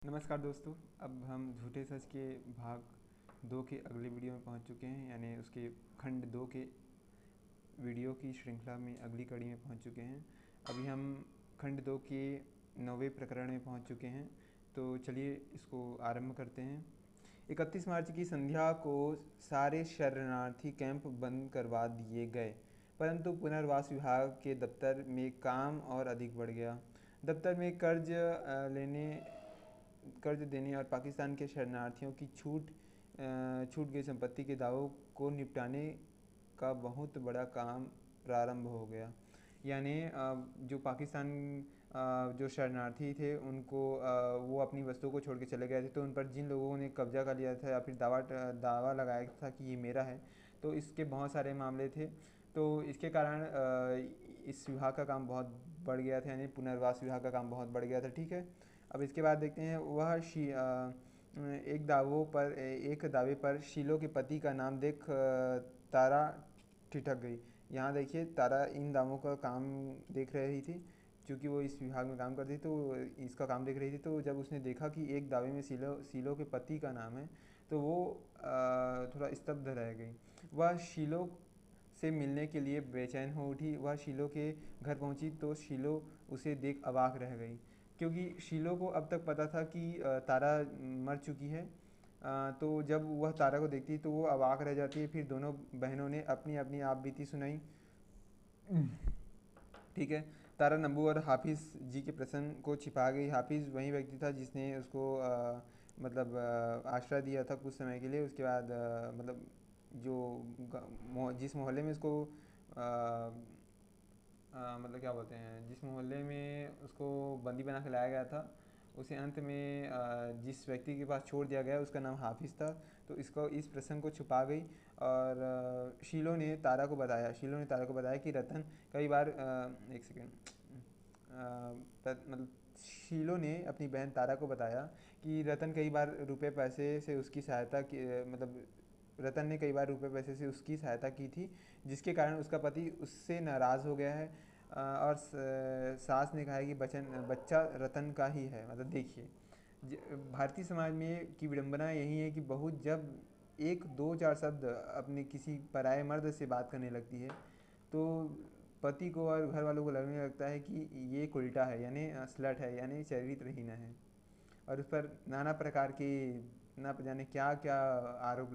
नमस्कार दोस्तों। अब हम झूठे सच के भाग 2 के अगले वीडियो में पहुंच चुके हैं, यानी उसके खंड 2 के वीडियो की श्रृंखला में अगली कड़ी में पहुंच चुके हैं। अभी हम खंड 2 के 9वें प्रकरण में पहुंच चुके हैं, तो चलिए इसको आरंभ करते हैं। 31 मार्च की संध्या को सारे शरणार्थी कैंप बंद करवा दिए गए, परंतु पुनर्वास विभाग के दफ्तर में काम और अधिक बढ़ गया। दफ्तर में कर्ज देने और पाकिस्तान के शरणार्थियों की छूट गई संपत्ति के दावों को निपटाने का बहुत बड़ा काम प्रारंभ हो गया। यानी जो पाकिस्तान जो शरणार्थी थे उनको वो अपनी वस्तुओं को छोड़ के चले गए थे, तो उन पर जिन लोगों ने कब्जा कर लिया था या फिर दावा लगाया था कि ये मेरा है, तो इसके बहुत सारे मामले थे। तो इसके कारण इस विभाग का काम बहुत बढ़ गया था, यानी पुनर्वास विभाग का काम बहुत बढ़ गया था। ठीक है, अब इसके बाद देखते हैं एक दावे पर शीलो के पति का नाम देख तारा ठिठक गई। यहाँ देखिए, तारा इन दावों का काम देख रही थी, क्योंकि वो इस विभाग में काम करती थी, तो इसका काम देख रही थी। तो जब उसने देखा कि एक दावे में शीलो के पति का नाम है, तो वो थोड़ा स्तब्ध रह गई। वह शीलो से मिलने के लिए बेचैन हो उठी। वह शीलो के घर पहुंची तो शीलो उसे देख अवाक रह गई, क्योंकि शीलो को अब तक पता था कि तारा मर चुकी है। तो जब वह तारा को देखती तो वो अवाक रह जाती है। फिर दोनों बहनों ने अपनी अपनी आप बीती सुनाई। ठीक है, तारा नब्बू और हाफिज़ जी के प्रश्न को छिपा गई। हाफिज़ वही व्यक्ति था जिसने उसको आश्रय दिया था कुछ समय के लिए। उसके बाद मतलब जिस मोहल्ले में उसको मतलब क्या बोलते हैं, जिस मोहल्ले में उसको बंदी बना के लाया गया था, उसे अंत में जिस व्यक्ति के पास छोड़ दिया गया उसका नाम हाफिज़ था। तो इस प्रसंग को छुपा गई और शीलो ने तारा को बताया कि रतन कई बार एक सेकेंड मतलब शीलो ने अपनी बहन तारा को बताया कि रतन कई बार रुपए पैसे से उसकी सहायता की मतलब रतन ने कई बार रुपए पैसे से उसकी सहायता की थी, जिसके कारण उसका पति उससे नाराज़ हो गया है। और सास ने कहा है कि बच्चा रतन का ही है। मतलब देखिए, भारतीय समाज में की विडंबना यही है कि बहू जब एक दो चार शब्द अपने किसी पराये मर्द से बात करने लगती है, तो पति को और घर वालों को लगने लगता है कि ये एक उल्टा है, यानी स्लट है, यानी चरित्रहीन है। और उस पर नाना प्रकार के ना जाने क्या क्या आरोप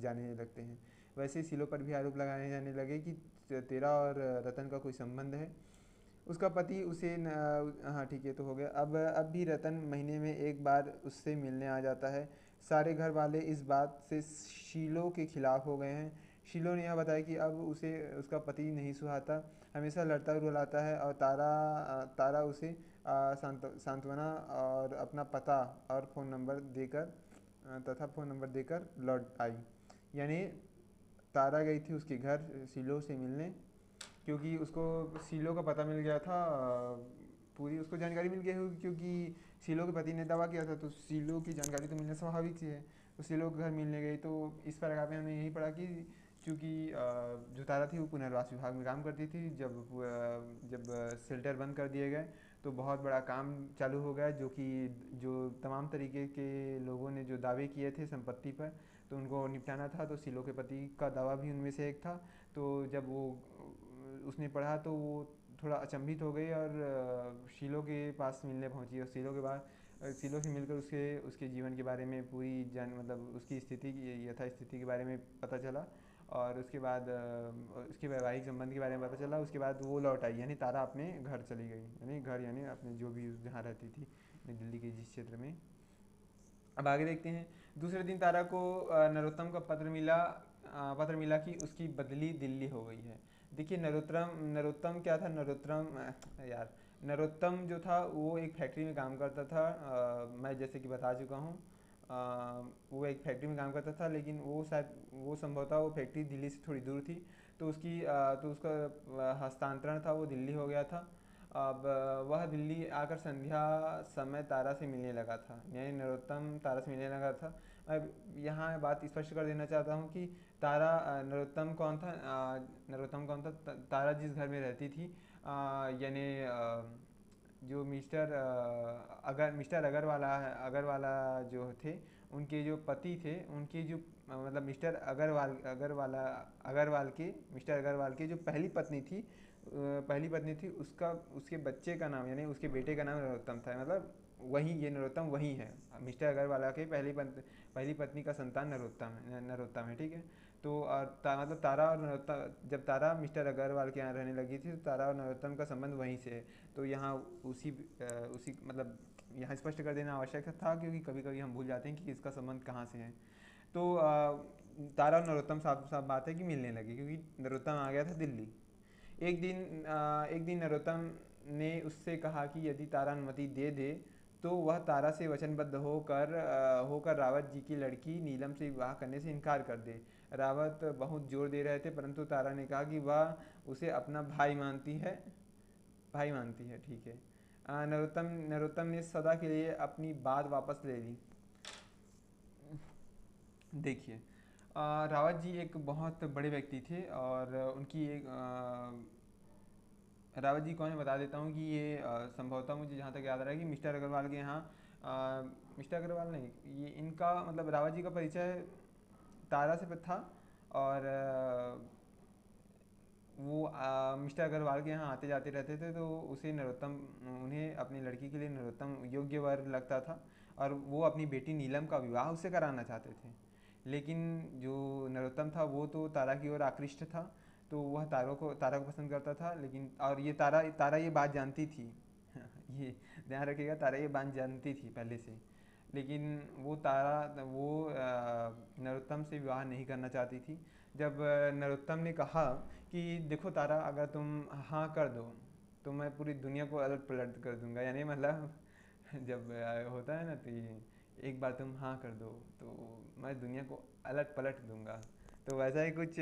जाने लगते हैं। वैसे सिलो पर भी आरोप लगाने जाने लगे कि तेरा और रतन का कोई संबंध है। उसका पति उसे हाँ ठीक है, तो हो गया। अब भी रतन महीने में एक बार उससे मिलने आ जाता है। सारे घर वाले इस बात से शीलो के खिलाफ हो गए हैं। शीलो ने यह बताया कि अब उसे उसका पति नहीं सुहाता, हमेशा लड़ता रुलाता है। और तारा उसे सांत्वना और अपना पता और फ़ोन नंबर देकर लौट आई। यानी तारा गई थी उसके घर शीलो से मिलने, क्योंकि उसको शीलो का पता मिल गया था। पूरी उसको जानकारी मिल गई होगी, क्योंकि शीलो के पति ने दावा किया था, तो शीलो की जानकारी तो मिलना स्वाभाविक सी है। तो शीलो के घर मिलने गई। तो इस पैराग्राफ में हमने यही पढ़ा कि चूँकि जो तारा थी वो पुनर्वास विभाग में काम करती थी। जब शेल्टर बंद कर दिए गए तो बहुत बड़ा काम चालू हो गया, जो तमाम तरीके के लोगों ने जो दावे किए थे संपत्ति पर, तो उनको निपटाना था। तो शीलो के पति का दावा भी उनमें से एक था। तो जब वो उसने पढ़ा तो वो थोड़ा अचंभित हो गई और शीलो के पास मिलने पहुंची। और शीलो से मिलकर उसके जीवन के बारे में पूरी मतलब उसकी यथास्थिति के बारे में पता चला। और उसके बाद उसके वैवाहिक संबंध के बारे में पता चला। उसके बाद वो लौट आई, यानी तारा अपने घर चली गई, यानी अपने जो भी जहाँ रहती थी दिल्ली के जिस क्षेत्र में। अब आगे देखते हैं। दूसरे दिन तारा को नरोत्तम का पत्र मिला कि उसकी बदली दिल्ली हो गई है। देखिए, नरोत्तम क्या था? नरोत्तम जो था वो एक फैक्ट्री में काम करता था। मैं जैसे कि बता चुका हूँ, वो एक फैक्ट्री में काम करता था, लेकिन वो संभवतः वो फैक्ट्री दिल्ली से थोड़ी दूर थी। तो उसका हस्तांतरण था वो दिल्ली हो गया था। अब वह दिल्ली आकर संध्या समय तारा से मिलने लगा था, यानी नरोत्तम तारा से मिलने लगा था। अब यहाँ बात स्पष्ट कर देना चाहता हूँ कि नरोत्तम कौन था? तारा जिस घर में रहती थी, यानी जो मिस्टर अगरवाला जो थे, उनके जो पति थे, उनके जो मतलब मिस्टर अग्रवाल की जो पहली पत्नी थी, उसका उसके बच्चे का नाम यानी उसके बेटे का नाम नरोत्तम था। मतलब वही, ये नरोत्तम वही है। मिस्टर अग्रवाला के पहली पत्नी का संतान नरोत्तम है, ठीक है। तो मतलब तारा और नरोत्तम, जब तारा मिस्टर अग्रवाल के यहाँ रहने लगी थी, तो तारा और नरोत्तम का संबंध वहीं से है। तो यहाँ उसी मतलब यहाँ स्पष्ट कर देना आवश्यक था, क्योंकि कभी कभी हम भूल जाते हैं कि इसका संबंध कहाँ से है। तो तारा और नरोत्तम साफ साफ बात है कि मिलने लगे, क्योंकि नरोत्तम आ गया था दिल्ली। एक दिन नरोत्तम ने उससे कहा कि यदि तारा अनुमति दे दे तो वह तारा से वचनबद्ध होकर रावत जी की लड़की नीलम से विवाह करने से इनकार कर दे। रावत बहुत जोर दे रहे थे, परंतु तारा ने कहा कि वह उसे अपना भाई मानती है, ठीक है। नरोत्तम ने सदा के लिए अपनी बात वापस ले ली। देखिए, रावत जी एक बहुत बड़े व्यक्ति थे, और उनकी एक रावत जी कौन है बता देता हूँ कि ये संभवतः मुझे जहाँ तक याद आ रहा है कि मिस्टर अग्रवाल के यहाँ मिस्टर अग्रवाल नहीं, ये इनका मतलब रावत जी का परिचय तारा से था। और वो मिस्टर अग्रवाल के यहाँ आते जाते रहते थे, तो उन्हें अपनी लड़की के लिए नरोत्तम योग्य वर लगता था, और वो अपनी बेटी नीलम का विवाह उससे कराना चाहते थे। लेकिन जो नरोत्तम था वो तो तारा की ओर आकृष्ट था, तो वह तारा को पसंद करता था। लेकिन और ये तारा ये बात जानती थी ये ध्यान रखिएगा, तारा ये बात जानती थी पहले से। लेकिन वो नरोत्तम से विवाह नहीं करना चाहती थी। जब नरोत्तम ने कहा कि देखो तारा, अगर तुम हाँ कर दो तो मैं पूरी दुनिया को अलट पलट कर दूंगा, यानी मतलब जब होता है ना, तो ये एक बार तुम हाँ कर दो तो मैं दुनिया को अलट पलट दूंगा। तो वैसा ही कुछ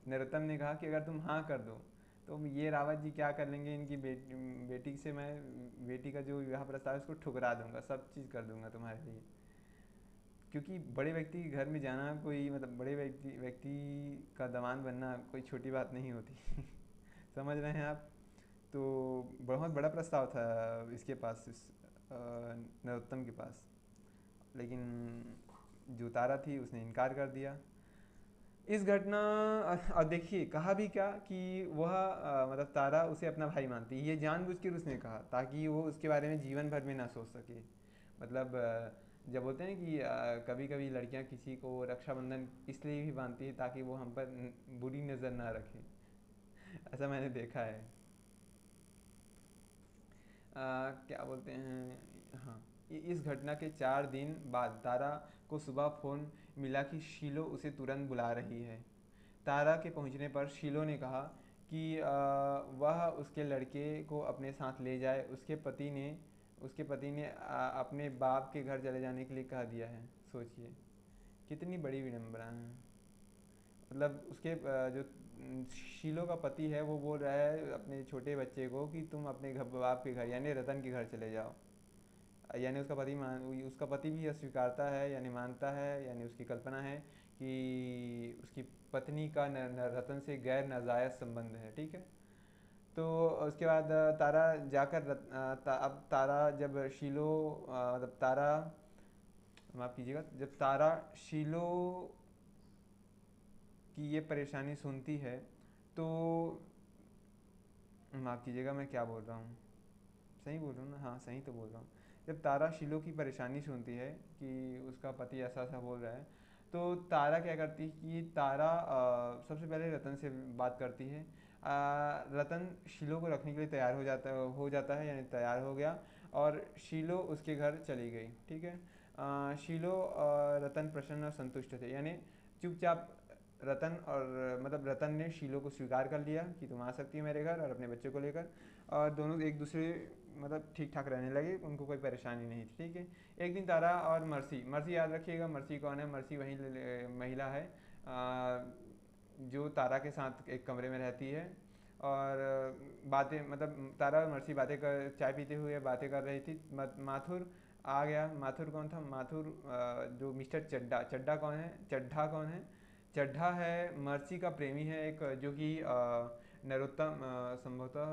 नरोत्तम ने कहा कि अगर तुम हाँ कर दो तो ये रावत जी क्या कर लेंगे, इनकी बेटी से मैं बेटी का जो विवाह प्रस्ताव है उसको ठुकरा दूंगा, सब चीज़ कर दूंगा तुम्हारे लिए। क्योंकि बड़े व्यक्ति के घर में जाना कोई मतलब बड़े व्यक्ति का दामाद बनना कोई छोटी बात नहीं होती समझ रहे हैं आप। तो बहुत बड़ा प्रस्ताव था इसके पास, नरोत्तम के पास। लेकिन जो तारा थी उसने इनकार कर दिया। इस घटना और देखिए कहा भी क्या कि वह मतलब तारा उसे अपना भाई मानती है, ये जानबूझकर उसने कहा ताकि वो उसके बारे में जीवन भर में ना सोच सके। मतलब जब बोलते हैं कि कभी कभी लड़कियां किसी को रक्षाबंधन इसलिए भी बांधती है ताकि वो हम पर बुरी नज़र ना रखे, ऐसा मैंने देखा है। क्या बोलते हैं, हाँ, इस घटना के 4 दिन बाद तारा को सुबह फ़ोन मिला कि शीलो उसे तुरंत बुला रही है। तारा के पहुंचने पर शीलो ने कहा कि वह उसके लड़के को अपने साथ ले जाए। उसके पति ने अपने बाप के घर चले जाने के लिए कह दिया है। सोचिए कितनी बड़ी विडम्बना है। मतलब उसके जो शीलो का पति है वो बोल रहा है अपने छोटे बच्चे को कि तुम अपने बाप के घर यानी रतन के घर चले जाओ। यानी उसका पति भी यह स्वीकारता है, यानी मानता है, यानी उसकी कल्पना है कि उसकी पत्नी का रतन से गैर नाजायज़ संबंध है, ठीक है। तो उसके बाद तारा जाकर अब तारा जब शीलो मतलब तारा माफ़ कीजिएगा, जब तारा शीलो की ये परेशानी सुनती है तो माफ़ कीजिएगा मैं क्या बोल रहा हूँ, सही बोल रहा हूँ ना, हाँ सही तो बोल रहा हूँ। जब तारा शीलो की परेशानी सुनती है कि उसका पति ऐसा ऐसा बोल रहा है, तो तारा क्या करती है कि तारा सबसे पहले रतन से बात करती है। रतन शीलो को रखने के लिए तैयार हो जाता है, यानी तैयार हो गया, और शीलो उसके घर चली गई, ठीक है। शीलो और रतन प्रसन्न और संतुष्ट थे, यानी चुपचाप रतन ने शीलो को स्वीकार कर लिया कि तुम आ सकती हो मेरे घर और अपने बच्चे को लेकर। और दोनों एक दूसरे मतलब ठीक ठाक रहने लगे, उनको कोई परेशानी नहीं थी, ठीक है। एक दिन तारा और मर्सी याद रखिएगा, मर्सी कौन है, मर्सी वही महिला है जो तारा के साथ एक कमरे में रहती है। और बातें मतलब तारा और मर्सी चाय पीते हुए बातें कर रही थी। माथुर आ गया। माथुर कौन था, जो मिस्टर चड्ढा कौन है, चड्ढा है मर्सी का प्रेमी है, एक जो कि नरोत्तम संभवतः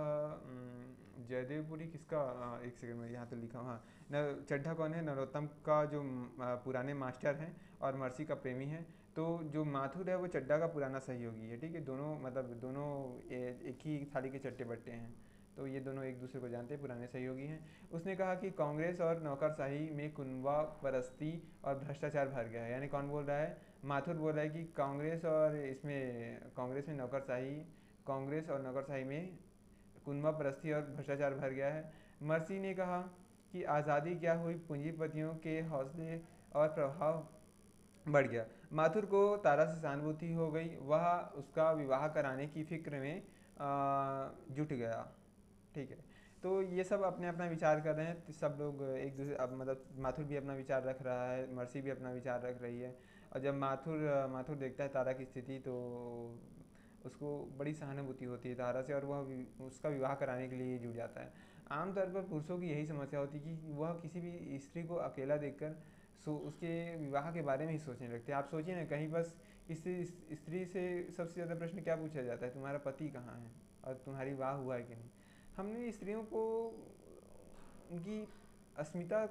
जयदेवपुरी किसका, एक सेकंड में यहाँ तो लिखा हूँ, हाँ। न चड्ढा कौन है, नरोत्तम का जो पुराने मास्टर हैं और मर्सी का प्रेमी है। तो जो माथुर है वो चड्ढा का पुराना सहयोगी है, ठीक है। दोनों मतलब दोनों एक ही थाली के चट्टे बट्टे हैं, तो ये दोनों एक दूसरे को जानते हैं, पुराने सहयोगी हैं। उसने कहा कि कांग्रेस और नौकरशाही में कुनबा परस्ती और भ्रष्टाचार भर गया है। यानी कौन बोल रहा है, माथुर बोल रहा है कि कांग्रेस और नौकरशाही में कुनबा परस्ती और भ्रष्टाचार भर गया है। मर्सी ने कहा कि आज़ादी क्या हुई, पूंजीपतियों के हौसले और प्रभाव बढ़ गया। माथुर को तारा से सहानुभूति हो गई, वह उसका विवाह कराने की फिक्र में जुट गया, ठीक है। तो ये सब अपने अपना विचार कर रहे हैं, तो सब लोग एक दूसरे, अब मतलब माथुर भी अपना विचार रख रहा है, मर्सी भी अपना विचार रख रही है। और जब माथुर देखता है तारा की स्थिति, तो उसको बड़ी सहानुभूति होती है तारा से, और वह उसका विवाह कराने के लिए जुट जाता है। आमतौर पर पुरुषों की यही समस्या होती है कि वह किसी भी स्त्री को अकेला देखकर उसके विवाह के बारे में ही सोचने लगते हैं। आप सोचिए ना, कहीं बस किसी स्त्री से सबसे ज़्यादा प्रश्न क्या पूछा जाता है, तुम्हारा पति कहाँ है और तुम्हारी विवाह हुआ है कि नहीं। हमने स्त्रियों को उनकी अस्मिता,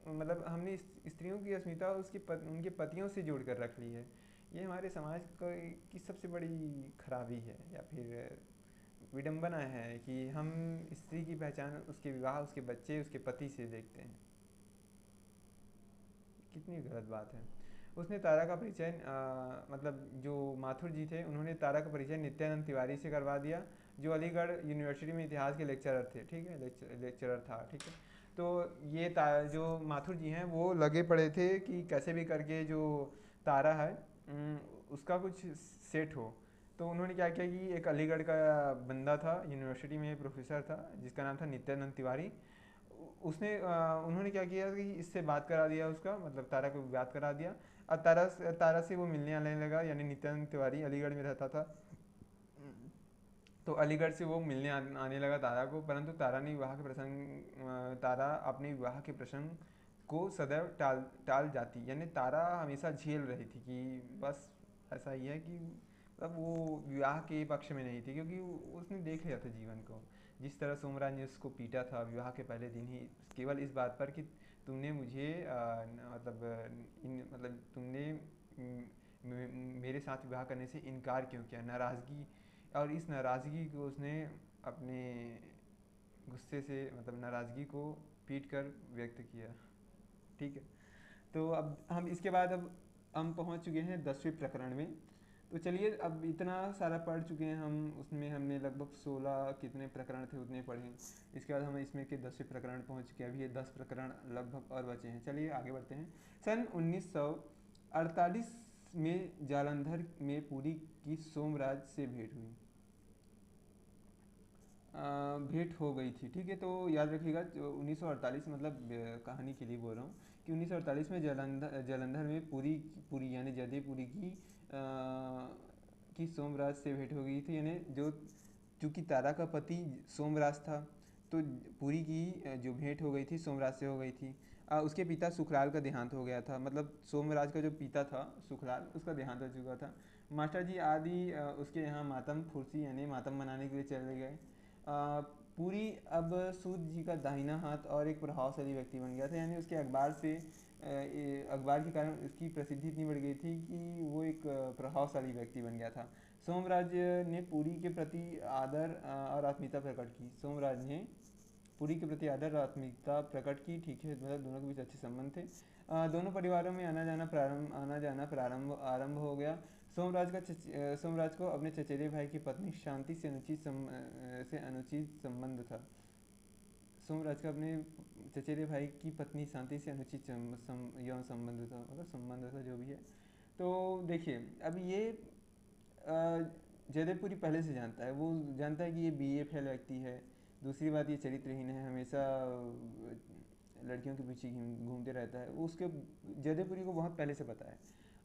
मतलब हमने स्त्रियों की अस्मिता उनके पतियों से जोड़ कर रख ली है। ये हमारे समाज की सबसे बड़ी खराबी है, या फिर विडंबना है कि हम स्त्री की पहचान उसके विवाह, उसके बच्चे, उसके पति से देखते हैं। कितनी गलत बात है। उसने तारा का परिचय मतलब जो माथुर जी थे, उन्होंने तारा का परिचय नित्यानंद तिवारी से करवा दिया, जो अलीगढ़ यूनिवर्सिटी में इतिहास के लेक्चरर थे, ठीक है, लेक्चरर था, ठीक है। तो ये जो माथुर जी हैं वो लगे पड़े थे कि कैसे भी करके जो तारा है उसका कुछ सेट हो। तो उन्होंने क्या किया कि एक अलीगढ़ का बंदा था, यूनिवर्सिटी में प्रोफेसर था, जिसका नाम था नित्यानंद तिवारी। उन्होंने क्या किया कि इससे बात करा दिया, उसका मतलब तारा को बात करा दिया। और तारा से वो मिलने आने लगा, यानी नित्यानंद तिवारी अलीगढ़ में रहता था, तो अलीगढ़ से वो मिलने आने लगा तारा को। परंतु तारा अपने विवाह के प्रसंग को सदैव टाल टाल जाती, यानी तारा हमेशा झेल रही थी कि बस ऐसा ही है कि मतलब वो विवाह के पक्ष में नहीं थी, क्योंकि उसने देख लिया था जीवन को। जिस तरह सोमराज ने उसको पीटा था विवाह के पहले दिन ही, केवल इस बात पर कि तुमने मुझे मतलब तुमने मेरे साथ विवाह करने से इनकार क्यों किया, नाराज़गी। और इस नाराज़गी को उसने अपने गुस्से से, मतलब नाराज़गी को पीट कर व्यक्त किया, ठीक है। तो अब हम इसके बाद अब हम पहुंच चुके हैं 10वें प्रकरण में। तो चलिए, अब इतना सारा पढ़ चुके हैं हम, उसमें हमने लगभग 16 कितने प्रकरण थे उतने पढ़े। इसके बाद हम इसमें के 10वें प्रकरण पहुंच चुके हैं, अभी ये 10 प्रकरण लगभग और बचे हैं। चलिए आगे बढ़ते हैं। सन 1948 में जालंधर में पुरी की सोमराज से भेंट हुई, भेंट हो गई थी, ठीक है। तो याद रखिएगा 1948, मतलब कहानी के लिए बोल रहा हूँ कि 1948 में जालंधर में पूरी यानी जयदेवपुरी की सोमराज से भेंट हो गई थी। यानी चूँकि तारा का पति सोमराज था, तो पूरी की जो भेंट हो गई थी सोमराज से हो गई थी। उसके पिता सुखलाल का देहांत हो गया था, मतलब सोमराज का जो पिता था सुखलाल, उसका देहांत हो चुका था। मास्टर जी आदि उसके यहाँ मातम फुर्सी यानी मातम मनाने के लिए चले गए। पूरी अब सूत जी का दाहिना हाथ और एक प्रभावशाली व्यक्ति बन गया था, यानी उसके अखबार के कारण उसकी प्रसिद्धि इतनी बढ़ गई थी कि वो एक प्रभावशाली व्यक्ति बन गया था। सोमराज ने पुरी के प्रति आदर और आत्मीयता प्रकट की। सोमराज ने पुरी के प्रति आदर और आत्मीयता प्रकट की, ठीक है, मतलब दोनों के बीच अच्छे संबंध थे। दोनों परिवारों में आना जाना आरंभ हो गया। सोमराज को अपने चचेरे भाई की पत्नी शांति से अनुचित संबंध था। सोमराज का अपने चचेरे भाई की पत्नी शांति से अनुचित यौन संबंध था, मतलब संबंध था जो भी है। तो देखिए, अब ये जयदेवपुरी पहले से जानता है, वो जानता है कि ये बीए फेल व्यक्ति है। दूसरी बात, ये चरित्रहीन है, हमेशा लड़कियों के पीछे घूमते रहता है। उसके जयदेवपुरी को बहुत पहले से पता है,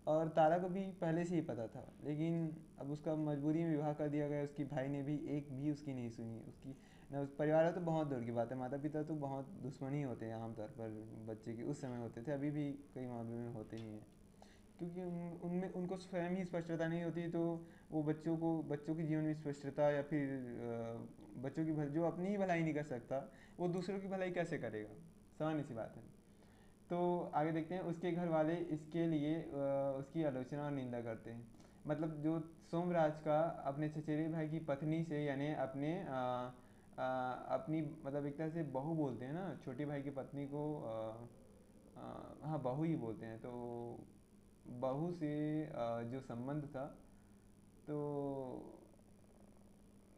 और तारा को भी पहले से ही पता था, लेकिन अब उसका मजबूरी में विवाह कर दिया गया। उसकी भाई ने भी एक भी उसकी नहीं सुनी। उसकी न परिवार है तो बहुत दूर की बात है, माता पिता तो बहुत दुश्मनी होते हैं आमतौर पर बच्चे के, उस समय होते थे, अभी भी कई मामलों में होते ही हैं, क्योंकि उनमें उनको स्वयं ही स्पष्टता नहीं होती, तो वो बच्चों के जीवन में स्पष्टता या फिर बच्चों की जो अपनी ही भलाई नहीं कर सकता, वो दूसरों की भलाई कैसे करेगा? सामान्य सी बात है। तो आगे देखते हैं, उसके घर वाले इसके लिए उसकी आलोचना और निंदा करते हैं। मतलब जो सोमराज का अपने चचेरे भाई की पत्नी से, यानी अपनी मतलब एक तरह से बहू बोलते हैं ना, छोटे भाई की पत्नी को हाँ बहू ही बोलते हैं। तो बहू से जो संबंध था, तो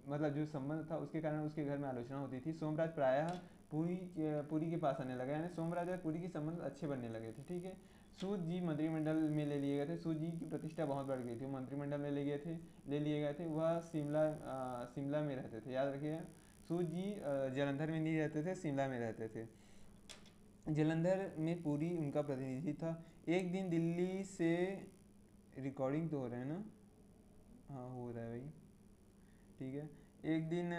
मतलब जो संबंध था उसके कारण उसके घर में आलोचना होती थी। सोमराज प्रायः पुरी के पास आने लगा, यानी सोमराज और पुरी के संबंध अच्छे बनने लगे थे। ठीक है। सूत जी मंत्रिमंडल में ले लिए गए थे। सूत जी की प्रतिष्ठा बहुत बढ़ गई थी, मंत्रिमंडल में ले लिए गए थे। वह शिमला में रहते थे, याद रखिए। सूत जी जालंधर में नहीं रहते थे, शिमला में रहते थे। जालंधर में पुरी उनका प्रतिनिधि था। एक दिन दिल्ली से, रिकॉर्डिंग तो हो रहा है ना? हाँ हो रहा है भाई, ठीक है। एक दिन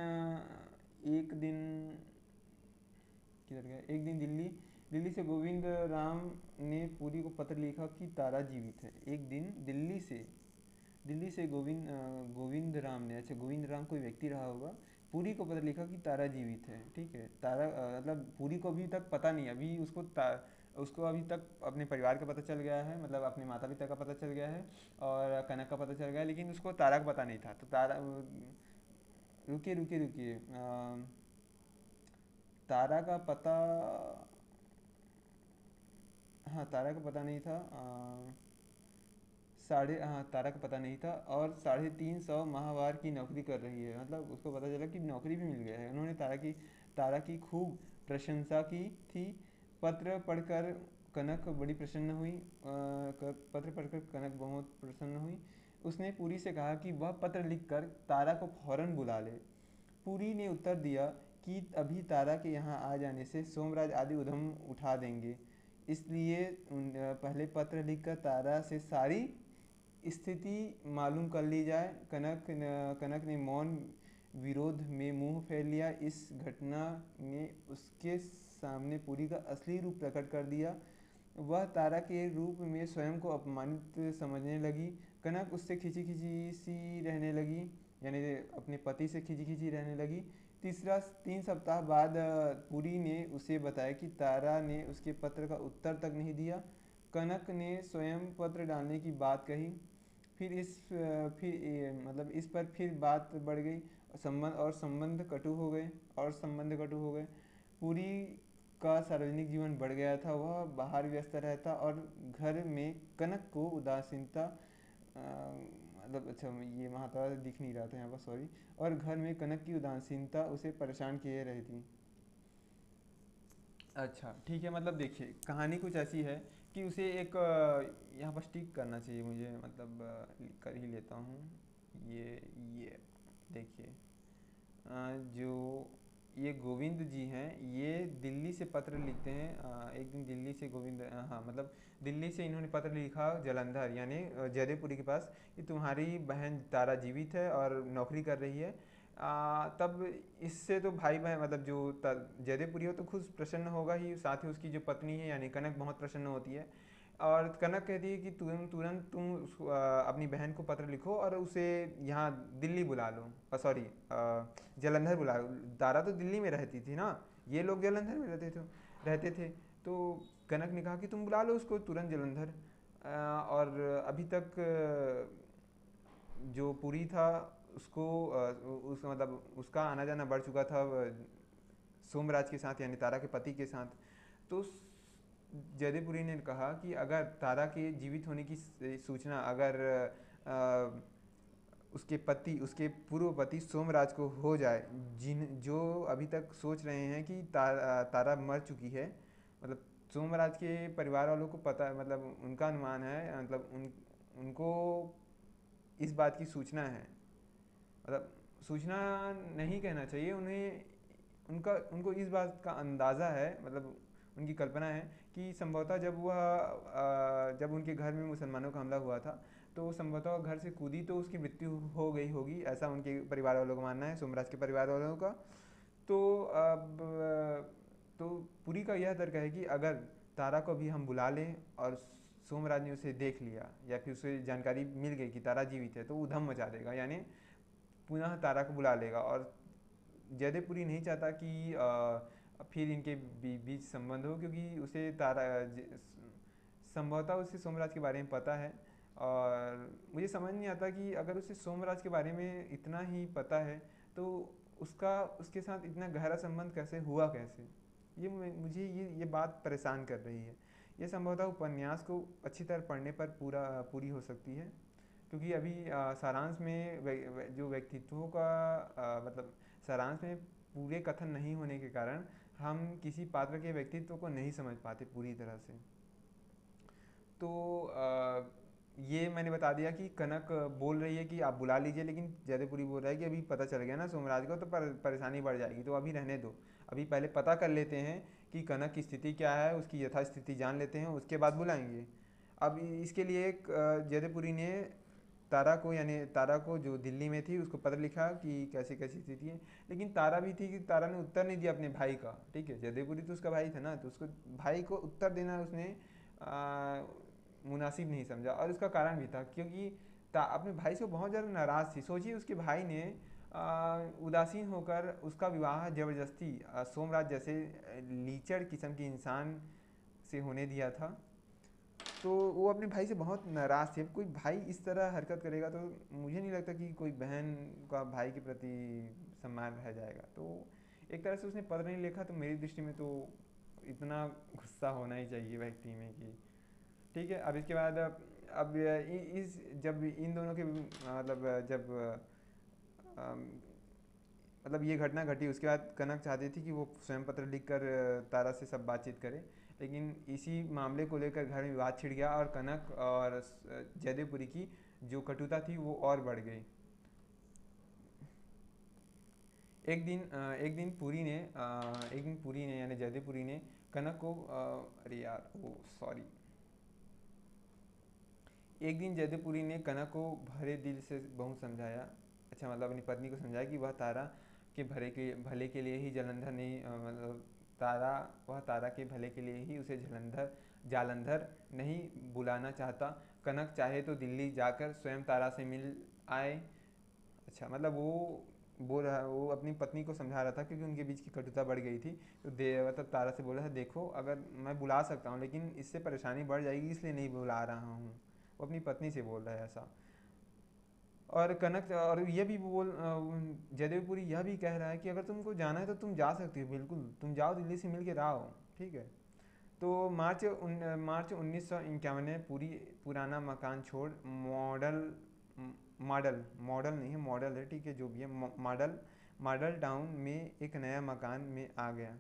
किधर गया? एक दिन दिल्ली से गोविंद राम ने पुरी को पत्र लिखा कि तारा जीवित है। एक दिन दिल्ली से गोविंद राम ने, अच्छा गोविंद राम कोई व्यक्ति रहा होगा, पुरी को पत्र लिखा कि तारा जीवित है। ठीक है। तारा मतलब पुरी को अभी तक पता नहीं, अभी उसको अभी तक अपने परिवार का पता चल गया है, मतलब अपने माता पिता का पता चल गया है और कनक का पता चल गया है, लेकिन उसको तारा का पता नहीं था। तो तारा, रुकिए, तारा का पता, हाँ तारा का पता नहीं था। तारा का पता नहीं था और 350 माहवार की नौकरी कर रही है। मतलब उसको पता चला कि नौकरी भी मिल गया है। उन्होंने तारा की खूब प्रशंसा की थी। पत्र पढ़कर कनक बड़ी प्रसन्न हुई। पत्र पढ़कर कनक बहुत प्रसन्न हुई। उसने पुरी से कहा कि वह पत्र लिखकर तारा को फौरन बुला ले। पुरी ने उत्तर दिया कि अभी तारा के यहाँ आ जाने से सोमराज आदि उधम उठा देंगे, इसलिए पहले पत्र लिखकर तारा से सारी स्थिति मालूम कर ली जाए। कनक ने मौन विरोध में मुंह फेर लिया। इस घटना ने उसके सामने पुरी का असली रूप प्रकट कर दिया। वह तारा के रूप में स्वयं को अपमानित समझने लगी। कनक उससे खिंची खिंची सी रहने लगी, यानी अपने पति से खिंची खिंची रहने लगी। 3 सप्ताह बाद पुरी ने उसे बताया कि तारा ने उसके पत्र का उत्तर तक नहीं दिया। कनक ने स्वयं पत्र डालने की बात कही। मतलब इस पर फिर बात बढ़ गई। संबंध कटु हो गए। पुरी का सार्वजनिक जीवन बढ़ गया था। वह बाहर व्यस्त रहता और घर में कनक को उदासीनता, मतलब अच्छा ये वहाँ था, दिख नहीं रहा था यहाँ पर, सॉरी। और घर में कनक की उदासीनता उसे परेशान किए रही थी। अच्छा ठीक है, मतलब देखिए कहानी कुछ ऐसी है कि उसे एक यहाँ पर टिक करना चाहिए मुझे, मतलब कर ही लेता हूँ। ये देखिए, जो ये गोविंद जी हैं, ये दिल्ली से पत्र लिखते हैं। एक दिन दिल्ली से हाँ मतलब दिल्ली से इन्होंने पत्र लिखा जालंधर यानी जयदेवपुरी के पास कि तुम्हारी बहन तारा जीवित है और नौकरी कर रही है। तब इससे तो भाई बहन मतलब जो जयदेवपुरी हो तो खुद प्रसन्न होगा ही, साथ ही उसकी जो पत्नी है यानी कनक बहुत प्रसन्न होती है। और कनक कहती है कि तुरंत तुम अपनी बहन को पत्र लिखो और उसे यहाँ दिल्ली बुला लो, सॉरी जालंधर बुला लो। तारा तो दिल्ली में रहती थी ना, ये लोग जालंधर में रहते थे। तो कनक ने कहा कि तुम बुला लो उसको तुरंत जालंधर। और अभी तक जो पुरी था उसको मतलब उसका आना जाना बढ़ चुका था सोमराज के साथ यानी तारा के पति के साथ। तो जयदेवपुरी ने कहा कि अगर तारा के जीवित होने की सूचना अगर उसके पूर्व पति सोमराज को हो जाए, जो अभी तक सोच रहे हैं कि तारा मर चुकी है, मतलब सोमराज के परिवार वालों को पता, मतलब उनका अनुमान है, मतलब उनको इस बात की सूचना है, मतलब सूचना नहीं कहना चाहिए उन्हें, उनको इस बात का अंदाज़ा है, मतलब उनकी कल्पना है कि संभवतः जब उनके घर में मुसलमानों का हमला हुआ था तो संभवतः घर से कूदी तो उसकी मृत्यु हो गई होगी, ऐसा उनके परिवार वालों का मानना है, सोमराज के परिवार वालों का। तो अब तो पुरी का यह तर्क है कि अगर तारा को भी हम बुला लें और सोमराज ने उसे देख लिया या फिर उसे जानकारी मिल गई कि तारा जीवित है, तो उधम मचा देगा, यानी पुनः तारा को बुला लेगा। और जयदेवपुरी नहीं चाहता कि फिर इनके बीच संबंध हो, क्योंकि उसे संभवतः उसे सोमराज के बारे में पता है। और मुझे समझ नहीं आता कि अगर उसे सोमराज के बारे में इतना ही पता है तो उसका उसके साथ इतना गहरा संबंध कैसे हुआ, कैसे, मुझे ये बात परेशान कर रही है। ये संभवतः उपन्यास को अच्छी तरह पढ़ने पर पूरी हो सकती है, क्योंकि अभी सारांश में जो व्यक्तित्वों का मतलब सारांश में पूरे कथन नहीं होने के कारण हम किसी पात्र के व्यक्तित्व को नहीं समझ पाते पूरी तरह से। तो ये मैंने बता दिया कि कनक बोल रही है कि आप बुला लीजिए, लेकिन जयदेवपुरी बोल रहा है कि अभी पता चल गया ना सोमराज को, तो परेशानी बढ़ जाएगी, तो अभी रहने दो, अभी पहले पता कर लेते हैं कि कनक की स्थिति क्या है, उसकी यथास्थिति जान लेते हैं, उसके बाद बुलाएंगे। अब इसके लिए जयदेवपुरी ने तारा को, यानी तारा को जो दिल्ली में थी, उसको पत्र लिखा कि कैसी कैसी स्थिति है। लेकिन तारा भी थी कि तारा ने उत्तर नहीं दिया अपने भाई का, ठीक है, जयदेवपुरी तो उसका भाई था ना, तो उसको भाई को उत्तर देना उसने मुनासिब नहीं समझा। और उसका कारण भी था, क्योंकि अपने भाई से बहुत ज़्यादा नाराज़ थी। सोचिए उसके भाई ने उदासीन होकर उसका विवाह ज़बरदस्ती सोमराज जैसे लीचड़ किस्म के इंसान से होने दिया था। तो वो अपने भाई से बहुत नाराज़ थी। अब कोई भाई इस तरह हरकत करेगा तो मुझे नहीं लगता कि कोई बहन का भाई के प्रति सम्मान रह जाएगा। तो एक तरह से उसने पत्र नहीं लिखा, तो मेरी दृष्टि में तो इतना गुस्सा होना ही चाहिए व्यक्ति में कि ठीक है। अब इसके बाद अब इस जब इन दोनों के मतलब जब मतलब ये घटना घटी, उसके बाद कनक चाहती थी कि वो स्वयं पत्र लिखकर तारा से सब बातचीत करे, लेकिन इसी मामले को लेकर घर में विवाद छिड़ गया और कनक और जयदेवपुरी की जो कटुता थी वो और बढ़ गई। एक दिन पुरी ने यानी जयदेवपुरी ने कनक को अरे यार वो सॉरी एक दिन जयदेवपुरी ने कनक को भरे दिल से बहुत समझाया, अच्छा मतलब अपनी पत्नी को समझाया कि वह तारा के भले के लिए ही जलंधर नहीं मतलब वह तारा के भले के लिए ही उसे जालंधर नहीं बुलाना चाहता। कनक चाहे तो दिल्ली जाकर स्वयं तारा से मिल आए। अच्छा मतलब वो अपनी पत्नी को समझा रहा था, क्योंकि उनके बीच की कटुता बढ़ गई थी। तो मतलब तारा से बोला था, देखो अगर मैं बुला सकता हूँ लेकिन इससे परेशानी बढ़ जाएगी, इसलिए नहीं बुला रहा हूँ। वो अपनी पत्नी से बोल रहा है ऐसा। और कनक और ये भी जयदेवपुरी यह भी कह रहा है कि अगर तुमको जाना है तो तुम जा सकती हो, बिल्कुल तुम जाओ, दिल्ली से मिल के आओ, ठीक है। तो मार्च 1951 में पुराना मकान छोड़ मॉडल नहीं है, मॉडल है, ठीक है, जो भी है, मॉडल टाउन में एक नया मकान में आ गया,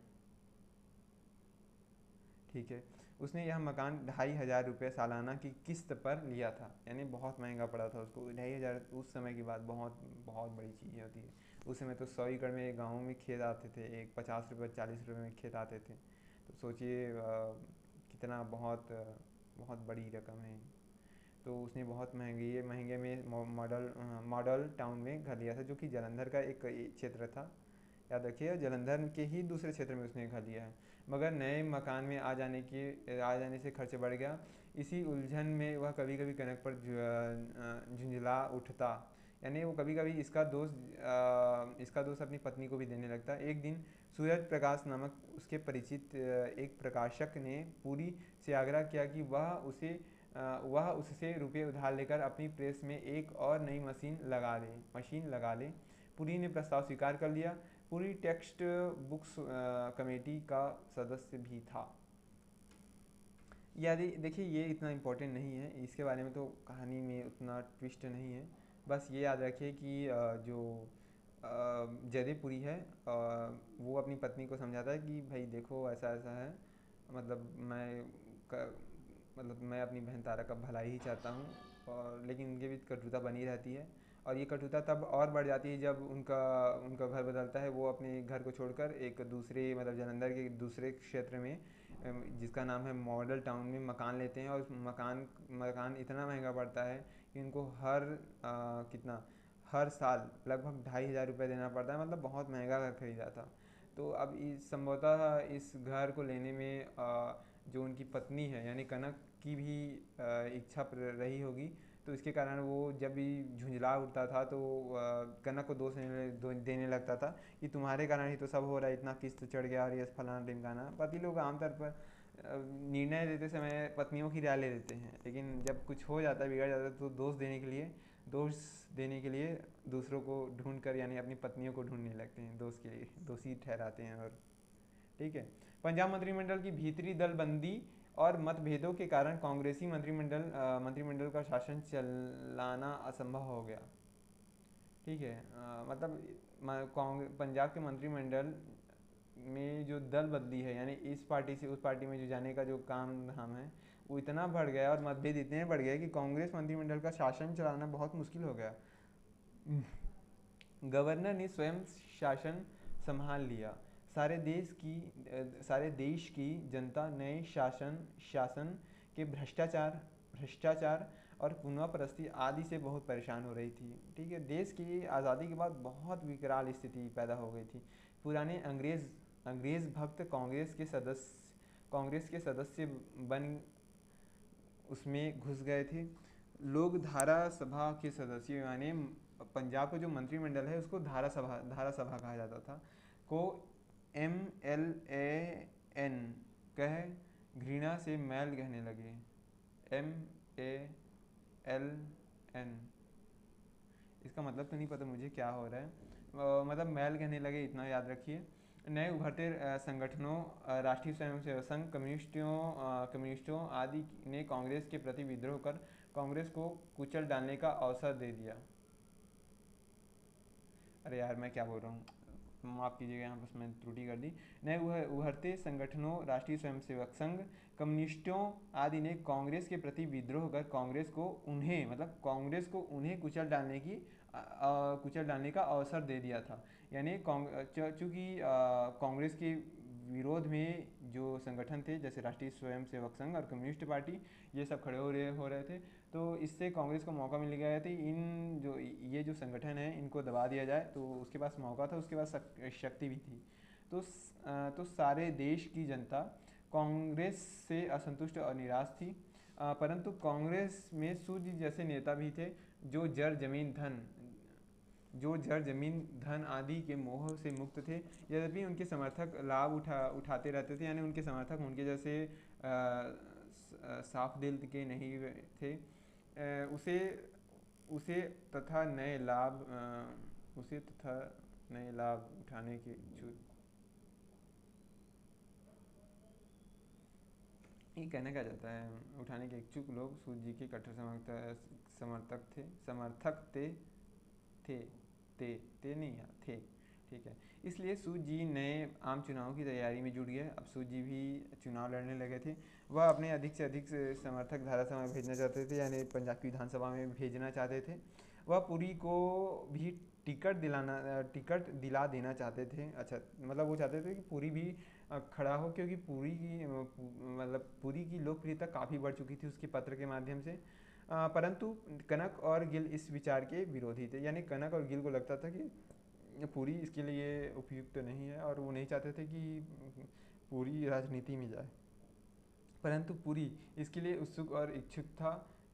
ठीक है। उसने यह मकान 2,500 रुपये सालाना की किस्त पर लिया था, यानी बहुत महंगा पड़ा था उसको। 2,500 उस समय की बात बहुत बहुत बड़ी चीज़ होती है। उस समय तो 100 एकड़ में गाँव में खेत आते थे, एक 50 रुपये 40 रुपये में खेत आते थे। तो सोचिए कितना बहुत बड़ी रकम है। तो उसने बहुत महंगे में मॉडल टाउन में घर लिया था, जो कि जालंधर का एक क्षेत्र था। याद रखिए, जालंधर के ही दूसरे क्षेत्र में उसने घर लिया है। मगर नए मकान में आ जाने से खर्च बढ़ गया। इसी उलझन में वह कभी कभी कनक पर झुंझला उठता, यानी वो कभी कभी इसका दोष अपनी पत्नी को भी देने लगता। एक दिन सूरज प्रकाश नामक उसके परिचित एक प्रकाशक ने पुरी से आग्रह किया कि वह उससे रुपये उधार लेकर अपनी प्रेस में एक और नई मशीन लगा ले। पुरी ने प्रस्ताव स्वीकार कर लिया। पूरी टेक्स्ट बुक्स कमेटी का सदस्य भी था। यदि देखिए ये इतना इम्पोर्टेंट नहीं है, इसके बारे में तो कहानी में उतना ट्विस्ट नहीं है। बस ये याद रखिए कि जो जयदेवपुरी है वो अपनी पत्नी को समझाता है कि भाई देखो ऐसा ऐसा है, मतलब मैं अपनी बहन तारा का भला ही चाहता हूँ, और लेकिन उनके बीच कटुता बनी रहती है। और ये कटुता तब और बढ़ जाती है जब उनका घर बदलता है। वो अपने घर को छोड़कर एक दूसरे मतलब जालंधर के दूसरे क्षेत्र में जिसका नाम है मॉडल टाउन में मकान लेते हैं। और उस मकान इतना महंगा पड़ता है कि उनको हर साल लगभग 2,500 रुपये देना पड़ता है, मतलब बहुत महंगा घर खरीदा था। तो अब संभवतः इस घर को लेने में जो उनकी पत्नी है यानी कनक की भी इच्छा रही होगी, तो इसके कारण वो जब भी झुंझला उठता था तो कनक को देने लगता था कि तुम्हारे कारण ही तो सब हो रहा है, इतना किस्त चढ़ गया और ये फलाना ढिमकाना। पति लोग आमतौर पर निर्णय देते समय पत्नियों की राय ले लेते हैं, लेकिन जब कुछ हो जाता है, बिगड़ जाता है, तो दोष देने के लिए दूसरों को ढूंढ कर यानी अपनी पत्नियों को ढूंढने लगते हैं, दोष के लिए दोषी ठहराते हैं। और ठीक है, पंजाब मंत्रिमंडल की भीतरी दल बंदी और मतभेदों के कारण कांग्रेसी मंत्रिमंडल का शासन चलाना असंभव हो गया। ठीक है, मतलब पंजाब के मंत्रिमंडल में जो दल बदली है यानी इस पार्टी से उस पार्टी में जो जाने का जो काम धाम है वो इतना बढ़ गया और मतभेद इतने बढ़ गए कि कांग्रेस मंत्रिमंडल का शासन चलाना बहुत मुश्किल हो गया। गवर्नर ने स्वयं शासन संभाल लिया। सारे देश की जनता नए शासन के भ्रष्टाचार और पुनःप्रस्ती आदि से बहुत परेशान हो रही थी। ठीक है, देश की आज़ादी के बाद बहुत विकराल स्थिति पैदा हो गई थी। पुराने अंग्रेज भक्त कांग्रेस के सदस्य बन उसमें घुस गए थे। लोग धारा सभा के सदस्य यानी पंजाब का जो मंत्रिमंडल है उसको धारा सभा कहा जाता था को MLAN कह घृणा से मैल कहने लगे। MALN इसका मतलब तो नहीं पता मुझे क्या हो रहा है, मतलब मैल कहने लगे, इतना याद रखिए। नए उभरते संगठनों राष्ट्रीय स्वयंसेवक संघ कम्युनिस्टों आदि ने कांग्रेस के प्रति विद्रोह कर कांग्रेस को कुचल डालने का अवसर दे दिया। अरे यार मैं क्या बोल रहा हूँ, माफ़ कीजिएगा, यहाँ पर मैंने त्रुटि कर दी। नए उभरते संगठनों राष्ट्रीय स्वयंसेवक संघ कम्युनिस्टों आदि ने कांग्रेस के प्रति विद्रोह कर कांग्रेस को उन्हें कुचल डालने का अवसर दे दिया था। यानी चूँकि कांग्रेस के विरोध में जो संगठन थे जैसे राष्ट्रीय स्वयंसेवक संघ और कम्युनिस्ट पार्टी ये सब खड़े हो रहे थे, तो इससे कांग्रेस को मौका मिल गया था ये जो संगठन है इनको दबा दिया जाए। तो उसके पास मौका था, उसके पास शक्ति भी थी। तो सारे देश की जनता कांग्रेस से असंतुष्ट और निराश थी, परंतु कांग्रेस में सूर्य जैसे नेता भी थे जो जड़ जमीन धन आदि के मोह से मुक्त थे। यद्यपि उनके समर्थक लाभ उठाते रहते थे, यानी उनके समर्थक उनके जैसे साफ दिल के नहीं थे। उसे तथा नए लाभ उठाने के ये कहना क्या जाता है, उठाने के इच्छुक लोग सूत जी के कट्टर समर्थक थे नहीं यार थे। ठीक है, इसलिए सूत जी नए आम चुनाव की तैयारी में जुट गए। अब सूत जी भी चुनाव लड़ने लगे थे। वह अपने अधिक से अधिक समर्थक धारासभा में भेजना चाहते थे, यानी पंजाब की विधानसभा में भेजना चाहते थे। वह पुरी को भी टिकट दिला देना चाहते थे। अच्छा, मतलब वो चाहते थे कि पुरी भी खड़ा हो, क्योंकि पुरी की लोकप्रियता काफ़ी बढ़ चुकी थी उसके पत्र के माध्यम से। परंतु कनक और गिल इस विचार के विरोधी थे, यानी कनक और गिल को लगता था कि पूरी इसके लिए उपयुक्त तो नहीं है और वो नहीं चाहते थे कि पूरी राजनीति में जाए। परंतु पूरी इसके लिए उत्सुक और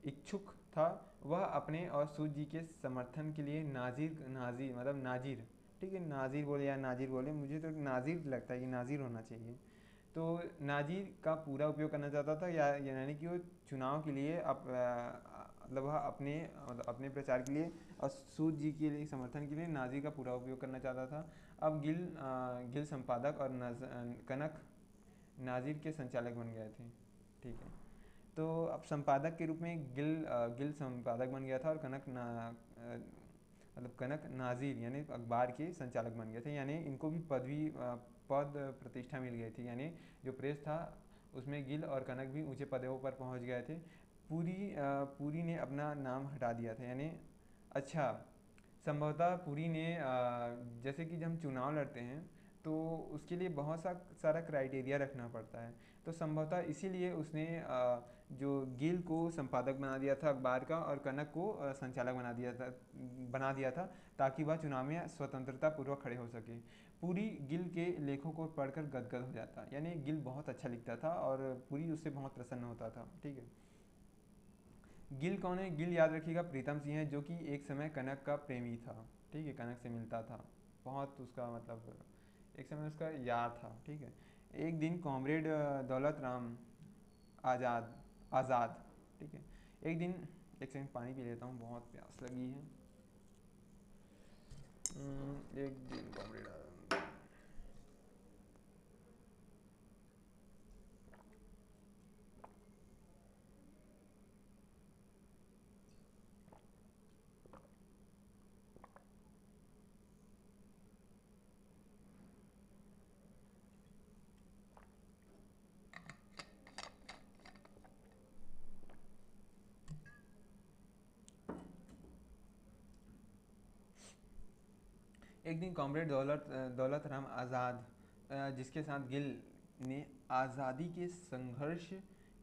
इच्छुक था। वह अपने और सूत जी के समर्थन के लिए नाजिर ठीक है, नाजिर बोले या नाजिर बोले, मुझे तो नाजिर लगता है कि नाजिर होना चाहिए। तो नाजिर का पूरा उपयोग करना चाहता था, यानी कि वो चुनाव के लिए मतलब वह अपने प्रचार के लिए और सूत जी के लिए समर्थन के लिए नाजिर का पूरा उपयोग करना चाहता था। अब गिल संपादक और कनक नाजिर के संचालक बन गए थे। ठीक है, तो अब संपादक के रूप में गिल संपादक बन गया था और कनक नाजिर यानी अखबार के संचालक बन गए थे। यानी इनको भी पद प्रतिष्ठा मिल गई थी, यानी जो प्रेस था उसमें गिल और कनक भी ऊंचे पदों पर पहुंच गए थे। पूरी ने अपना नाम हटा दिया था, यानी अच्छा संभवतः पूरी ने जैसे कि जब हम चुनाव लड़ते हैं तो उसके लिए बहुत सारा क्राइटेरिया रखना पड़ता है। तो संभवतः इसीलिए उसने जो गिल को संपादक बना दिया था अखबार का और कनक को संचालक बना दिया था ताकि वह चुनाव में स्वतंत्रता पूर्वक खड़े हो सके। पूरी गिल के लेखों को पढ़कर गदगद हो जाता, यानी गिल बहुत अच्छा लिखता था और पूरी उससे बहुत प्रसन्न होता था। ठीक है। गिल कौन है? गिल याद रखिएगा प्रीतम सिंह है, जो कि एक समय कनक का प्रेमी था। ठीक है, कनक से मिलता था, बहुत उसका मतलब एक समय उसका यार था। ठीक है। एक दिन कॉमरेड दौलत राम आज़ाद आज़ाद ठीक है, एक दिन, एक सेकंड पानी पी लेता हूँ, बहुत प्यास लगी है। एक दिन कॉमरेड एक दिन कॉमरेड दौलत राम आज़ाद, जिसके साथ गिल ने आज़ादी के संघर्ष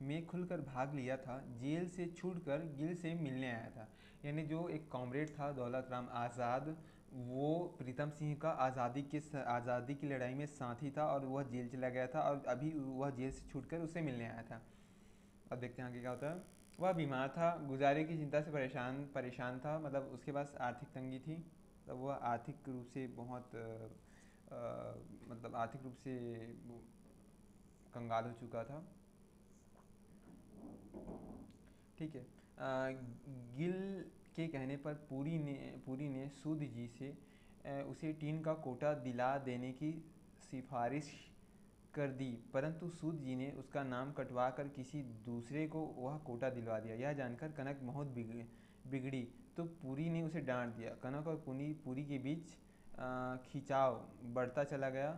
में खुलकर भाग लिया था, जेल से छूटकर गिल से मिलने आया था। यानी जो एक कॉमरेड था दौलत राम आज़ाद, वो प्रीतम सिंह का आज़ादी की लड़ाई में साथी था और वह जेल चला गया था और अभी वह जेल से छूटकर उससे मिलने आया था। अब देखते हैं आगे क्या होता है। वह बीमार था, गुजारे की चिंता से परेशान परेशान था, मतलब उसके पास आर्थिक तंगी थी। तो वह आर्थिक रूप से बहुत मतलब आर्थिक रूप से वो कंगाल हो चुका था। ठीक है। गिल के कहने पर पूरी ने सूद जी से उसे टीन का कोटा दिला देने की सिफारिश कर दी, परंतु सूद जी ने उसका नाम कटवा कर किसी दूसरे को वह कोटा दिलवा दिया। यह जानकर कनक बहुत बिगड़ी, तो पूरी ने उसे डांट दिया। कनक और पूरी के बीच खिंचाव बढ़ता चला गया।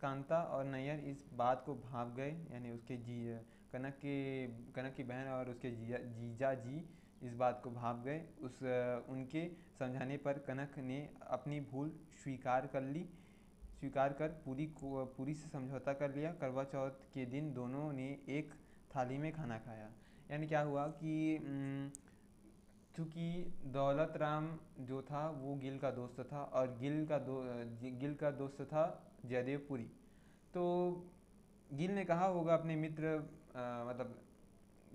कांता और नैयर इस बात को भाप गए, यानी उसके जी कनक की बहन और उसके जीजा जी इस बात को भाप गए। उनके समझाने पर कनक ने अपनी भूल स्वीकार कर पूरी से समझौता कर लिया। करवा चौथ के दिन दोनों ने एक थाली में खाना खाया। यानी क्या हुआ कि चूँकि दौलत राम जो था वो गिल का दोस्त था और गिल का दोस्त था जयदेव पुरी। तो गिल ने कहा होगा अपने मित्र मतलब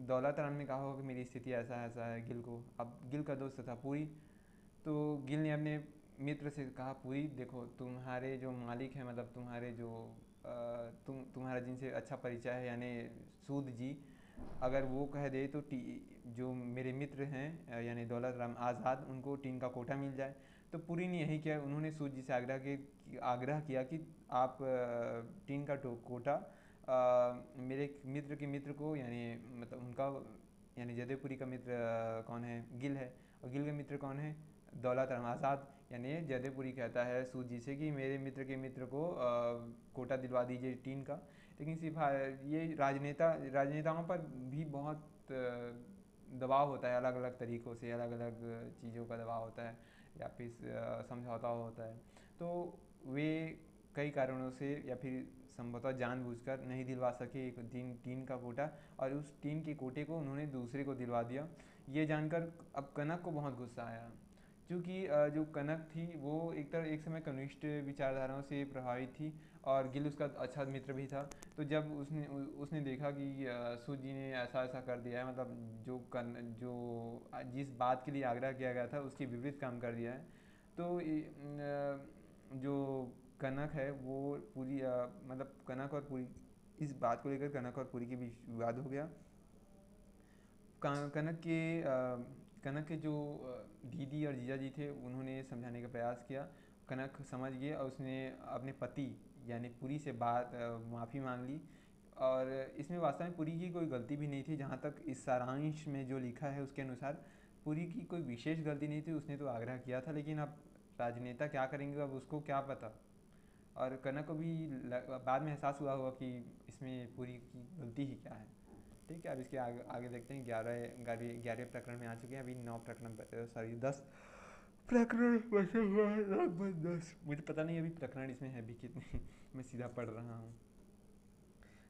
दौलत राम ने कहा होगा कि मेरी स्थिति ऐसा ऐसा है गिल को। अब गिल का दोस्त था पूरी, तो गिल ने अपने मित्र से कहा, पूरी देखो, तुम्हारे जो मालिक हैं, मतलब तुम्हारे जो तुम्हारा जिनसे अच्छा परिचय है, यानी सूद जी, अगर वो कह दे तो जो मेरे मित्र हैं यानी दौलत राम आज़ाद, उनको टीन का कोटा मिल जाए। तो पूरी ने यही किया, उन्होंने सूद जी से आग्रह किया कि आप टीन का कोटा मेरे मित्र के मित्र को, यानी मतलब उनका, यानी जयदेवपुरी का मित्र कौन है? गिल है। और गिल का मित्र कौन है? दौलत राम आज़ाद। यानी जयदेवपुरी कहता है सूद जी से कि मेरे मित्र के मित्र को कोटा दिलवा दीजिए टीन का। लेकिन सिर्फ ये राजनेताओं पर भी बहुत दबाव होता है, अलग अलग तरीक़ों से अलग अलग चीज़ों का दबाव होता है या फिर समझौता होता है। तो वे कई कारणों से या फिर संभवतः जानबूझकर नहीं दिलवा सके एक टीन का कोटा, और उस टीन के कोटे को उन्होंने दूसरे को दिलवा दिया। ये जानकर अब कनक को बहुत गुस्सा आया, क्योंकि जो कनक थी वो एक समय कम्युनिस्ट विचारधाराओं से प्रभावित थी और गिल उसका अच्छा मित्र भी था। तो जब उसने देखा कि सूद जी ने ऐसा ऐसा कर दिया है, मतलब जो जिस बात के लिए आग्रह किया गया था उसके विपरीत काम कर दिया है, तो जो कनक है वो मतलब कनक और पूरी, इस बात को लेकर कनक और पूरी के बीच विवाद हो गया। कनक के जो दीदी और जीजा जी थे उन्होंने समझाने का प्रयास किया। कनक समझ गए और उसने अपने पति यानी पुरी से माफ़ी मांग ली। और इसमें वास्तव में पुरी की कोई गलती भी नहीं थी, जहाँ तक इस सारांश में जो लिखा है उसके अनुसार पुरी की कोई विशेष गलती नहीं थी, उसने तो आग्रह किया था, लेकिन अब राजनेता क्या करेंगे अब उसको क्या पता। और कनक को भी बाद में एहसास हुआ होगा कि इसमें पुरी की गलती ही क्या है। ठीक है, अब इसके आगे देखते हैं। 11वें प्रकरण में आ चुके हैं, अभी 9 प्रकरण, सॉरी 10 प्रकरण बचा हुआ है लगभग 10, मुझे पता नहीं अभी प्रकरण इसमें है भी कितने मैं सीधा पढ़ रहा हूँ।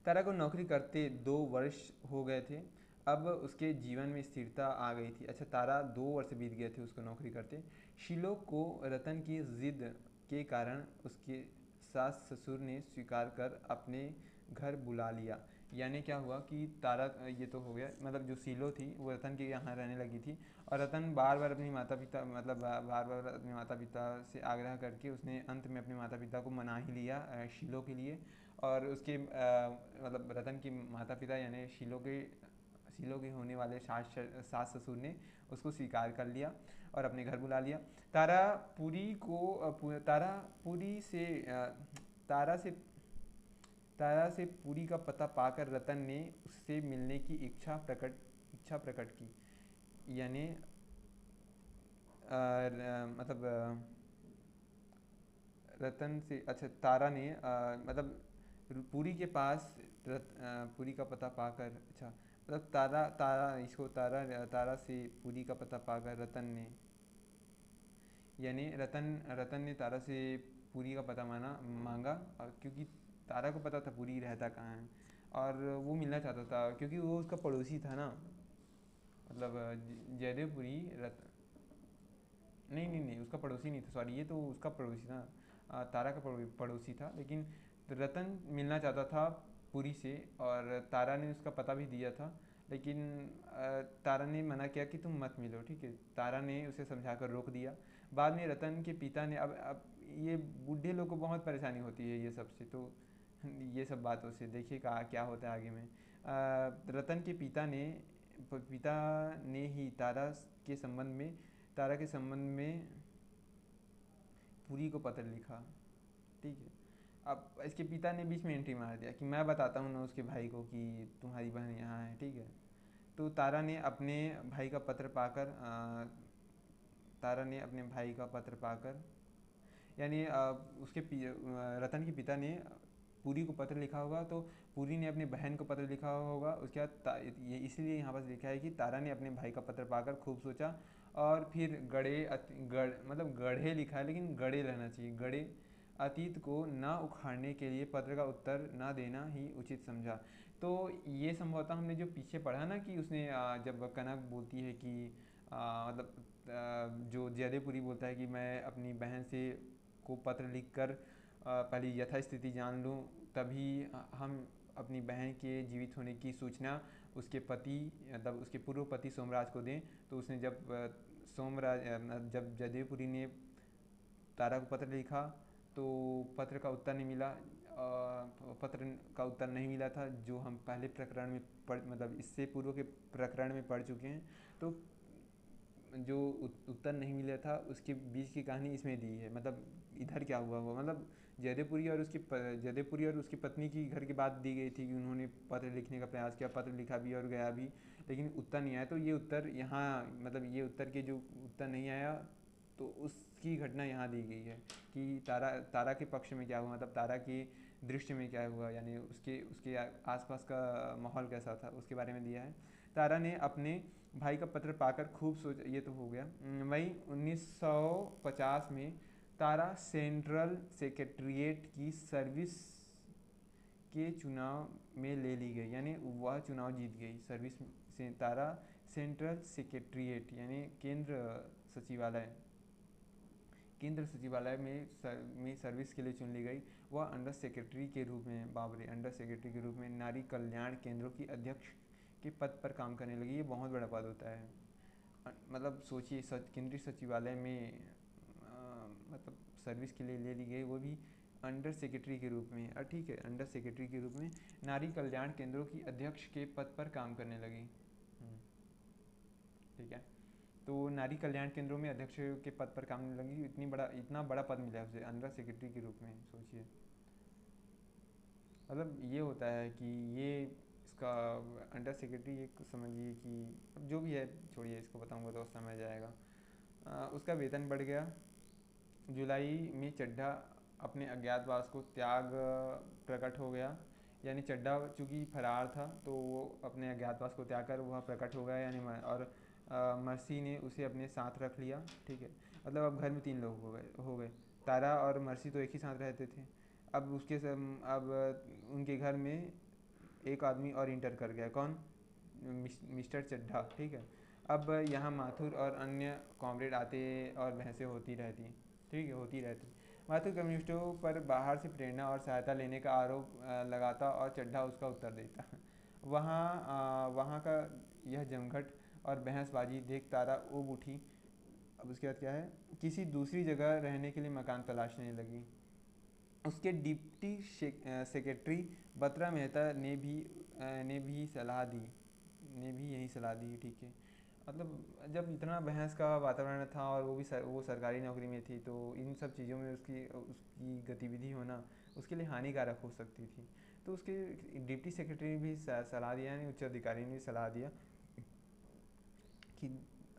तारा को नौकरी करते 2 वर्ष हो गए थे। अब उसके जीवन में स्थिरता आ गई थी। अच्छा, तारा 2 वर्ष बीत गए थे उसको नौकरी करते। शीलो को रतन की जिद के कारण उसके सास ससुर ने स्वीकार कर अपने घर बुला लिया। यानी क्या हुआ कि तारा, ये तो हो गया, मतलब जो शीलो थी वो रतन के यहाँ रहने लगी थी। और रतन बार बार अपनी माता पिता, मतलब बार बार अपने माता पिता से आग्रह करके उसने अंत में अपने माता पिता को मना ही लिया शीलो के लिए। और उसके मतलब रतन की माता पिता यानी शीलो के होने वाले सास ससुर ने उसको स्वीकार कर लिया और अपने घर बुला लिया। तारा पुरी को तारा पुरी से तारा से तारा से पुरी का पता पाकर रतन ने उससे मिलने की इच्छा प्रकट की। यानी मतलब रतन से, अच्छा तारा ने मतलब पुरी के पास पुरी का पता पाकर, अच्छा मतलब तारा तारा इसको तारा तारा से पुरी का पता पाकर रतन ने, यानी रतन ने तारा से पुरी का पता मांगा। क्योंकि तारा को पता था पुरी रहता कहाँ है और वो मिलना चाहता था क्योंकि वो उसका पड़ोसी था ना। मतलब जयदेवपुरी नहीं नहीं नहीं, उसका पड़ोसी नहीं था, सॉरी, ये तो उसका पड़ोसी था। तारा का पड़ोसी था, लेकिन रतन मिलना चाहता था पुरी से और तारा ने उसका पता भी दिया था। लेकिन तारा ने मना किया कि तुम मत मिलो, ठीक है। तारा ने उसे समझाकर रोक दिया। बाद में रतन के पिता ने, अब ये बूढ़े लोग को बहुत परेशानी होती है ये सब से, तो ये सब बातों से देखिए क्या होता है आगे में। रतन के पिता ने ही तारा के संबंध में पुरी को पत्र लिखा, ठीक है। अब इसके पिता ने बीच में एंट्री मार दिया कि मैं बताता हूँ ना उसके भाई को कि तुम्हारी बहन यहाँ है, ठीक है। तो तारा ने अपने भाई का पत्र पाकर यानी रतन के पिता ने पुरी को पत्र लिखा होगा, तो पुरी ने अपने बहन को पत्र लिखा होगा। उसके बाद ये इसलिए यहाँ पर लिखा है कि तारा ने अपने भाई का पत्र पाकर खूब सोचा और फिर मतलब गढ़े लिखा है, लेकिन गड़े रहना चाहिए, गड़े अतीत को न उखाड़ने के लिए पत्र का उत्तर न देना ही उचित समझा। तो ये संभवतः हमने जो पीछे पढ़ा ना कि उसने जब कनक बोलती है कि मतलब जो जयदेवपुरी बोलता है कि मैं अपनी बहन से को पत्र लिखकर पहले यथास्थिति जान लूँ, तभी हम अपनी बहन के जीवित होने की सूचना उसके पति, मतलब उसके पूर्व पति सोमराज को दें। तो उसने जब जयदेवपुरी ने तारा को पत्र लिखा तो पत्र का उत्तर नहीं मिला। पत्र का उत्तर नहीं मिला था जो हम पहले प्रकरण में मतलब इससे पूर्व के प्रकरण में पढ़ चुके हैं। तो जो उत्तर नहीं मिला था उसके बीच की कहानी इसमें दी है। मतलब इधर क्या हुआ मतलब जयदेवपुरी और उसकी पत्नी की घर की बात दी गई थी कि उन्होंने पत्र लिखने का प्रयास किया, पत्र लिखा भी और गया भी, लेकिन उत्तर नहीं आया। तो ये उत्तर यहाँ, मतलब ये उत्तर के जो उत्तर नहीं आया तो उसकी घटना यहाँ दी गई है कि तारा के पक्ष में क्या हुआ, मतलब तारा के दृश्य में क्या हुआ, यानी उसके आसपास का माहौल कैसा था उसके बारे में दिया है। तारा ने अपने भाई का पत्र पाकर खूब सोच, ये तो हो गया। मई 1950 में तारा सेंट्रल सेक्रेटरीट की सर्विस के चुनाव में ले ली गई, यानी वह चुनाव जीत गई। सर्विस से तारा सेंट्रल सेक्रेटरीट यानी केंद्र सचिवालय में सर्विस के लिए चुन ली गई। वह अंडर सेक्रेटरी के रूप में, बाबरे, अंडर सेक्रेटरी के रूप में नारी कल्याण केंद्रों की अध्यक्ष के पद पर काम करने लगी। ये बहुत बड़ा पद होता है। मतलब सोचिए, केंद्रीय सचिवालय में मतलब सर्विस के लिए ले ली गई, वो भी अंडर सेक्रेटरी के रूप में। ठीक है, अंडर सेक्रेटरी के रूप में नारी कल्याण केंद्रों की अध्यक्ष के पद पर काम करने लगी। ठीक है, तो नारी कल्याण केंद्रों में अध्यक्ष के पद पर काम करने लगी। इतना बड़ा पद मिला उसे अंडर सेक्रेटरी के रूप में, सोचिए। मतलब ये होता है कि ये इसका अंडर सेक्रेटरी एक समझिए कि अब जो भी है छोड़िए, इसको बताऊंगा तो समय जाएगा। उसका वेतन बढ़ गया। जुलाई में चड्ढा अपने अज्ञातवास को त्याग प्रकट हो गया। यानी चड्ढा चूँकि फरार था तो वो अपने अज्ञातवास को त्याग कर वह प्रकट हो गया, यानी और मर्सी ने उसे अपने साथ रख लिया, ठीक है। मतलब अब घर में 3 लोग हो गए। तारा और मर्सी तो एक ही साथ रहते थे। अब उनके घर में एक आदमी और इंटर कर गया, कौन? मिस्टर चड्ढा, ठीक है। अब यहाँ माथुर और अन्य कॉमरेड आते और बहसें होती रहती, ठीक है, होती रहती। माथुर कम्युनिस्टों पर बाहर से प्रेरणा और सहायता लेने का आरोप लगाता और चड्ढा उसका उत्तर देता। वहाँ का यह जमघट और बहसबाजी देख तारा ऊब उठी। अब उसके बाद क्या है, किसी दूसरी जगह रहने के लिए मकान तलाशने लगी। उसके डिप्टी सेक्रेटरी बत्रा मेहता ने भी सलाह दी, ने भी यही सलाह दी, ठीक है। मतलब जब इतना बहस का वातावरण था और वो सरकारी नौकरी में थी, तो इन सब चीज़ों में उसकी उसकी गतिविधि होना उसके लिए हानिकारक हो सकती थी। तो उसके डिप्टी सेक्रेटरी ने भी सलाह दिया, यानी उच्च अधिकारी ने भी सलाह दिया कि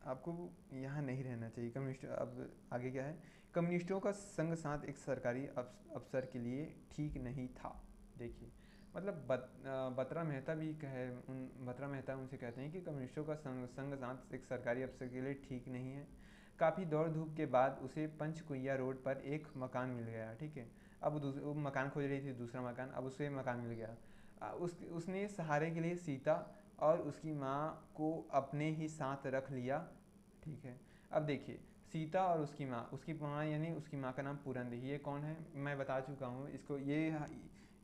आपको यहाँ नहीं रहना चाहिए। कम्युनिस्ट, अब आगे क्या है, कम्युनिस्टों का संग साथ एक सरकारी अफसर के लिए ठीक नहीं था। देखिए, मतलब बत्रा मेहता भी कहे उन बत्रा मेहता उनसे कहते हैं कि कम्युनिस्टों का संग साथ एक सरकारी अफसर के लिए ठीक नहीं है। काफ़ी दौड़ धूप के बाद उसे पंचकुइया रोड पर एक मकान मिल गया, ठीक है। अब वो मकान खोज रही थी, दूसरा मकान, अब उसे मकान मिल गया। उसने सहारे के लिए सीता और उसकी माँ को अपने ही साथ रख लिया, ठीक है। अब देखिए, सीता और उसकी माँ यानी उसकी माँ का नाम पूरनदेही। ये कौन है, मैं बता चुका हूँ इसको,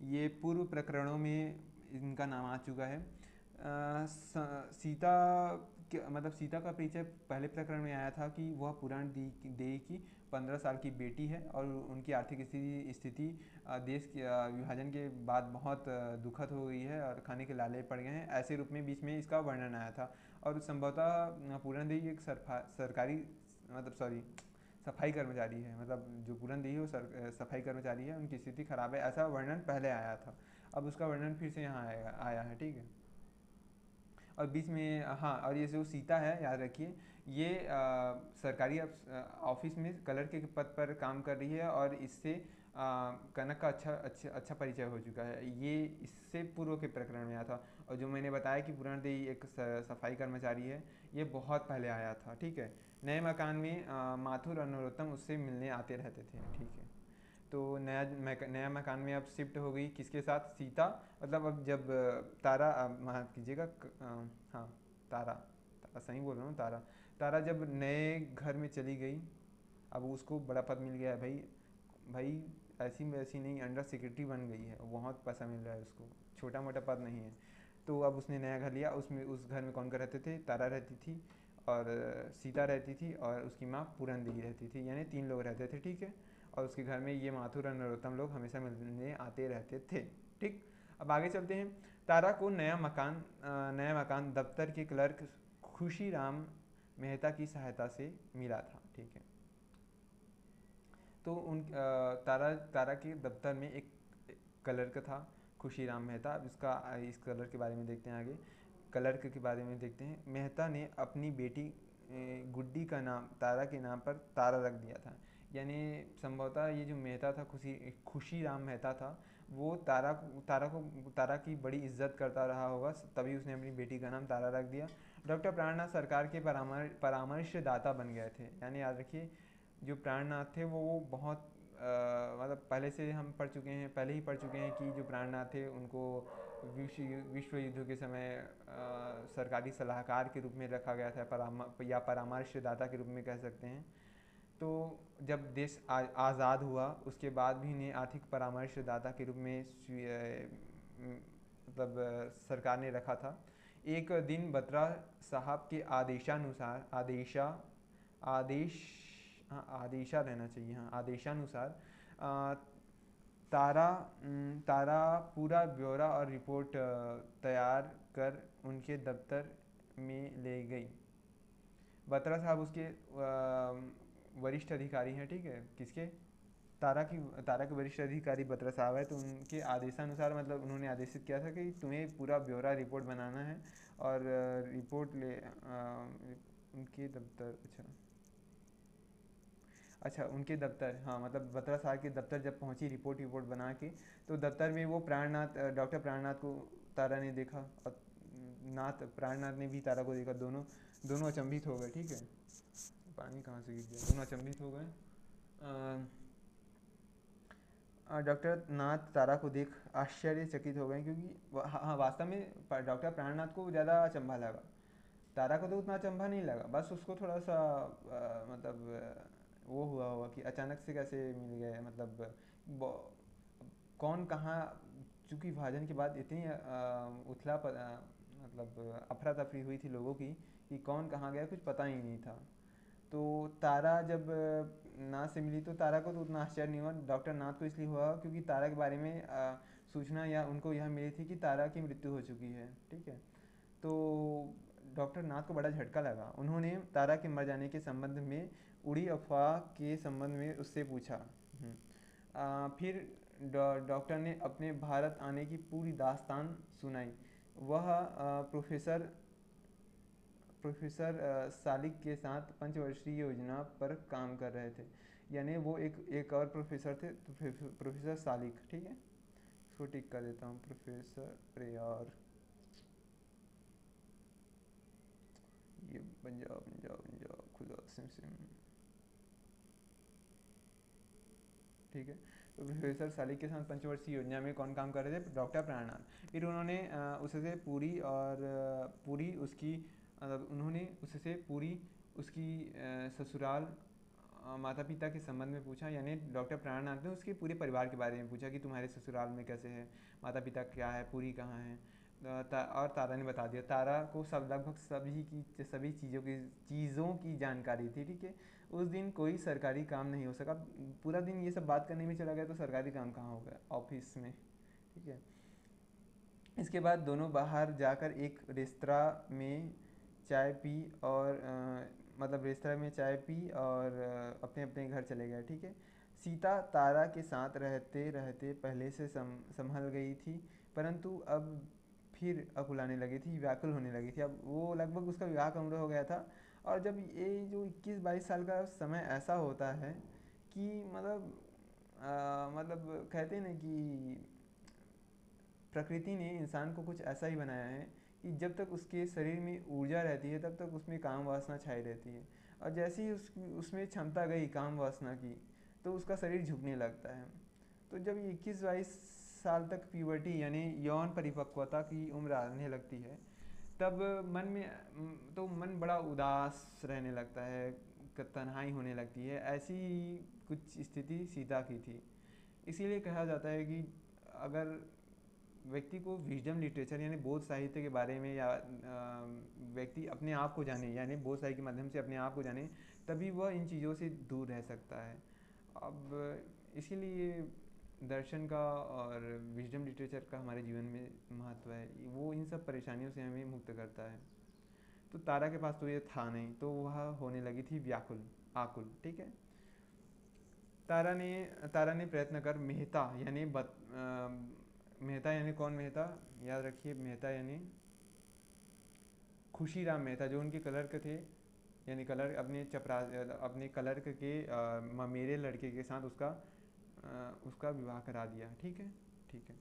ये पूर्व प्रकरणों में इनका नाम आ चुका है। सीता मतलब सीता का परिचय पहले प्रकरण में आया था कि वह पुराण देही की 15 साल की बेटी है और उनकी आर्थिक स्थिति देश के विभाजन के बाद बहुत दुखद हो गई है और खाने के लाले पड़ गए हैं, ऐसे रूप में बीच में इसका वर्णन आया था। और संभवतः पूरन देवी एक सरकारी मतलब सॉरी सफाई कर्मचारी है, मतलब जो पूरन देवी वो सफाई कर्मचारी है, उनकी स्थिति खराब है, ऐसा वर्णन पहले आया था। अब उसका वर्णन फिर से यहाँ आया है, ठीक है। और बीच में हाँ, और ये जो सीता है, याद रखिए, ये सरकारी ऑफिस में कलर के पद पर काम कर रही है और इससे कनक का अच्छा परिचय हो चुका है। ये इससे पूर्व के प्रकरण में आया था। और जो मैंने बताया कि पूर्णदेही एक सफाई कर्मचारी है, ये बहुत पहले आया था, ठीक है। नए मकान में माथुर और नरोत्तम उससे मिलने आते रहते थे, ठीक है। तो नया मकान में अब शिफ्ट हो गई, किसके साथ? सीता। मतलब अब जब तारा, माफ़ कीजिएगा, हाँ, तारा, तारा सही बोल रहा हूँ, तारा। तारा जब नए घर में चली गई, अब उसको बड़ा पद मिल गया है भाई। भाई ऐसी वैसी नहीं, अंडर सेक्रेटरी बन गई है, बहुत पैसा मिल रहा है उसको, छोटा मोटा पद नहीं है। तो अब उसने नया घर लिया, उसमें उस घर में कौन कौन रहते थे? तारा रहती थी और सीता रहती थी और उसकी माँ पूरनदेवी रहती थी, यानी 3 लोग रहते थे, ठीक है। और उसके घर में ये माथुर और नरोत्तम लोग हमेशा मिलने आते रहते थे, ठीक। अब आगे चलते हैं। तारा को नया मकान दफ्तर के क्लर्क खुशीराम मेहता की सहायता से मिला था, ठीक है। तो तारा के दफ्तर में एक क्लर्क था, खुशीराम मेहता। अब इस क्लर्क के बारे में देखते हैं आगे। क्लर्क के बारे में देखते हैं। मेहता ने अपनी बेटी गुड्डी का नाम तारा के नाम पर तारा रख दिया था। यानी संभवतः ये जो मेहता था, खुशीराम मेहता था, वो तारा की बड़ी इज्जत करता रहा होगा, तभी उसने अपनी बेटी का नाम तारा रख दिया। डॉक्टर प्राणनाथ सरकार के परामर्शदाता बन गए थे। यानी याद रखिए, जो प्राणनाथ थे वो बहुत मतलब पहले ही पढ़ चुके हैं कि जो प्राणनाथ थे उनको विश्व युद्ध के समय सरकारी सलाहकार के रूप में रखा गया था, या परामर्शदाता के रूप में कह सकते हैं। तो जब देश आज़ाद हुआ, उसके बाद भी इन्हें आर्थिक परामर्शदाता के रूप में मतलब सरकार ने रखा था। एक दिन बत्रा साहब के आदेशानुसार आदेश आदेशा रहना चाहिए, हाँ, आदेशानुसार तारा पूरा ब्यौरा और रिपोर्ट तैयार कर उनके दफ्तर में ले गई। बत्रा साहब उसके वरिष्ठ अधिकारी हैं, ठीक है। किसके? तारा के वरिष्ठ अधिकारी बत्रा साहब है। तो उनके आदेशानुसार, मतलब उन्होंने आदेशित किया था कि तुम्हें पूरा ब्यौरा रिपोर्ट बनाना है और रिपोर्ट उनके दफ्तर, अच्छा उनके दफ्तर, हाँ, मतलब बत्रा साहब के दफ्तर जब पहुंची रिपोर्ट बना के, तो दफ्तर में वो डॉक्टर प्राणनाथ को तारा ने देखा और नाथ प्राणनाथ ने भी तारा को देखा। दोनों दोनों अचंभित हो गए। ठीक है, पानी कहाँ से गिर गया, दोनों अचंभित हो गए। डॉक्टर नाथ तारा को देख आश्चर्यचकित हो गए, क्योंकि हाँ वास्तव में डॉक्टर प्राणनाथ को ज़्यादा अचंभा लगा। तारा को तो उतना अचंभा नहीं लगा, बस उसको थोड़ा सा मतलब वो हुआ होगा कि अचानक से कैसे मिल गए, मतलब कौन कहाँ, चूँकि विभाजन के बाद इतनी मतलब अफरा तफरी हुई थी लोगों की कि कौन कहाँ गया कुछ पता ही नहीं था। तो तारा जब नाथ से मिली तो तारा को तो उतना आश्चर्य नहीं हुआ, डॉक्टर नाथ को इसलिए हुआ क्योंकि तारा के बारे में सूचना या उनको यह मिली थी कि तारा की मृत्यु हो चुकी है। ठीक है, तो डॉक्टर नाथ को बड़ा झटका लगा। उन्होंने तारा के मर जाने के संबंध में उड़ी अफवाह के संबंध में उससे पूछा। फिर डॉक्टर ने अपने भारत आने की पूरी दास्तान सुनाई। वह प्रोफेसर प्रोफेसर सालिक के साथ पंचवर्षीय योजना पर काम कर रहे थे। यानी वो एक और प्रोफेसर थे, प्रोफेसर सालिक। ठीक है, इसको टिक कर देता हूँ, प्रोफेसर प्रेयर, ये पंजाब पंजाब पंजाब खुदा सिम सिम। ठीक है, तो प्रोफेसर सालिक के साथ पंचवर्षीय योजना में कौन काम कर रहे थे, डॉक्टर प्राणनाथ। फिर उन्होंने उससे पूरी और पूरी उसकी उन्होंने उससे पूरी उसकी ससुराल माता पिता के संबंध में पूछा। यानी डॉक्टर प्राणनाथ ने उसके पूरे परिवार के बारे में पूछा कि तुम्हारे ससुराल में कैसे है, माता पिता क्या है, पूरी कहाँ है। और तारा ने बता दिया। तारा को सब लगभग सभी चीज़ों की जानकारी थी। ठीक है, उस दिन कोई सरकारी काम नहीं हो सका। पूरा दिन ये सब बात करने में चला गया तो सरकारी काम कहाँ हो गया, ऑफिस में। ठीक है, इसके बाद दोनों बाहर जाकर एक रेस्तरा में चाय पी और मतलब रेस्तरा में चाय पी और अपने अपने घर चले गए। ठीक है, सीता तारा के साथ रहते रहते पहले से संभल गई थी, परंतु अब फिर अकुलाने लगी थी, व्याकुल होने लगी थी। अब वो लगभग उसका विवाह का उम्र हो गया था। और जब ये जो 21-22 साल का समय ऐसा होता है कि मतलब कहते हैं ना कि प्रकृति ने इंसान को कुछ ऐसा ही बनाया है कि जब तक उसके शरीर में ऊर्जा रहती है तब तक उसमें काम वासना छाई रहती है। और जैसे ही उसमें क्षमता गई काम वासना की तो उसका शरीर झुकने लगता है। तो जब 21-22 साल तक प्यूबर्टी यानी यौन परिपक्वता की उम्र आने लगती है, तब मन में तो मन बड़ा उदास रहने लगता है, तन्हाई होने लगती है। ऐसी कुछ स्थिति सीता की थी। इसीलिए कहा जाता है कि अगर व्यक्ति को विजडम लिटरेचर यानी बोध साहित्य के बारे में या व्यक्ति अपने आप को जाने, यानी बोध साहित्य के माध्यम से अपने आप को जाने, तभी वह इन चीज़ों से दूर रह सकता है। अब इसीलिए दर्शन का और विजडम लिटरेचर का हमारे जीवन में महत्व है। वो इन सब परेशानियों से हमें मुक्त करता है। तो तारा के पास तो ये था नहीं, तो वह होने लगी थी व्याकुल, आकुल। ठीक है, तारा ने प्रयत्न कर मेहता यानी मेहता यानी कौन मेहता, याद रखिए, मेहता यानी खुशीराम मेहता, जो उनके क्लर्क थे, यानी क्लर्क अपने क्लर्क के मेरे लड़के के साथ उसका विवाह करा दिया। ठीक है, ठीक है।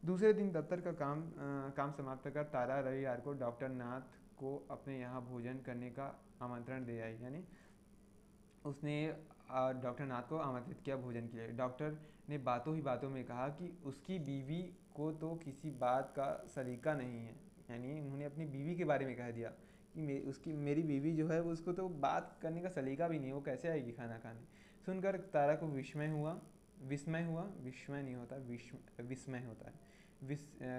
दूसरे दिन दफ्तर का काम समाप्त कर तारा रविवार को डॉक्टर नाथ को अपने यहाँ भोजन करने का आमंत्रण दे आई। यानी उसने डॉक्टर नाथ को आमंत्रित किया भोजन के लिए। डॉक्टर ने बातों ही बातों में कहा कि उसकी बीवी को तो किसी बात का सलीका नहीं है। यानी उन्होंने अपनी बीवी के बारे में कह दिया कि मेरी बीवी जो है उसको तो बात करने का सलीका भी नहीं, वो कैसे आएगी खाना खाने। सुनकर तारा को विस्मय हुआ, विस्मय नहीं होता, विस्मय होता है,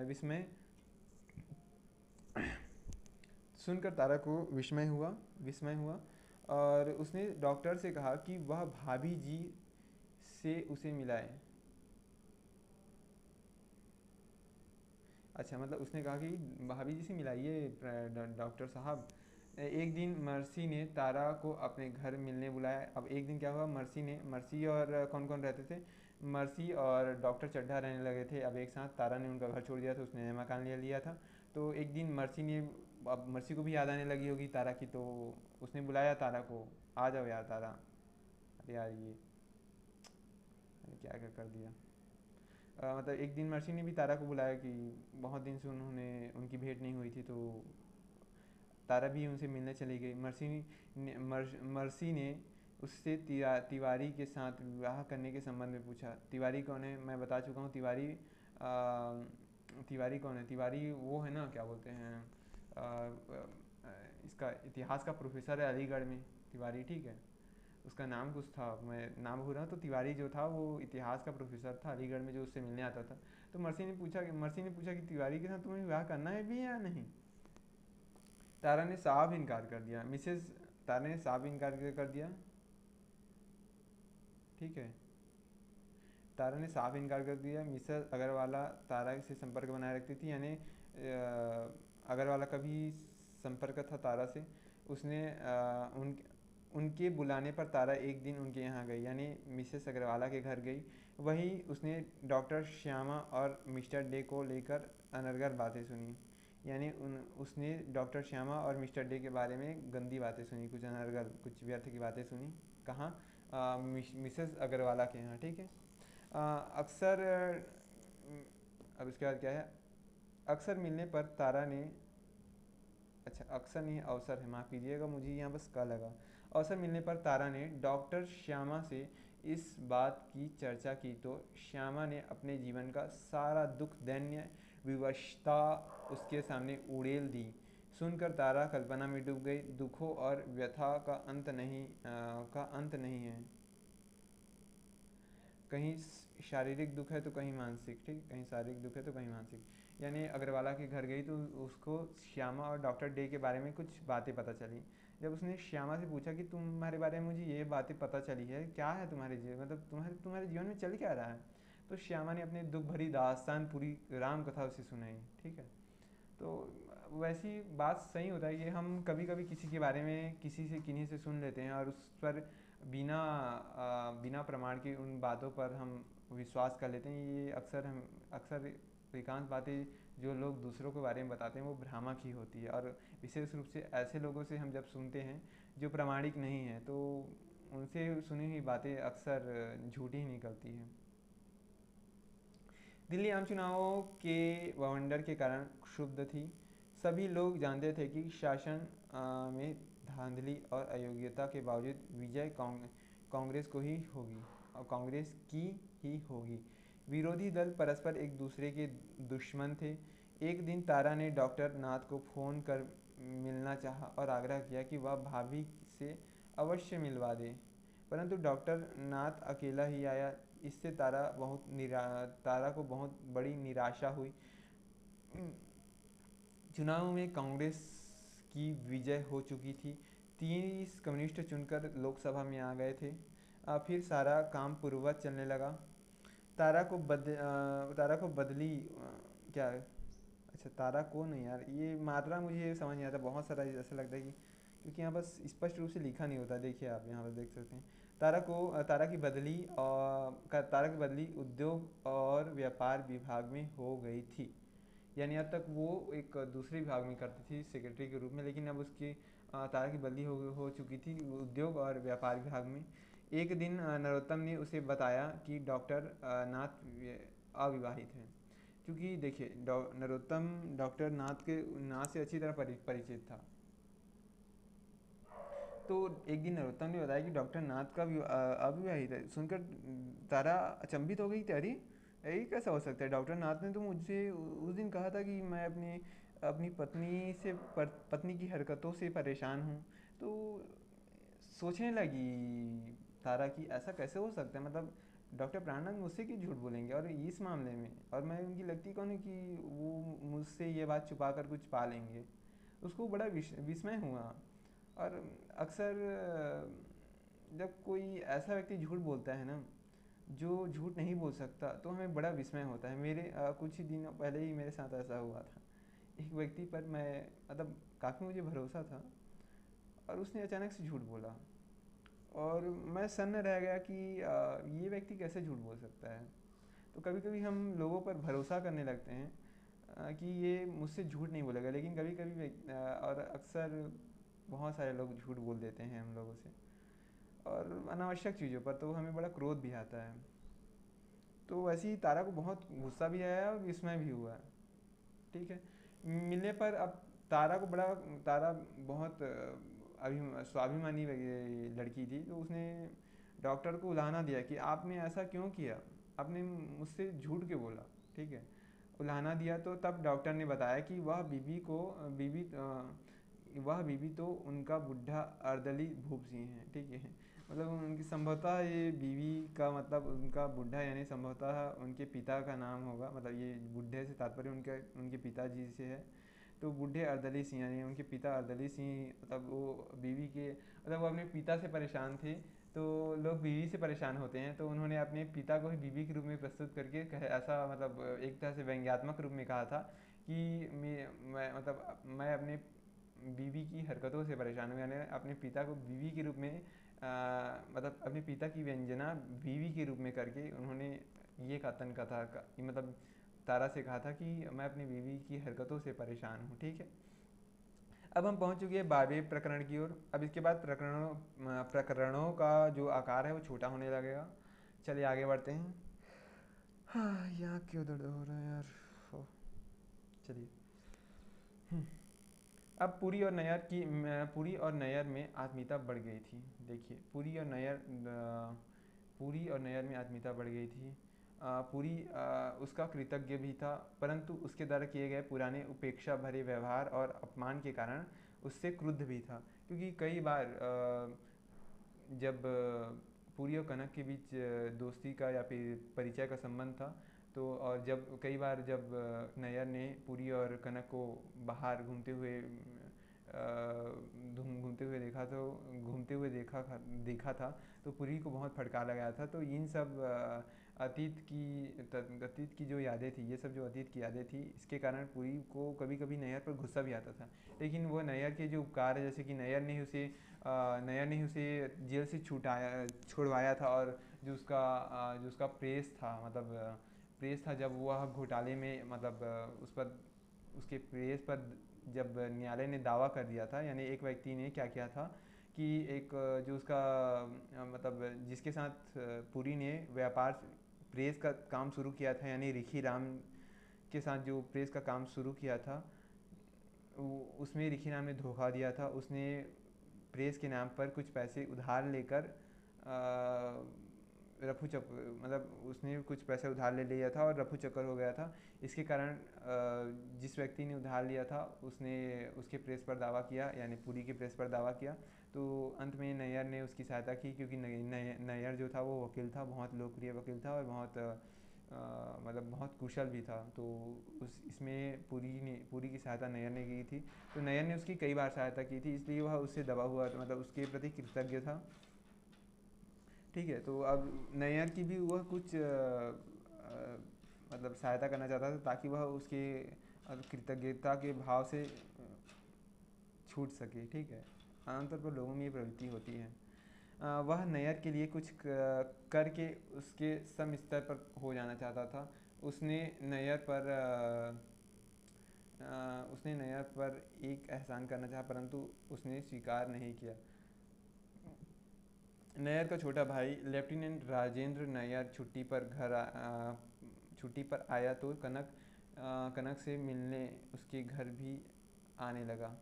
विस्मय। सुनकर तारा को विस्मय हुआ और उसने डॉक्टर से कहा कि वह भाभी जी से उसे मिलाए। अच्छा, मतलब उसने कहा कि भाभी जी से मिलाइए डॉक्टर साहब। एक दिन मर्सी ने तारा को अपने घर मिलने बुलाया। अब एक दिन क्या हुआ, मर्सी और कौन कौन रहते थे, मर्सी और डॉक्टर चड्ढा रहने लगे थे अब एक साथ। तारा ने उनका घर छोड़ दिया था, उसने नया मकान लिया था। तो एक दिन अब मर्सी को भी याद आने लगी होगी तारा की, तो उसने बुलाया तारा को, आ जाओ यार तारा। अरे यार ये क्या क्या कर दिया। मतलब एक दिन मर्सी ने भी तारा को बुलाया कि बहुत दिन से उन्होंने उनकी भेंट नहीं हुई थी, तो तारा भी उनसे मिलने चली गई। मर्सी ने उससे तिवारी के साथ विवाह करने के संबंध में पूछा। तिवारी कौन है मैं बता चुका हूँ। तिवारी कौन है? तिवारी वो है ना, क्या बोलते हैं, इसका इतिहास का प्रोफेसर है अलीगढ़ में, तिवारी, ठीक है। उसका नाम कुछ था, मैं नाम भूल रहा हूँ। तो तिवारी जो था वो इतिहास का प्रोफेसर था अलीगढ़ में, जो उससे मिलने आता था। तो मर्सी ने पूछा कि तिवारी के साथ तुम्हें विवाह करना है भी या नहीं। तारा ने साफ इनकार कर दिया। तारा ने साफ इनकार कर दिया, ठीक है। तारा ने साफ इनकार कर दिया। मिसेस अग्रवाला तारा से संपर्क बनाए रखती थी, यानी अग्रवाला का भी संपर्क था तारा से। उसने उनके बुलाने पर तारा एक दिन उनके यहाँ गई, यानी मिसेस अग्रवाला के घर गई। वहीं उसने डॉक्टर श्यामा और मिस्टर डे को लेकर अनर्गल बातें सुनी। यानी उसने डॉक्टर श्यामा और मिस्टर डे के बारे में गंदी बातें सुनी, कुछ अनर्गल, कुछ व्यर्थ की बातें सुनी। कहाँ? मिसेस अग्रवाला के यहाँ, ठीक है। अक्सर अब इसके बाद क्या है? अक्सर मिलने पर तारा ने, अच्छा अक्सर नहीं अवसर है, माफ़ कीजिएगा, मुझे यहाँ बस का लगा। अवसर मिलने पर तारा ने डॉक्टर श्यामा से इस बात की चर्चा की, तो श्यामा ने अपने जीवन का सारा दुख, दैन्य विवशता उसके सामने उड़ेल दी। सुनकर तारा कल्पना में डूब गई। दुखों और व्यथा का अंत नहीं है। कहीं शारीरिक दुख है तो कहीं मानसिक, ठीक, कहीं शारीरिक दुख है तो कहीं मानसिक। यानी अग्रवाला के घर गई तो उसको श्यामा और डॉक्टर डे के बारे में कुछ बातें पता चली। जब उसने श्यामा से पूछा कि तुम्हारे बारे में मुझे ये बातें पता चली है, क्या है तुम्हारे जीवन, मतलब तुम्हारे जीवन में चल क्या रहा है, तो श्यामा ने अपने दुख भरी दास्तान, पूरी राम कथा उसे सुनाई, ठीक है। तो वैसी बात सही होता है कि हम कभी कभी किसी के बारे में किसी से किन्हीं से सुन लेते हैं और उस पर बिना प्रमाण के उन बातों पर हम विश्वास कर लेते हैं। ये अक्सर अधिकांश बातें जो लोग दूसरों के बारे में बताते हैं वो भ्रामक ही होती है, और विशेष रूप से ऐसे लोगों से हम जब सुनते हैं जो प्रामाणिक नहीं हैं, तो उनसे सुनी हुई बातें अक्सर झूठी ही निकलती हैं। दिल्ली आम चुनावों के बवंडर के कारण क्षुब्ध थी। सभी लोग जानते थे कि शासन में धांधली और अयोग्यता के बावजूद विजय कांग्रेस को ही होगी, और कांग्रेस की ही होगी। विरोधी दल परस्पर एक दूसरे के दुश्मन थे। एक दिन तारा ने डॉक्टर नाथ को फ़ोन कर मिलना चाहा और आग्रह किया कि वह भाभी से अवश्य मिलवा दे, परंतु डॉक्टर नाथ अकेला ही आया। इससे तारा को बहुत बड़ी निराशा हुई। चुनाव में कांग्रेस की विजय हो चुकी थी। 30 कम्युनिस्ट चुनकर लोकसभा में आ गए थे। फिर सारा काम पूर्ववत चलने लगा। तारा को बदली क्या, अच्छा तारा को नहीं यार, ये मात्रा मुझे समझ नहीं आता, बहुत सारा ऐसा लगता है कि क्योंकि यहाँ बस स्पष्ट रूप से लिखा नहीं होता। देखिए आप यहाँ पर देख सकते हैं, तारा की बदली उद्योग और व्यापार विभाग में हो गई थी। यानी अब तक वो एक दूसरे विभाग में करती थी सेक्रेटरी के रूप में, लेकिन अब उसकी तारा की बदली हो चुकी थी उद्योग और व्यापार विभाग में। एक दिन नरोत्तम ने उसे बताया कि डॉक्टर नाथ अविवाहित हैं। क्योंकि देखिए नरोत्तम डॉक्टर नाथ से अच्छी तरह परिचित था। तो एक दिन नरोत्तम ने बताया कि डॉक्टर नाथ का अविवाहित है। सुनकर तारा अचंभित हो गई थी। अरे यही कैसा हो सकता है, डॉक्टर नाथ ने तो मुझसे उस दिन कहा था कि मैं अपनी पत्नी की हरकतों से परेशान हूँ। तो सोचने लगी तारा कि ऐसा कैसे हो सकता है, मतलब डॉक्टर प्राणनाथ मुझसे क्यों झूठ बोलेंगे, और इस मामले में, और मैं उनकी लगती कौन है कि वो मुझसे ये बात छुपा कर कुछ पा लेंगे। उसको बड़ा विस्मय हुआ। और अक्सर जब कोई ऐसा व्यक्ति झूठ बोलता है ना जो झूठ नहीं बोल सकता, तो हमें बड़ा विस्मय होता है। कुछ ही दिनों पहले ही मेरे साथ ऐसा हुआ था। एक व्यक्ति पर मैं, मतलब काफ़ी मुझे भरोसा था, और उसने अचानक से झूठ बोला, और मैं सन्न रह गया कि ये व्यक्ति कैसे झूठ बोल सकता है। तो कभी कभी हम लोगों पर भरोसा करने लगते हैं कि ये मुझसे झूठ नहीं बोलेगा, लेकिन कभी कभी और अक्सर बहुत सारे लोग झूठ बोल देते हैं हम लोगों से, और अनावश्यक चीज़ों पर, तो हमें बड़ा क्रोध भी आता है। तो वैसे ही तारा को बहुत गुस्सा भी आया और विस्मय भी हुआ, ठीक है। मिलने पर अब तारा को बड़ा तारा बहुत स्वाभिमानी लड़की थी, तो उसने डॉक्टर को उलाहना दिया कि आपने ऐसा क्यों किया, आपने मुझसे झूठ क्यों बोला, ठीक है। उलाहना दिया तो तब डॉक्टर ने बताया कि वह बीबी तो उनका बुढ़ा अर्दली भूप सिंह है, ठीक है। मतलब उनकी संभवतः ये बीवी का मतलब उनका बुढ़ा यानी संभवतः उनके पिता का नाम होगा, मतलब ये बुढ़े से तात्पर्य उनके पिताजी से है। तो बूढ़े अर्दली सिंह यानी उनके पिता अर्दली सिंह, मतलब वो बीवी के मतलब वो अपने पिता से परेशान थे। तो लोग बीवी से परेशान होते हैं, तो उन्होंने अपने पिता को ही बीवी के रूप में प्रस्तुत करके ऐसा मतलब एक तरह से व्यंग्यात्मक रूप में कहा था कि मैं मतलब मैं अपने बीवी की हरकतों से परेशान हूँ, यानी अपने पिता को बीवी के रूप में मतलब अपने पिता की व्यंजना बीवी के रूप में करके उन्होंने ये कथन कहा था, मतलब तारा से कहा था कि मैं अपनी बीवी की हरकतों से परेशान हूँ, ठीक है। अब हम पहुँच चुके हैं 12वें प्रकरण की ओर। अब इसके बाद प्रकरणों का जो आकार है वो छोटा होने लगेगा। चलिए आगे बढ़ते हैं। हाँ, यहाँ क्यों दर्द हो रहा है यार। चलिए। अब पुरी और नैयर में आत्मीयता बढ़ गई थी। देखिए, पुरी और नैयर में आत्मीयता बढ़ गई थी। पुरी उसका कृतज्ञ भी था, परंतु उसके द्वारा किए गए पुराने उपेक्षा भरे व्यवहार और अपमान के कारण उससे क्रुद्ध भी था। क्योंकि कई बार जब पुरी और कनक के बीच दोस्ती का या फिर परिचय का संबंध था, तो और जब कई बार जब नैयर ने पुरी और कनक को बाहर घूमते हुए देखा था, तो पुरी को बहुत फटकार लगाया था। तो इन सब अतीत की जो यादें थी, ये सब जो अतीत की यादें थी, इसके कारण पुरी को कभी कभी नैयर पर गुस्सा भी आता था। लेकिन वो नैयर के जो उपकार है, जैसे कि नैयर ने उसे जेल से छुड़वाया था, और जो उसका प्रेस था, मतलब प्रेस था जब वह घोटाले में मतलब उस पर उसके प्रेस पर जब न्यायालय ने दावा कर दिया था, यानी एक व्यक्ति ने क्या किया था कि एक जो उसका मतलब जिसके साथ पुरी ने व्यापार प्रेस का काम शुरू किया था, यानी रिखी राम के साथ जो प्रेस का काम शुरू किया था, उसमें रिखी राम ने धोखा दिया था। उसने प्रेस के नाम पर कुछ पैसे उधार लेकर रफू चक्कर मतलब उसने कुछ पैसे उधार ले लिया था और रफू चक्कर हो गया था। इसके कारण जिस व्यक्ति ने उधार लिया था उसने उसके प्रेस पर दावा किया, यानी पुरी के प्रेस पर दावा किया। तो अंत में नैयर ने उसकी सहायता की, क्योंकि नैयर जो था वो वकील था, बहुत लोकप्रिय वकील था और मतलब बहुत कुशल भी था। तो इसमें पुरी की सहायता नैयर ने की थी। तो नैयर ने उसकी कई बार सहायता की थी, इसलिए वह उससे दबा हुआ मतलब उसके प्रति कृतज्ञ था, ठीक है। तो अब नैयर की भी वह कुछ मतलब सहायता करना चाहता था, ताकि वह उसके कृतज्ञता के भाव से छूट सके, ठीक है। आमतौर पर लोगों में ये प्रवृत्ति होती है। वह नैयर के लिए कुछ करके उसके सम स्तर पर हो जाना चाहता था। उसने नैयर पर एक एहसान करना चाहा, परंतु उसने स्वीकार नहीं किया। नैयर का छोटा भाई लेफ्टिनेंट राजेंद्र नैयर छुट्टी पर आया तो कनक से मिलने उसके घर भी आने लगा।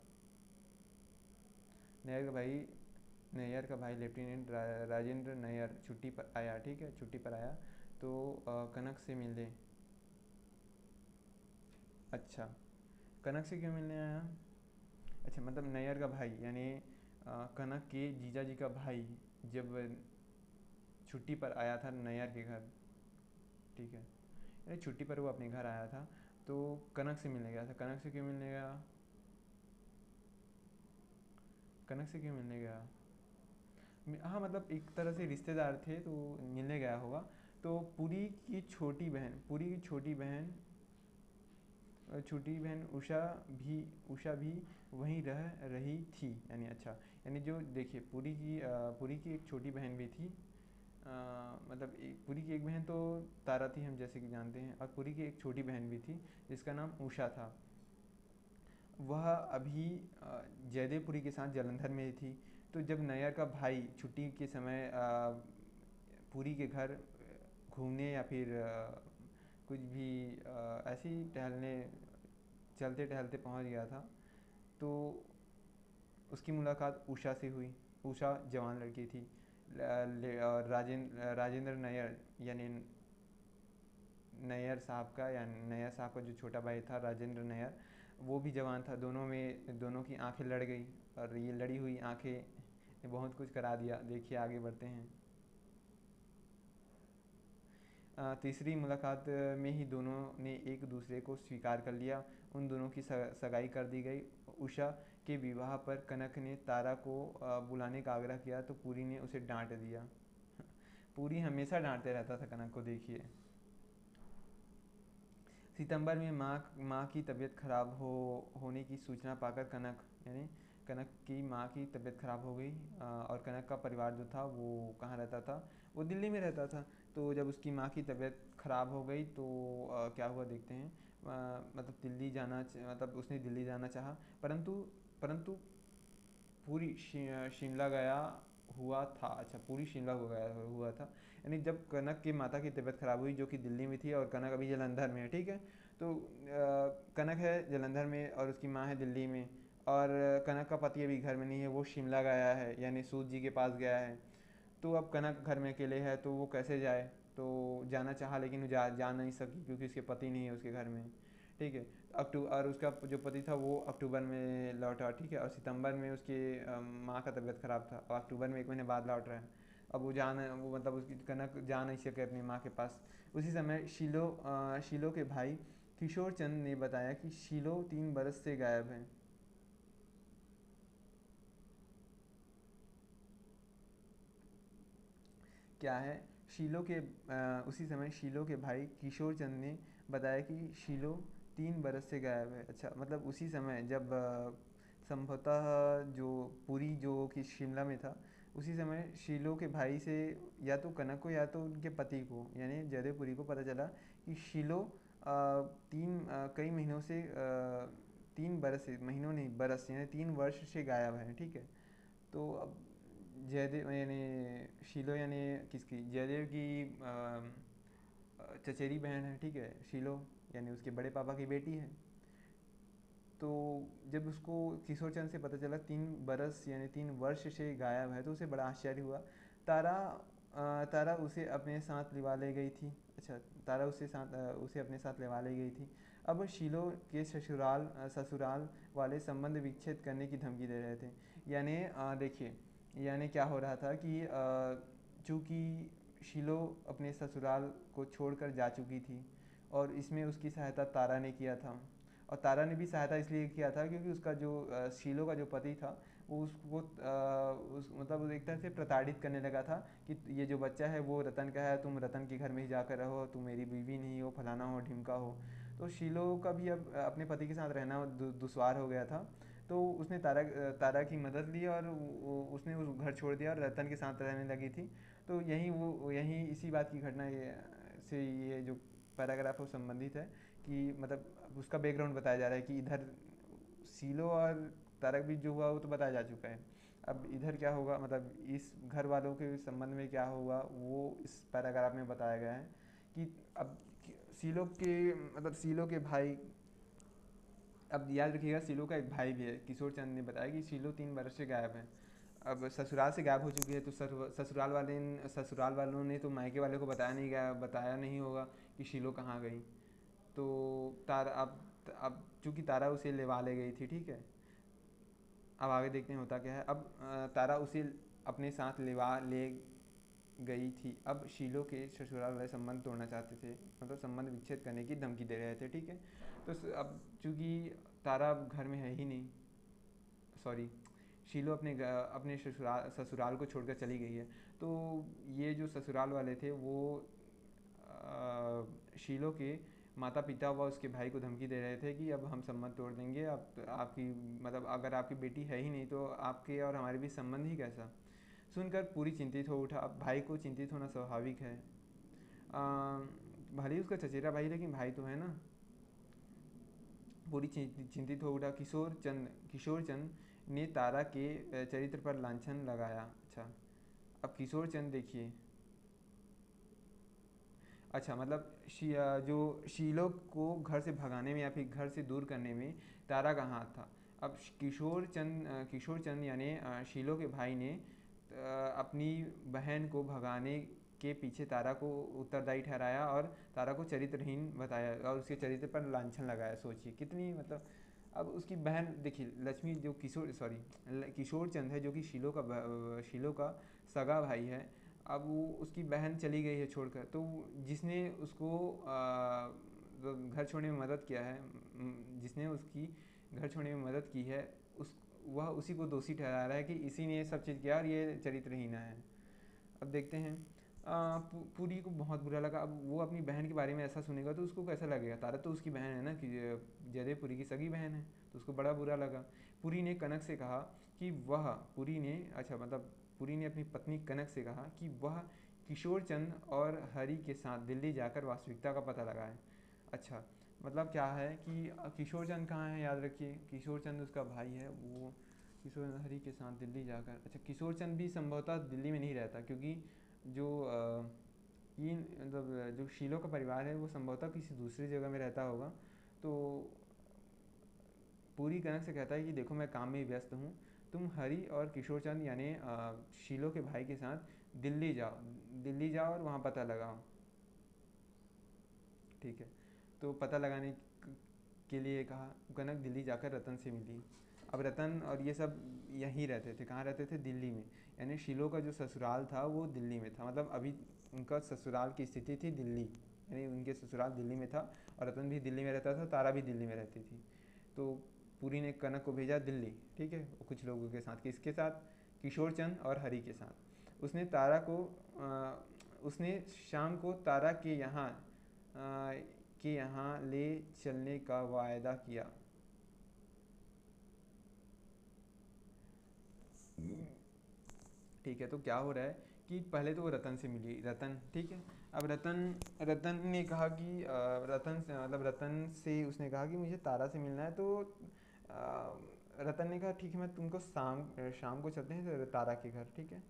नैयर का भाई लेफ्टिनेंट राजेंद्र नैयर छुट्टी पर आया, ठीक है, छुट्टी पर आया तो कनक से मिलने। अच्छा, कनक से क्यों मिलने आया? अच्छा, मतलब नैयर का भाई यानी कनक के जीजा जी का भाई जब छुट्टी पर आया था नैयर के घर, ठीक है, यानी छुट्टी पर वो अपने घर आया था, तो कनक से मिलने गया था। कनक से क्यों मिलने गया? कनक से क्यों मिलने गया? हाँ, मतलब एक तरह से रिश्तेदार थे तो मिलने गया होगा। तो पुरी की छोटी बहन उषा भी वहीं रह रही थी, यानी अच्छा, यानी जो देखिए पुरी की एक छोटी बहन भी थी। मतलब पुरी की एक बहन तो तारा थी, हम जैसे कि जानते हैं, और पुरी की एक छोटी बहन भी थी जिसका नाम उषा था। वह अभी जयदेवपुरी के साथ जालंधर में थी। तो जब नैयर का भाई छुट्टी के समय पुरी के घर घूमने या फिर कुछ भी ऐसे ही टहलने, चलते टहलते पहुंच गया था। तो उसकी मुलाकात उषा से हुई। उषा जवान लड़की थी। राजेंद्र नायर यानी नैयर साहब का, या नैयर साहब का जो छोटा भाई था राजेंद्र नायर, वो भी जवान था। दोनों की आंखें लड़ गई, और ये लड़ी हुई आंखें ने बहुत कुछ करा दिया। देखिए आगे बढ़ते हैं। तीसरी मुलाकात में ही दोनों ने एक दूसरे को स्वीकार कर लिया। उन दोनों की सगाई कर दी गई। उषा के विवाह पर कनक ने तारा को बुलाने का आग्रह किया, तो पूरी ने उसे डांट दिया। पूरी हमेशा डांटते रहता था कनक को, देखिए। सितंबर में माँ की तबीयत खराब होने की सूचना पाकर कनक की माँ की तबीयत खराब हो गई। और कनक का परिवार जो था वो कहाँ रहता था, वो दिल्ली में रहता था। तो जब उसकी माँ की तबीयत खराब हो गई तो क्या हुआ देखते हैं। मतलब मतलब उसने दिल्ली जाना चाहा, परंतु परंतु पूरी शिमला गया हुआ था। अच्छा, पूरी शिमला हो गया हुआ था। यानी जब कनक की माता की तबीयत खराब हुई, जो कि दिल्ली में थी, और कनक अभी जलंधर में है, ठीक है। तो कनक है जलंधर में और उसकी माँ है दिल्ली में, और कनक का पति अभी घर में नहीं है, वो शिमला गया है, यानी सूत जी के पास गया है। तो अब कनक घर में अकेले है, तो वो कैसे जाए। तो जाना चाहा, लेकिन वो जा नहीं सकी, क्योंकि उसके पति नहीं है उसके घर में, ठीक है। और उसका जो पति था वो अक्टूबर में लौटा, ठीक है। और सितंबर में उसकी माँ का तबीयत ख़राब था, और अक्टूबर में 1 महीने बाद लौट रहा है। अब वो मतलब उसकी कनक जा नहीं सके अपनी माँ के पास। उसी समय शीलो के भाई किशोर चंद ने बताया कि शीलो 3 बरस से गायब है। क्या है, उसी समय शीलो के भाई किशोर चंद ने बताया कि शीलो 3 बरस से गायब है। अच्छा, मतलब उसी समय जब संभवतः जो पुरी जो कि शिमला में था, उसी समय शीलो के भाई से, या तो कनक को या तो उनके पति को यानी जयदेवपुरी को पता चला कि शीलो कई महीनों से 3 बरस से, महीनों नहीं बरस, यानी 3 वर्ष से गायब है, ठीक है। तो अब जयदेव यानी शीलो यानी किसकी, जयदेव की चचेरी बहन है, ठीक है। शीलो यानी उसके बड़े पापा की बेटी है। तो जब उसको किशोर चंद से पता चला 3 बरस यानी 3 वर्ष से गायब है, तो उसे बड़ा आश्चर्य हुआ। तारा तारा उसे अपने साथ लिवा ले गई थी। अच्छा, तारा उसे अपने साथ लिवा ले गई थी। अब शीलो के ससुराल वाले संबंध विच्छेद करने की धमकी दे रहे थे। यानी देखिए, यानी क्या हो रहा था कि चूँकि शीलो अपने ससुराल को छोड़कर जा चुकी थी, और इसमें उसकी सहायता तारा ने किया था। और तारा ने भी सहायता इसलिए किया था क्योंकि उसका जो शीलो का जो पति था, वो उसको मतलब एक तरह से प्रताड़ित करने लगा था कि ये जो बच्चा है वो रतन का है, तुम रतन के घर में ही जाकर रहो, तुम मेरी बीवी नहीं हो, फलाना हो ढिमका हो। तो शीलो का भी अब अपने पति के साथ रहना दुश्वार हो गया था। तो उसने तारा की मदद ली, और उसने उस घर छोड़ दिया और रतन के साथ रहने लगी थी। तो यहीं इसी बात की घटना ये जो पैराग्राफ है वो संबंधित है, कि मतलब उसका बैकग्राउंड बताया जा रहा है कि इधर शीलो और तारा के बीच जो हुआ वो तो बताया जा चुका है। अब इधर क्या होगा, मतलब इस घर वालों के संबंध में क्या होगा, वो इस पैराग्राफ में बताया गया है। कि अब शीलो के भाई, अब याद रखिएगा शीलो का एक भाई भी है। किशोर चंद ने बताया कि शीलो 3 बरस से गायब है। अब ससुराल से गायब हो चुकी है, तो ससुराल वालों ने तो मायके वाले को बताया नहीं होगा कि शीलो कहाँ गई। तो तारा अब चूँकि तारा उसे लेवा ले गई थी, ठीक है। अब आगे देखते हैं होता क्या है। अब तारा उसे अपने साथ लेवा ले गई थी। अब शीलो के ससुराल वाले संबंध तोड़ना चाहते थे, मतलब संबंध विच्छेद करने की धमकी दे रहे थे, ठीक है। तो अब चूँकि तारा अब घर में है ही नहीं, सॉरी, शीलो अपने ससुराल को छोड़कर चली गई है। तो ये जो ससुराल वाले थे वो शीलो के माता पिता व उसके भाई को धमकी दे रहे थे कि अब हम संबंध तोड़ देंगे। अब आपकी मतलब अगर आपकी बेटी है ही नहीं, तो आपके और हमारे बीच संबंध ही कैसा। सुनकर पूरी चिंतित हो उठा। अब भाई को चिंतित होना स्वाभाविक है। भले ही उसका चचेरा भाई, लेकिन भाई तो है ना। पूरी चिंतित हो उठा। किशोर चंद ने तारा के चरित्र पर लांछन लगाया। अच्छा, अब किशोर चंद देखिए, अच्छा मतलब जो शीलो को घर से भगाने में या फिर घर से दूर करने में तारा का हाथ था। अब किशोर चंद यानी शीलो के भाई ने अपनी बहन को भगाने के पीछे तारा को उत्तरदायी ठहराया और तारा को चरित्रहीन बताया और उसके चरित्र पर लांछन लगाया। सोचिए कितनी मतलब। अब उसकी बहन देखिए लक्ष्मी जो किशोर चंद है जो कि शीलो का सगा भाई है। अब वो उसकी बहन चली गई है छोड़कर, तो जिसने उसको घर छोड़ने में मदद किया है, जिसने उसकी घर छोड़ने में मदद की है, उस वह उसी को दोषी ठहरा रहा है कि इसी ने ये सब चीज़ किया और ये चरित्रहीन है। अब देखते हैं। पूरी को बहुत बुरा लगा। अब वो अपनी बहन के बारे में ऐसा सुनेगा तो उसको कैसा लगेगा। तारा तो उसकी बहन है ना, कि जयदेव पुरी की सगी बहन है, तो उसको बड़ा बुरा लगा। पुरी ने कनक से कहा कि वह पुरी ने अच्छा मतलब पुरी ने अपनी पत्नी कनक से कहा कि वह किशोर चंद और हरि के साथ दिल्ली जाकर वास्तविकता का पता लगाए। अच्छा मतलब क्या है कि किशोर चंद कहाँ है, याद रखिए किशोर चंद उसका भाई है। वो किशोर चंद हरि के साथ दिल्ली जाकर, अच्छा किशोर चंद भी संभवतः दिल्ली में नहीं रहता, क्योंकि जो ये मतलब जो शीलो का परिवार है वो संभवतः किसी दूसरी जगह में रहता होगा। तो पूरी कनक से कहता है कि देखो मैं काम में व्यस्त हूँ, तुम हरि और किशोर चंद यानी शीलो के भाई के साथ दिल्ली जाओ और वहाँ पता लगाओ। ठीक है, तो पता लगाने के लिए कहा। कनक दिल्ली जाकर रतन से मिली। अब रतन और ये सब यहीं रहते थे। कहाँ रहते थे? दिल्ली में। यानी शीलो का जो ससुराल था वो दिल्ली में था, मतलब अभी उनका ससुराल की स्थिति थी दिल्ली, यानी उनके ससुराल दिल्ली में था और रतन भी दिल्ली में रहता था, तारा भी दिल्ली में रहती थी। तो पुरी ने कनक को भेजा दिल्ली, ठीक है, कुछ लोगों के साथ। किसके साथ? किशोर चंद और हरि के साथ। उसने शाम को तारा के यहाँ ले चलने का वायदा किया। ठीक है, तो क्या हो रहा है कि पहले तो वो रतन से मिली, रतन, ठीक है। अब रतन ने कहा कि रतन से उसने कहा कि मुझे तारा से मिलना है। तो रतन ने कहा ठीक है, मैं तुमको शाम को चलते हैं तारा के घर, ठीक है।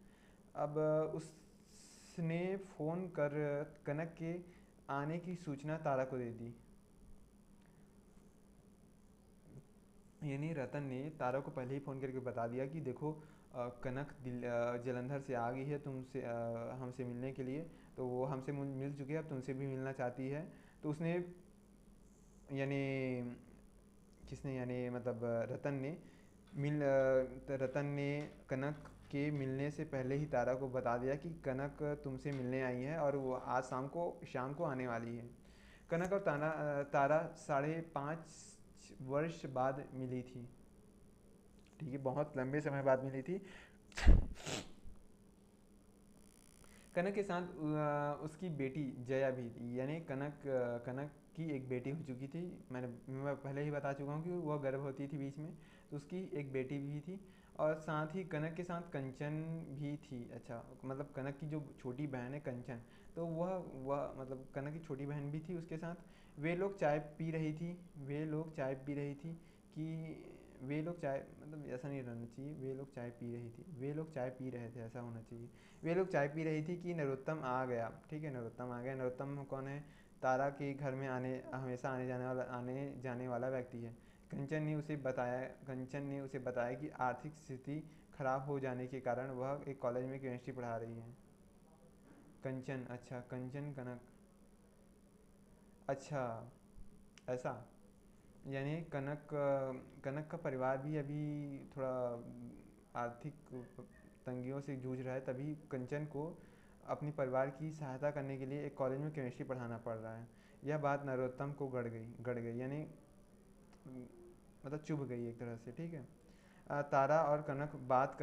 अब उसने फ़ोन कर कनक के आने की सूचना तारा को दे दी। यानी रतन ने तारा को पहले ही फ़ोन करके बता दिया कि देखो कनक जलंधर से आ गई है तुमसे हमसे मिलने के लिए। तो वो हमसे मिल चुकी है, अब तुमसे भी मिलना चाहती है। तो उसने यानी किसने यानी मतलब रतन ने कनक के मिलने से पहले ही तारा को बता दिया कि कनक तुमसे मिलने आई है और वो आज शाम को आने वाली है। कनक और तारा 5.5 वर्ष बाद मिली थी। ठीक है, बहुत लंबे समय बाद मिली थी। कनक के साथ उसकी बेटी जया भी थी। यानी कनक की एक बेटी हो चुकी थी। मैं पहले ही बता चुका हूँ कि वह गर्भवती थी बीच में। तो उसकी एक बेटी भी थी और साथ ही कनक के साथ कंचन भी थी। अच्छा मतलब कनक की जो छोटी बहन है कंचन, तो वह मतलब कनक की छोटी बहन भी थी उसके साथ। वे लोग चाय मतलब ऐसा नहीं रहना चाहिए, वे लोग चाय पी रही थी, वे लोग चाय पी रहे थे, ऐसा होना चाहिए। वे लोग चाय पी रही थी कि नरोत्तम आ गया। ठीक है, नरोत्तम आ गया। नरोत्तम कौन है? तारा के घर में हमेशा आने जाने वाला व्यक्ति है। कंचन ने उसे बताया कि आर्थिक स्थिति खराब हो जाने के कारण वह एक कॉलेज में केमिस्ट्री पढ़ा रही है। कंचन, अच्छा कंचन कनक, अच्छा ऐसा। यानी कनक का परिवार भी अभी थोड़ा आर्थिक तंगियों से जूझ रहा है, तभी कंचन को अपने परिवार की सहायता करने के लिए एक कॉलेज में केमिस्ट्री पढ़ाना पड़ रहा है। यह बात नरोत्तम को गड़ गई यानी मतलब चुभ गई एक तरह से। ठीक है। तारा और कनक बात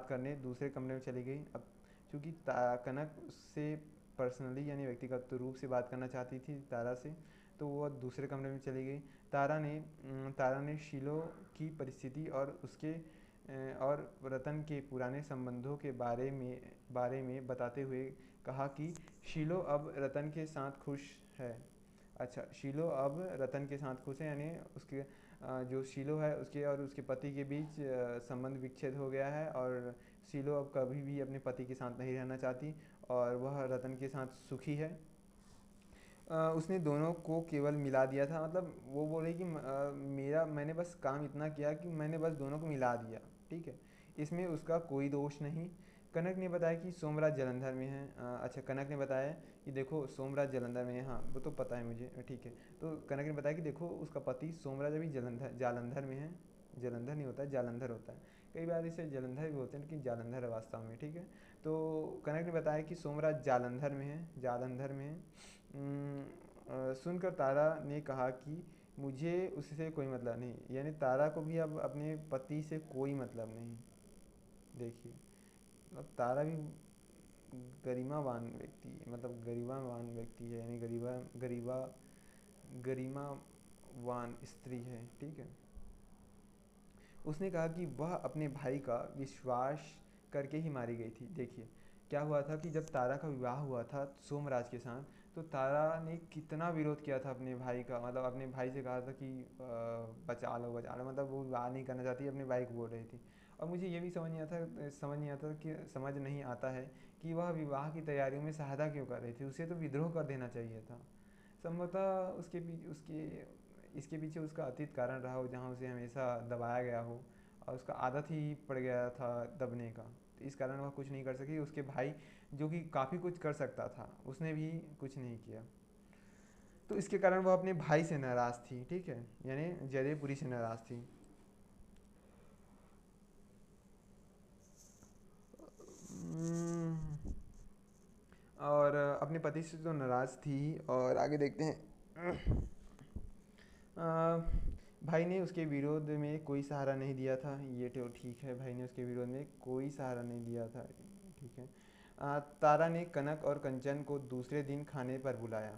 करने दूसरे कमरे में चली गई। अब चूँकि कनक उससे पर्सनली यानी व्यक्तिगत रूप से बात करना चाहती थी तारा से, तो वह दूसरे कमरे में चली गई। तारा ने शीलो की परिस्थिति और रतन के पुराने संबंधों के बारे में बताते हुए कहा कि शीलो अब रतन के साथ खुश है। अच्छा, शीलो अब रतन के साथ खुश है, यानी उसके जो शीलो है उसके और उसके पति के बीच संबंध विच्छेद हो गया है और शीलो अब कभी भी अपने पति के साथ नहीं रहना चाहती और वह रतन के साथ सुखी है। उसने दोनों को केवल मिला दिया था, मतलब वो बोले कि मैंने बस काम इतना किया कि मैंने बस दोनों को मिला दिया, ठीक है, इसमें उसका कोई दोष नहीं। कनक ने बताया कि सोमराज जालंधर में है। अच्छा, कनक ने बताया कि देखो सोमराज जालंधर में है, हाँ वो तो पता है मुझे, ठीक है। तो कनक ने बताया कि देखो उसका पति सोमराज अभी जालंधर जालंधर में है। जालंधर नहीं होता है, जालंधर होता है। कई बार इसे जालंधर भी बोलते हैं लेकिन जालंधर है वास्तव में, ठीक है। तो कनक ने बताया कि सोमराज जालंधर में है, जालंधर में है। सुनकर तारा ने कहा कि मुझे उससे कोई मतलब नहीं, यानी तारा को भी अब अपने पति से कोई मतलब नहीं। देखिए, अब तारा भी गरिमावान व्यक्ति है, मतलब गरिमावान व्यक्ति है, यानी गरीबा गरीबा गरिमावान स्त्री है, ठीक है। उसने कहा कि वह अपने भाई का विश्वास करके ही मारी गई थी। देखिए, क्या हुआ था कि जब तारा का विवाह हुआ था सोमराज के साथ, तो तारा ने कितना विरोध किया था अपने भाई का, मतलब अपने भाई से कहा था कि बचा लो, मतलब वो विवाह नहीं करना चाहती, अपने भाई को बोल रही थी। और मुझे ये भी समझ नहीं आता है कि वह विवाह की तैयारियों में सहायता क्यों कर रही थी, उसे तो विद्रोह कर देना चाहिए था। संभवतः उसके इसके पीछे उसका अतीत कारण रहा हो, जहाँ उसे हमेशा दबाया गया हो और उसका आदत ही पड़ गया था दबने का, तो इस कारण वह कुछ नहीं कर सकी। उसके भाई जो कि काफ़ी कुछ कर सकता था, उसने भी कुछ नहीं किया। तो इसके कारण वह अपने भाई से नाराज़ थी, ठीक है, यानी जयदेवपुरी से नाराज़ थी। हम्म, और अपने पति से तो नाराज़ थी। और आगे देखते हैं। भाई ने उसके विरोध में कोई सहारा नहीं दिया था, ये तो ठीक है, भाई ने उसके विरोध में कोई सहारा नहीं दिया था, ठीक है। तारा ने कनक और कंचन को दूसरे दिन खाने पर बुलाया।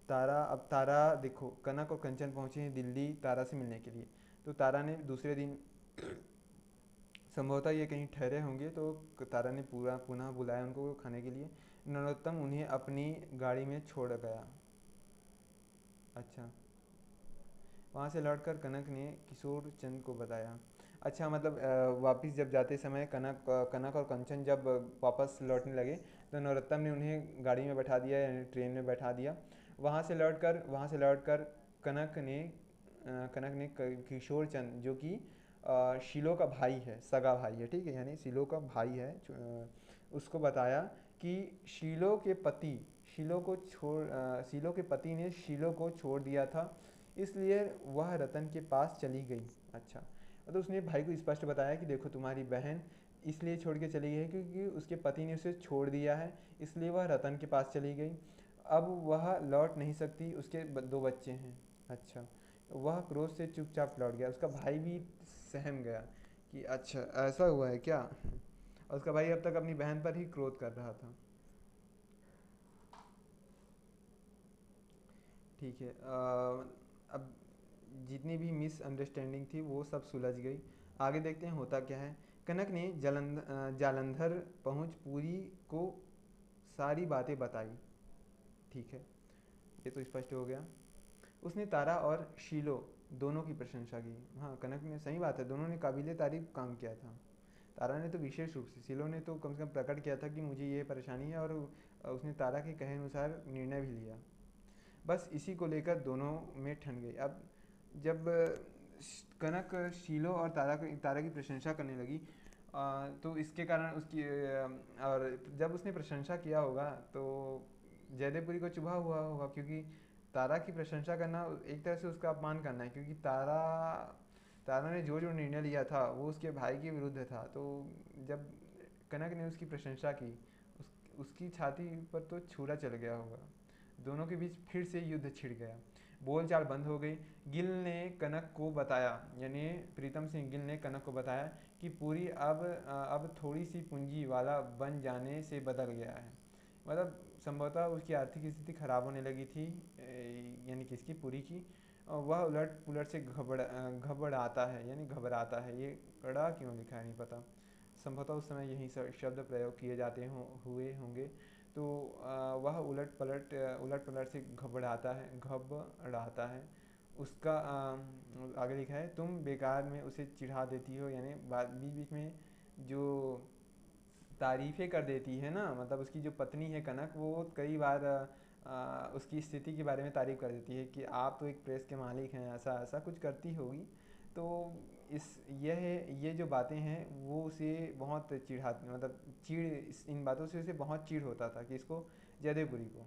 तारा देखो, कनक और कंचन पहुंचे हैं दिल्ली तारा से मिलने के लिए। तो तारा ने दूसरे दिन, संभवतः ये कहीं ठहरे होंगे, तो तारा ने पूरा पुनः बुलाया उनको खाने के लिए। नरोत्तम उन्हें अपनी गाड़ी में छोड़ गया। अच्छा, वहाँ से लौटकर कनक ने किशोर चंद को बताया। अच्छा, मतलब वापस जब जाते समय कनक और कंचन जब वापस लौटने लगे, तो नरोत्तम ने उन्हें गाड़ी में बैठा दिया, यानी ट्रेन में बैठा दिया। वहाँ से लौटकर कनक ने किशोर चंद, जो कि शीलो का भाई है, सगा भाई है, ठीक है, यानी शीलो का भाई है, उसको बताया कि शीलो के पति ने शीलो को छोड़ दिया था, इसलिए वह रतन के पास चली गई। अच्छा, तो उसने भाई को स्पष्ट बताया कि देखो तुम्हारी बहन इसलिए छोड़ के चली गई है क्योंकि उसके पति ने उसे छोड़ दिया है, इसलिए वह रतन के पास चली गई। अब वह लौट नहीं सकती, उसके दो बच्चे हैं। अच्छा, वह क्रोध से चुपचाप लौट गया, उसका भाई भी सहम गया कि अच्छा ऐसा हुआ है क्या। और उसका भाई अब तक अपनी बहन पर ही क्रोध कर रहा था, ठीक है। अब जितनी भी मिसअंडरस्टैंडिंग थी वो सब सुलझ गई। आगे देखते हैं होता क्या है। कनक ने जालंधर पहुंच पूरी को सारी बातें बताई, ठीक है, ये तो स्पष्ट हो गया। उसने तारा और शीलो दोनों की प्रशंसा की। हाँ, कनक ने, सही बात है, दोनों ने काबिले तारीफ काम किया था। तारा ने तो विशेष रूप से, शीलो ने तो कम से कम प्रकट किया था कि मुझे ये परेशानी है, और उसने तारा के कहे अनुसार निर्णय भी लिया। बस इसी को लेकर दोनों में ठन गई। अब जब कनक शीलो और तारा की प्रशंसा करने लगी, तो इसके कारण और जब उसने प्रशंसा किया होगा तो जयदेवपुरी को चुभा हुआ होगा, क्योंकि तारा की प्रशंसा करना एक तरह से उसका अपमान करना है, क्योंकि तारा ने जो जो निर्णय लिया था वो उसके भाई के विरुद्ध था। तो जब कनक ने उसकी प्रशंसा की, उसकी छाती पर तो छुरा चल गया होगा। दोनों के बीच फिर से युद्ध छिड़ गया, बोलचाल बंद हो गई। गिल ने कनक को बताया, यानी प्रीतम सिंह गिल ने कनक को बताया कि पूरी अब थोड़ी सी पूंजी वाला बन जाने से बदल गया है। मतलब संभवतः उसकी आर्थिक स्थिति खराब होने लगी थी, यानी किसकी, पूरी की। और वह उलट पुलट से घबराता है, यानी घबराता है, ये कड़ा क्यों लिखा है नहीं पता। संभवतः उस समय यही शब्द प्रयोग किए हुए होंगे। तो वह उलट पलट से घबराता है। उसका आगे लिखा है, तुम बेकार में उसे चिढ़ा देती हो, यानी बीच बीच में जो तारीफ़ें कर देती है ना, मतलब उसकी जो पत्नी है कनक, वो कई बार उसकी स्थिति के बारे में तारीफ कर देती है कि आप तो एक प्रेस के मालिक हैं, ऐसा ऐसा कुछ करती होगी। तो इस ये जो बातें हैं वो उसे बहुत मतलब इन बातों से उसे बहुत चिढ़ होता था कि इसको, जयदेवपुरी को।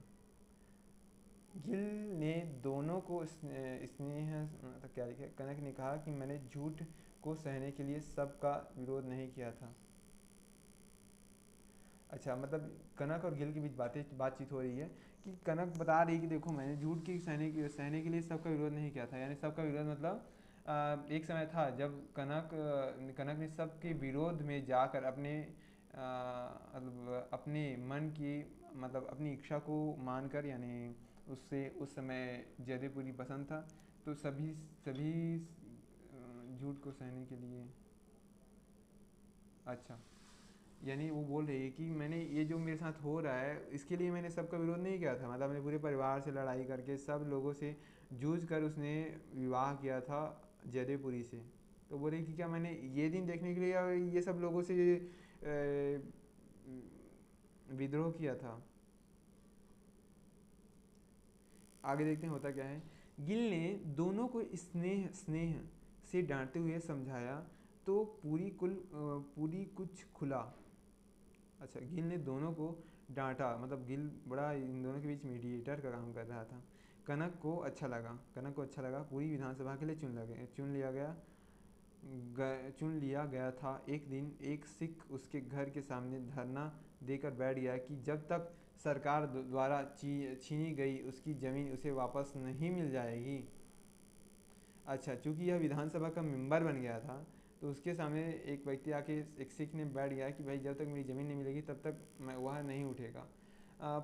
गिल ने दोनों को स्नेह मतलब क्या लिखा है, कनक ने कहा कि मैंने झूठ को सहने के लिए सबका विरोध नहीं किया था। अच्छा, मतलब कनक और गिल के बीच बातचीत हो रही है कि कनक बता रही है कि देखो मैंने झूठ की सहने के लिए सबका विरोध नहीं किया था। यानी सबका विरोध मतलब एक समय था जब कनक ने सबके विरोध में जाकर मतलब अपने मन की मतलब अपनी इच्छा को मानकर, यानी उससे उस समय जयदेवपुरी पसंद था, तो सभी सभी झूठ को सहने के लिए। अच्छा, यानी वो बोल रही है कि मैंने ये जो मेरे साथ हो रहा है इसके लिए मैंने सबका विरोध नहीं किया था, मतलब अपने पूरे परिवार से लड़ाई करके सब लोगों से जूझ कर उसने विवाह किया था जयदेवपुरी से। तो बोल रही कि क्या मैंने ये दिन देखने के लिए या ये सब लोगों से विद्रोह किया था। आगे देखते हैं होता क्या है। गिल ने दोनों को स्नेह स्नेह से डांटते हुए समझाया तो पूरी कुछ खुला। अच्छा, गिल ने दोनों को डांटा, मतलब गिल बड़ा इन दोनों के बीच मीडिएटर का काम कर रहा था। कनक को अच्छा लगा, पूरी विधानसभा के लिए चुन लिया गया था। एक दिन एक सिख उसके घर के सामने धरना देकर बैठ गया कि जब तक सरकार द्वारा छीनी गई उसकी ज़मीन उसे वापस नहीं मिल जाएगी। अच्छा, चूंकि यह विधानसभा का मेंबर बन गया था तो उसके सामने एक व्यक्ति आके एक सिख ने बैठ गया कि भाई जब तक मेरी ज़मीन नहीं मिलेगी तब तक वह नहीं उठेगा।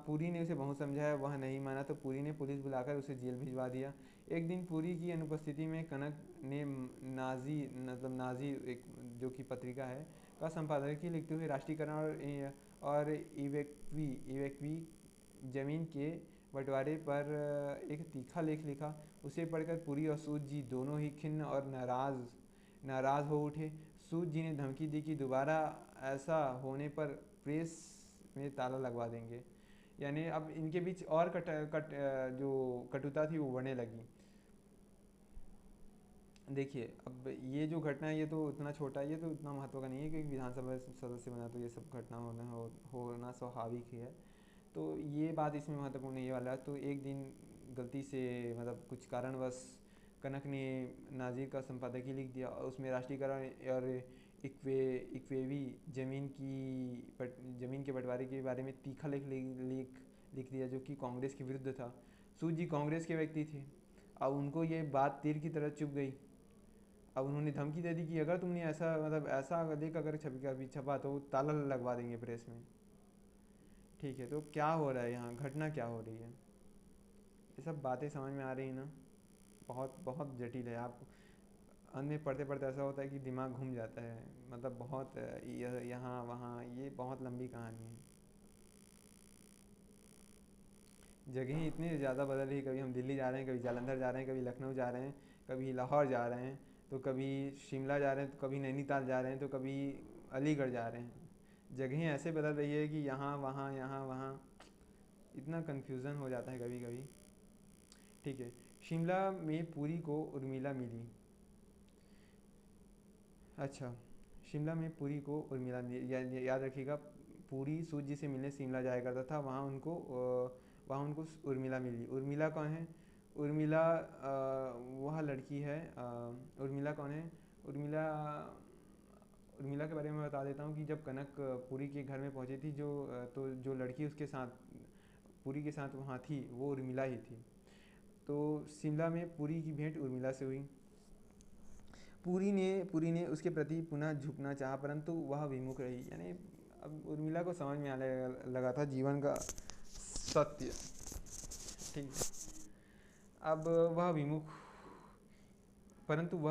पुरी ने उसे बहुत समझाया, वह नहीं माना तो पुरी ने पुलिस बुलाकर उसे जेल भिजवा दिया। एक दिन पुरी की अनुपस्थिति में कनक ने नाजी एक जो कि पत्रिका है का संपादकीय लिखते हुए राष्ट्रीयकरण और इवेक्वी जमीन के बंटवारे पर एक तीखा लेख लिखा। उसे पढ़कर पुरी और सूद जी दोनों ही खिन्न और नाराज़ हो उठे। सूद जी ने धमकी दी कि दोबारा ऐसा होने पर प्रेस में ताला लगवा देंगे। यानी अब इनके बीच और जो कटुता थी वो बढ़ने लगी। देखिए, अब ये जो घटना है ये तो उतना छोटा है, ये तो उतना महत्व का नहीं है क्योंकि विधानसभा सदस्य बना तो ये सब घटना होना स्वाभाविक ही है। तो ये बात इसमें महत्वपूर्ण नहीं वाला। तो एक दिन गलती से मतलब कुछ कारणवश कनक ने नाजिर का संपादकीय लिख दिया और उसमें राष्ट्रीयकरण और इक्वेवी ज़मीन के बंटवारे के बारे में तीखा लिख दिया जो कि कांग्रेस के विरुद्ध था। सूद जी कांग्रेस के व्यक्ति थे। अब उनको ये बात तीर की तरह चुभ गई। अब उन्होंने धमकी दे दी कि अगर तुमने ऐसा लेख अगर छपा तो ताला लगवा देंगे प्रेस में। ठीक है, तो क्या हो रहा है यहाँ, घटना क्या हो रही है, ये सब बातें समझ में आ रही ना। बहुत बहुत जटिल है। आप अंत में पढ़ते पढ़ते ऐसा होता है कि दिमाग घूम जाता है, मतलब बहुत यहाँ वहाँ, ये बहुत लंबी कहानी है। जगहें इतनी ज़्यादा बदल रही, कभी हम दिल्ली जा रहे हैं, कभी जालंधर जा रहे हैं, कभी लखनऊ जा रहे हैं, कभी लाहौर जा रहे हैं, तो कभी शिमला जा रहे हैं, तो कभी नैनीताल जा रहे हैं, तो कभी अलीगढ़ जा रहे हैं। जगहें ऐसे बदल रही है कि यहाँ वहाँ इतना कन्फ्यूज़न हो जाता है कभी कभी। ठीक है, शिमला में पुरी को उर्मिला मिली। अच्छा, शिमला में पुरी को उर्मिला मिली, याद रखिएगा। पुरी सूत जी से मिलने शिमला जाया करता था, वहाँ उनको उर्मिला मिली। उर्मिला कौन है? उर्मिला वह लड़की है। उर्मिला कौन है? उर्मिला उर्मिला के बारे में बता देता हूँ कि जब कनक पुरी के घर में पहुँची थी तो जो लड़की उसके साथ पुरी के साथ वहाँ थी वो उर्मिला ही थी। तो शिमला में पुरी की भेंट उर्मिला से हुई। पुरी ने उसके प्रति पुनः झुकना चाहा परंतु वह विमुख रही। यानी अब उर्मिला को समझ में आने लगा था जीवन का सत्य। ठीक है, अब वह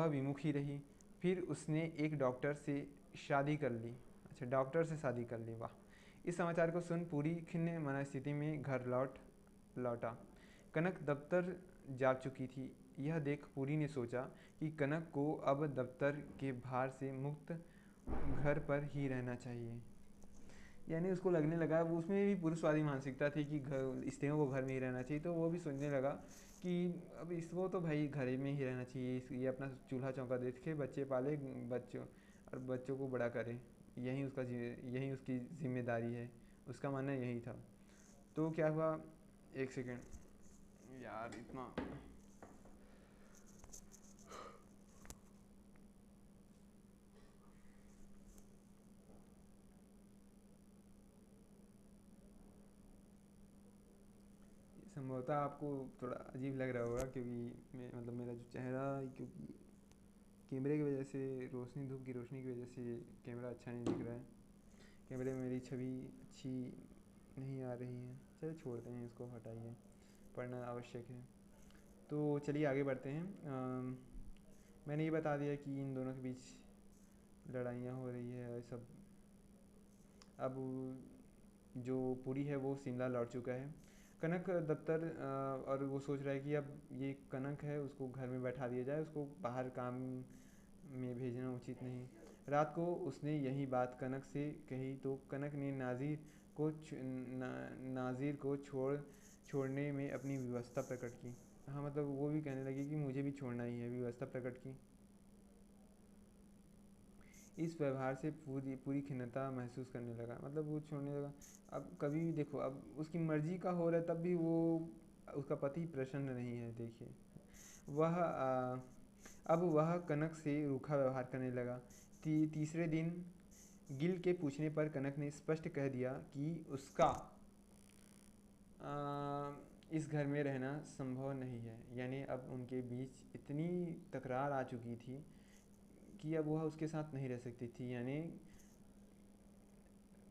विमुख ही रही। फिर उसने एक डॉक्टर से शादी कर ली। अच्छा, डॉक्टर से शादी कर ली, वाह। इस समाचार को सुन पूरी खिन्न मनस्थिति में घर लौटा। कनक दफ्तर जा चुकी थी। यह देख पूरी ने सोचा कि कनक को अब दफ्तर के भार से मुक्त घर पर ही रहना चाहिए। यानी उसको लगने लगा, वो उसमें भी पुरुषवादी मानसिकता थी कि घर स्त्रियों को घर में ही रहना चाहिए, तो वो भी सोचने लगा कि अब इसको तो भाई घर में ही रहना चाहिए, ये अपना चूल्हा चौका देख के बच्चे पाले, बच्चों और बच्चों को बड़ा करे, यही उसकी जिम्मेदारी है, उसका मानना यही था। तो क्या हुआ, एक सेकेंड यार, इतना संभवतः आपको थोड़ा अजीब लग रहा होगा, क्योंकि मैं मतलब मेरा जो चेहरा, क्योंकि कैमरे की वजह से, रोशनी, धूप की रोशनी की वजह से कैमरा अच्छा नहीं दिख रहा है, कैमरे में मेरी छवि अच्छी नहीं आ रही है। चलिए छोड़ते हैं इसको, हटाइए, पढ़ना आवश्यक है। तो चलिए आगे बढ़ते हैं। मैंने ये बता दिया कि इन दोनों के बीच लड़ाइयाँ हो रही है सब। अब जो पुरी है वो शिमला लौट चुका है। कनक दफ्तर, और वो सोच रहा है कि अब ये कनक है, उसको घर में बैठा दिया जाए, उसको बाहर काम में भेजना उचित नहीं। रात को उसने यही बात कनक से कही तो कनक ने नाजिर को छोड़ने में अपनी व्यवस्था प्रकट की। हाँ, मतलब वो भी कहने लगी कि मुझे भी छोड़ना ही है, व्यवस्था प्रकट की। इस व्यवहार से पूरी पूरी खिन्नता महसूस करने लगा, मतलब वो छोड़ने लगा। अब कभी भी देखो, अब उसकी मर्जी का हो रहा है, तब भी वो, उसका पति प्रसन्न नहीं है, देखिए। वह अब वह कनक से रूखा व्यवहार करने लगा। तीसरे दिन गिल के पूछने पर कनक ने स्पष्ट कह दिया कि उसका इस घर में रहना संभव नहीं है। यानी अब उनके बीच इतनी तकरार आ चुकी थी कि अब वह उसके साथ नहीं रह सकती थी। यानी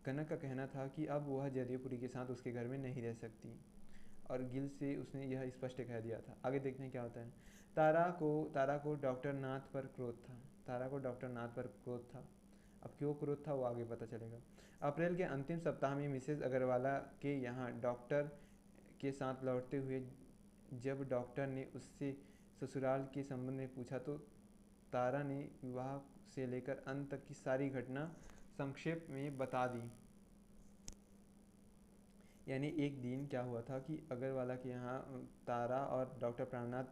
कनक का कहना था कि अब वह जदियोपुरी के साथ उसके घर में नहीं रह सकती, और गिल से उसने यह स्पष्ट कह दिया था। आगे देखते हैं क्या होता है। तारा को डॉक्टर नाथ पर क्रोध था। तारा को डॉक्टर नाथ पर क्रोध था। अब क्यों क्रोध था वो आगे पता चलेगा। अप्रैल के अंतिम सप्ताह में मिसेज अग्रवाला के यहाँ डॉक्टर के साथ लौटते हुए जब डॉक्टर ने उससे ससुराल के संबंध में पूछा, तो तारा ने विवाह से लेकर अंत तक की सारी घटना संक्षेप में बता दी। यानी एक दिन क्या हुआ था कि अग्रवाला के यहाँ तारा और डॉक्टर प्राणनाथ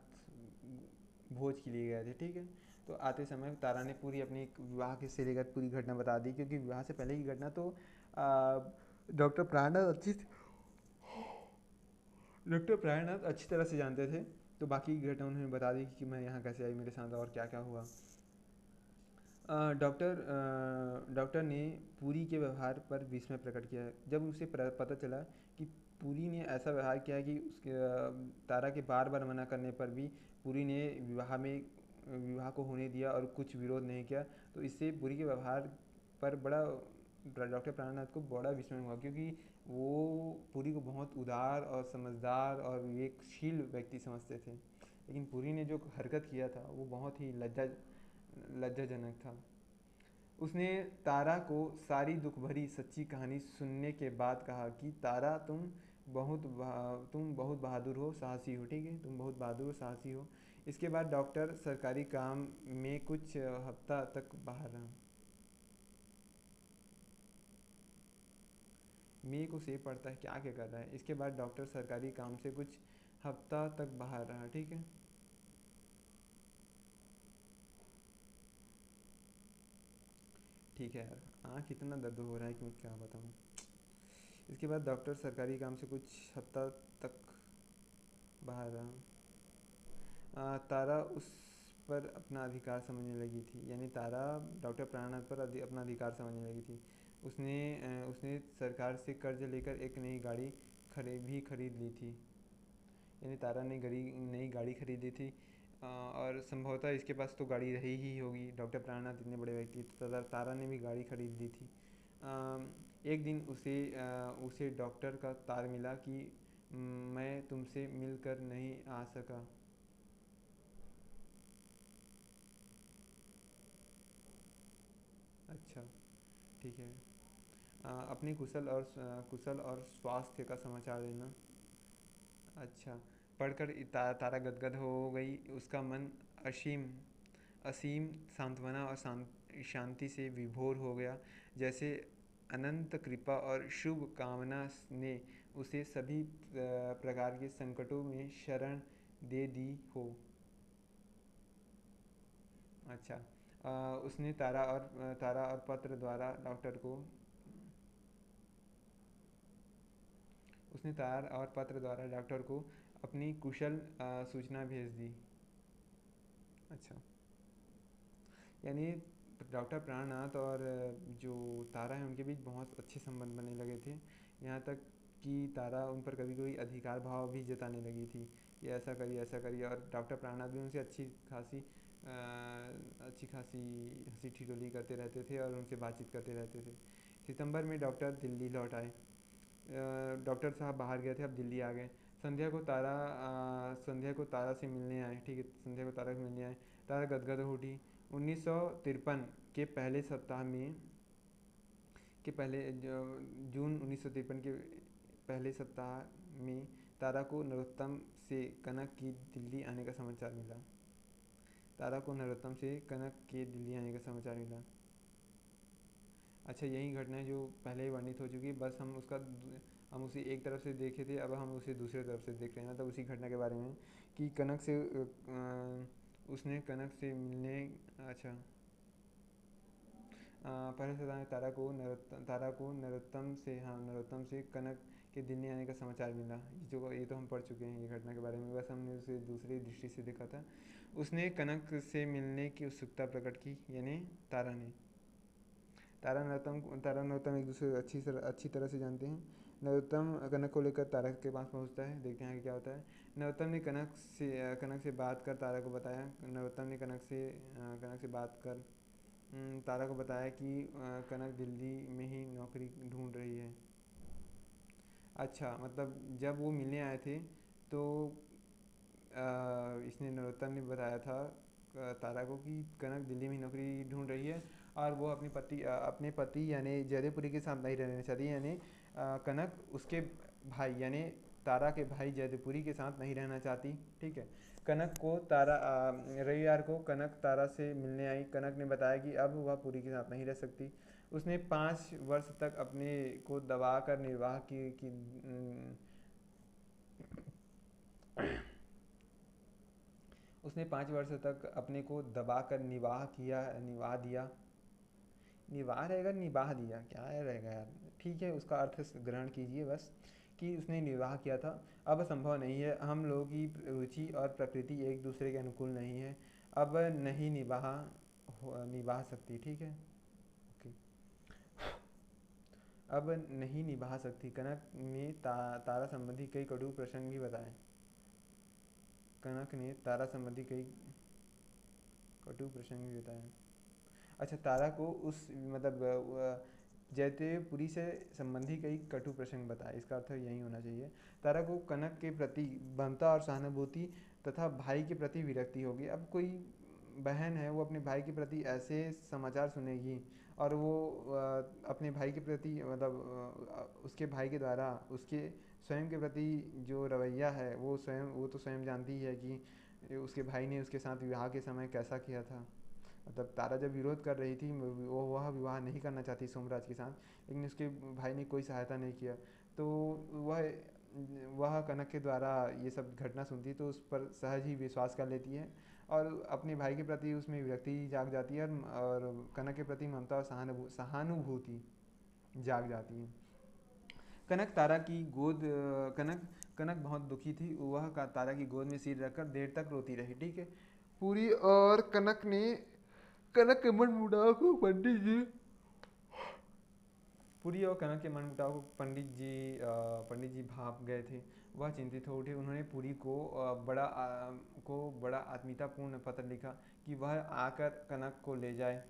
भोज के लिए गए थे, ठीक है। तो आते समय तारा ने पूरी अपनी विवाह के से लेकर पूरी घटना बता दी, क्योंकि विवाह से पहले की घटना तो डॉक्टर प्राणनाथ अच्छी तरह से जानते थे। तो बाकी की घटना उन्होंने बता दी कि मैं यहाँ कैसे आई, मेरे साथ और क्या क्या हुआ। डॉक्टर ने पुरी के व्यवहार पर विस्मय प्रकट किया है। जब उसे पता चला कि पुरी ने ऐसा व्यवहार किया कि उसके तारा के बार बार मना करने पर भी पुरी ने विवाह को होने दिया और कुछ विरोध नहीं किया, तो इससे पुरी के व्यवहार पर बड़ा डॉक्टर प्राणनाथ को बड़ा विस्मय हुआ, क्योंकि वो पुरी को बहुत उदार और समझदार और विवेकशील व्यक्ति समझते थे। लेकिन पुरी ने जो हरकत किया था वो बहुत ही लज्जाजनक था। उसने तारा को सारी दुख भरी सच्ची कहानी सुनने के बाद कहा कि तारा, तुम बहुत बहादुर हो, साहसी हो, ठीक है, तुम बहुत बहादुर हो, साहसी हो। इसके बाद डॉक्टर सरकारी काम में कुछ हफ्ता तक बाहर रहा। मेरे को सेब पड़ता है, क्या क्या कर रहा है। इसके बाद डॉक्टर सरकारी काम से कुछ हफ्ता तक बाहर रहा, ठीक है। ठीक है यार, आँख इतना दर्द हो रहा है कि मैं क्या बताऊँ। इसके बाद डॉक्टर सरकारी काम से कुछ हफ्ता तक बाहर रहा। तारा उस पर अपना अधिकार समझने लगी थी। यानी तारा डॉक्टर प्राणनाथ पर अपना अधिकार समझने लगी थी। उसने सरकार से कर्ज लेकर एक नई गाड़ी खरीद ली थी। यानी तारा ने नई गाड़ी खरीदी थी, और संभवतः इसके पास तो गाड़ी रही ही होगी, डॉक्टर प्राणनाथ इतने बड़े व्यक्ति, तो तारा ने भी गाड़ी खरीद ली थी। एक दिन उसे डॉक्टर का तार मिला कि मैं तुमसे मिलकर नहीं आ सका। अच्छा, ठीक है। अपने कुशल और स्वास्थ्य का समाचार देना। अच्छा, पढ़कर तारा गदगद हो गई। उसका मन असीम असीम सांत्वना और शांति से विभोर हो गया। जैसे अनंत कृपा और शुभ कामना ने उसे सभी प्रकार के संकटों में शरण दे दी हो। अच्छा। उसने तारा और पत्र द्वारा डॉक्टर को उसने तार और पत्र द्वारा डॉक्टर को अपनी कुशल सूचना भेज दी। अच्छा। यानी डॉक्टर प्राणनाथ और जो तारा है उनके बीच बहुत अच्छे संबंध बनने लगे थे। यहाँ तक कि तारा उन पर कभी कभी अधिकार भाव भी जताने लगी थी कि ऐसा करिए, और डॉक्टर प्राणनाथ भी उनसे अच्छी खासी हंसी ठिठोली करते रहते थे और उनसे बातचीत करते रहते थे। सितंबर में डॉक्टर दिल्ली लौट आए। डॉक्टर साहब बाहर गए थे, अब दिल्ली आ गए। संध्या को तारा से मिलने आए। ठीक है, संध्या को तारा से मिलने आए। तारा गदगद हो उठी। 1953 के पहले सप्ताह में के पहले जून 1953 के पहले सप्ताह में तारा को नरोत्तम से कनक की दिल्ली आने का समाचार मिला। तारा को नरोत्तम से कनक के दिल्ली आने का समाचार मिला। अच्छा, यही घटना है जो पहले ही वर्णित हो चुकी, बस हम उसे एक तरफ से देखे थे, अब हम उसे दूसरे तरफ से देख रहे हैं, मतलब उसी घटना के बारे में कि उसने कनक से मिलने। अच्छा। पहले सप्ताह में नरोत्तम से कनक के दिल्ली आने का समाचार मिला। ये तो हम पढ़ चुके हैं, ये घटना के बारे में, बस हमने उसे दूसरी दृष्टि से देखा था। उसने कनक से मिलने की उत्सुकता प्रकट की, यानी तारा ने। तारा नरोत्तम एक दूसरे को अच्छी तरह से जानते हैं। नरोत्तम कनक को लेकर तारा के पास पहुंचता है, देखते हैं आगे क्या होता है। नरोत्तम ने कनक से बात कर तारा को बताया। नरोत्तम ने कनक से बात कर तारा को बताया कि कनक दिल्ली में ही नौकरी ढूंढ रही है। अच्छा, मतलब जब वो मिलने आए थे तो इसने नरोत्तम ने बताया था तारा को कि कनक दिल्ली में नौकरी ढूंढ रही है और वो अपने पति यानी जयदेवपुरी के साथ नहीं रहना चाहती, यानी कनक उसके भाई यानी तारा के भाई जयदेवपुरी के साथ नहीं रहना चाहती। ठीक है। रविवार को कनक तारा से मिलने आई। कनक ने बताया कि अब वह पुरी के साथ नहीं रह सकती। उसने 5 वर्ष तक अपने को दबा कर निर्वाह की उसने 5 वर्ष तक अपने को दबा कर निवाह दिया। निवाह रहेगा, निभाह दिया, क्या रहेगा यार। ठीक है, उसका अर्थ ग्रहण कीजिए बस, कि उसने निर्वाह किया था। अब संभव नहीं है, हम लोगों की रुचि और प्रकृति एक दूसरे के अनुकूल नहीं है। अब नहीं निभा सकती। ठीक है, ओके। अब नहीं निभा सकती। कनक ने तारा संबंधी कई कटु प्रसंग भी बताए। कनक ने तारा संबंधी कई कटु प्रसंग भी बताए। अच्छा, तारा को उस मतलब जैतपुरी से संबंधी कई कटु प्रसंग बताए, इसका अर्थ यही होना चाहिए। तारा को कनक के प्रति ममता और सहानुभूति तथा भाई के प्रति विरक्ति होगी। अब कोई बहन है, वो अपने भाई के प्रति ऐसे समाचार सुनेगी और वो अपने भाई के प्रति मतलब उसके भाई के द्वारा उसके स्वयं के प्रति जो रवैया है वो तो स्वयं जानती है कि उसके भाई ने उसके साथ विवाह के समय कैसा किया था। मतलब तारा जब विरोध कर रही थी, वो वह विवाह नहीं करना चाहती सोमराज के साथ, लेकिन उसके भाई ने कोई सहायता नहीं किया। तो वह कनक के द्वारा ये सब घटना सुनती तो उस पर सहज ही विश्वास कर लेती है और अपने भाई के प्रति उसमें विरक्ति जाग जाती है और कनक के प्रति ममता और सहानुभूति जाग जाती है। कनक तारा की गोद कनक कनक बहुत दुखी थी। वह तारा की गोद में सिर रखकर देर तक रोती रही। ठीक है। पूरी और कनक के मनमुटाव को पंडित जी भाप गए थे। वह चिंतित हो उठे। उन्होंने पुरी को बड़ा आत्मीयतापूर्ण पत्र लिखा कि वह आकर कनक को ले जाए।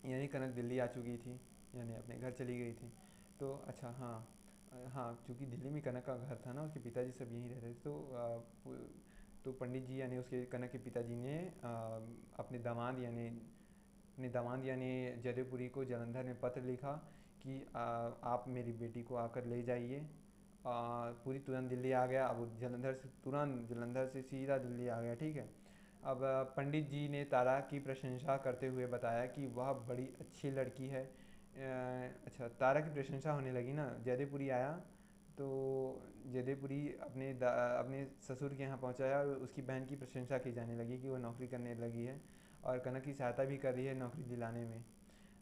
यानी कनक दिल्ली आ चुकी थी, यानी अपने घर चली गई थी। तो अच्छा, हाँ, चूँकि दिल्ली में कनक का घर था ना, उसके पिताजी सब यहीं रहते थे, तो पंडित जी यानी उसके कनक के पिताजी ने अपने दामाद यानी जयदेवपुरी को जालंधर में पत्र लिखा कि आप मेरी बेटी को आकर ले जाइए। पूरी तुरंत दिल्ली आ गया। अब जालंधर से सीधा दिल्ली आ गया। ठीक है। अब पंडित जी ने तारा की प्रशंसा करते हुए बताया कि वह बड़ी अच्छी लड़की है। अच्छा, तारा की प्रशंसा होने लगी ना, जयदेवपुरी आया तो जयदेवपुरी अपने ससुर के यहाँ पहुँचाया और उसकी बहन की प्रशंसा की जाने लगी कि वो नौकरी करने लगी है और कनक की सहायता भी कर रही है नौकरी दिलाने में।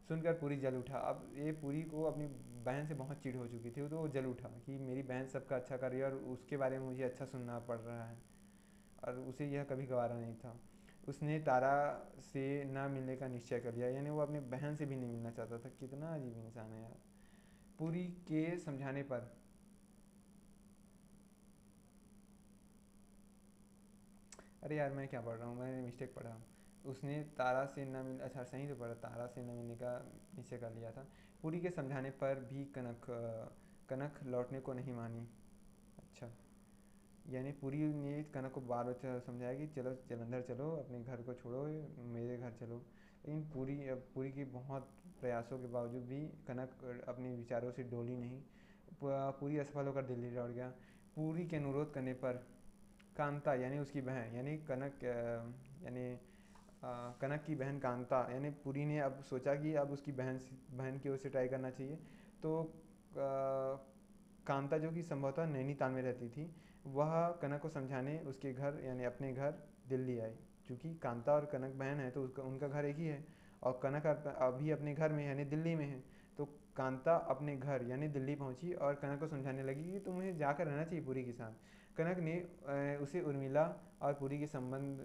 सुनकर पूरी जल उठा। अब ये पूरी को अपनी बहन से बहुत चिढ़ हो चुकी थी, तो वो जल उठा कि मेरी बहन सबका अच्छा कर रही है और उसके बारे में मुझे अच्छा सुनना पड़ रहा है, और उसे यह कभी गवारा नहीं था। उसने तारा से ना मिलने का निश्चय कर लिया, यानी वो अपनी बहन से भी नहीं मिलना चाहता था। कितना अजीब इंसान है यार। पूरी के समझाने पर अरे यार, मैं क्या पढ़ रहा हूँ, मैंने मिस्टेक पढ़ा। उसने तारा से न मिल अच्छा सही तो पढ़ा, तारा से न मिलने का निश्चय कर लिया था। पूरी के समझाने पर भी कनक लौटने को नहीं मानी। अच्छा, यानी पूरी ने कनक को बार बार समझाया कि चलो जलंधर चलो, अपने घर को छोड़ो, मेरे घर चलो। लेकिन पूरी के बहुत प्रयासों के बावजूद भी कनक अपने विचारों से डोली नहीं। पूरी असफल होकर दिल्ली लौट गया। पूरी के अनुरोध करने पर कांता यानी उसकी बहन यानी यानी कनक की बहन कांता यानी पुरी ने अब सोचा कि अब उसकी बहन की ओर से ट्राई करना चाहिए। तो कांता, जो कि संभवतः नैनीताल में रहती थी, वह कनक को समझाने उसके घर यानी अपने घर दिल्ली आई। क्योंकि कांता और कनक बहन है तो उनका घर एक ही है, और कनक अभी अपने घर में यानी दिल्ली में है। तो कांता अपने घर यानी दिल्ली पहुंची और कनक को समझाने लगी कि तुम्हें जाकर रहना चाहिए पुरी के साथ। कनक ने उसे उर्मिला और पुरी के संबंध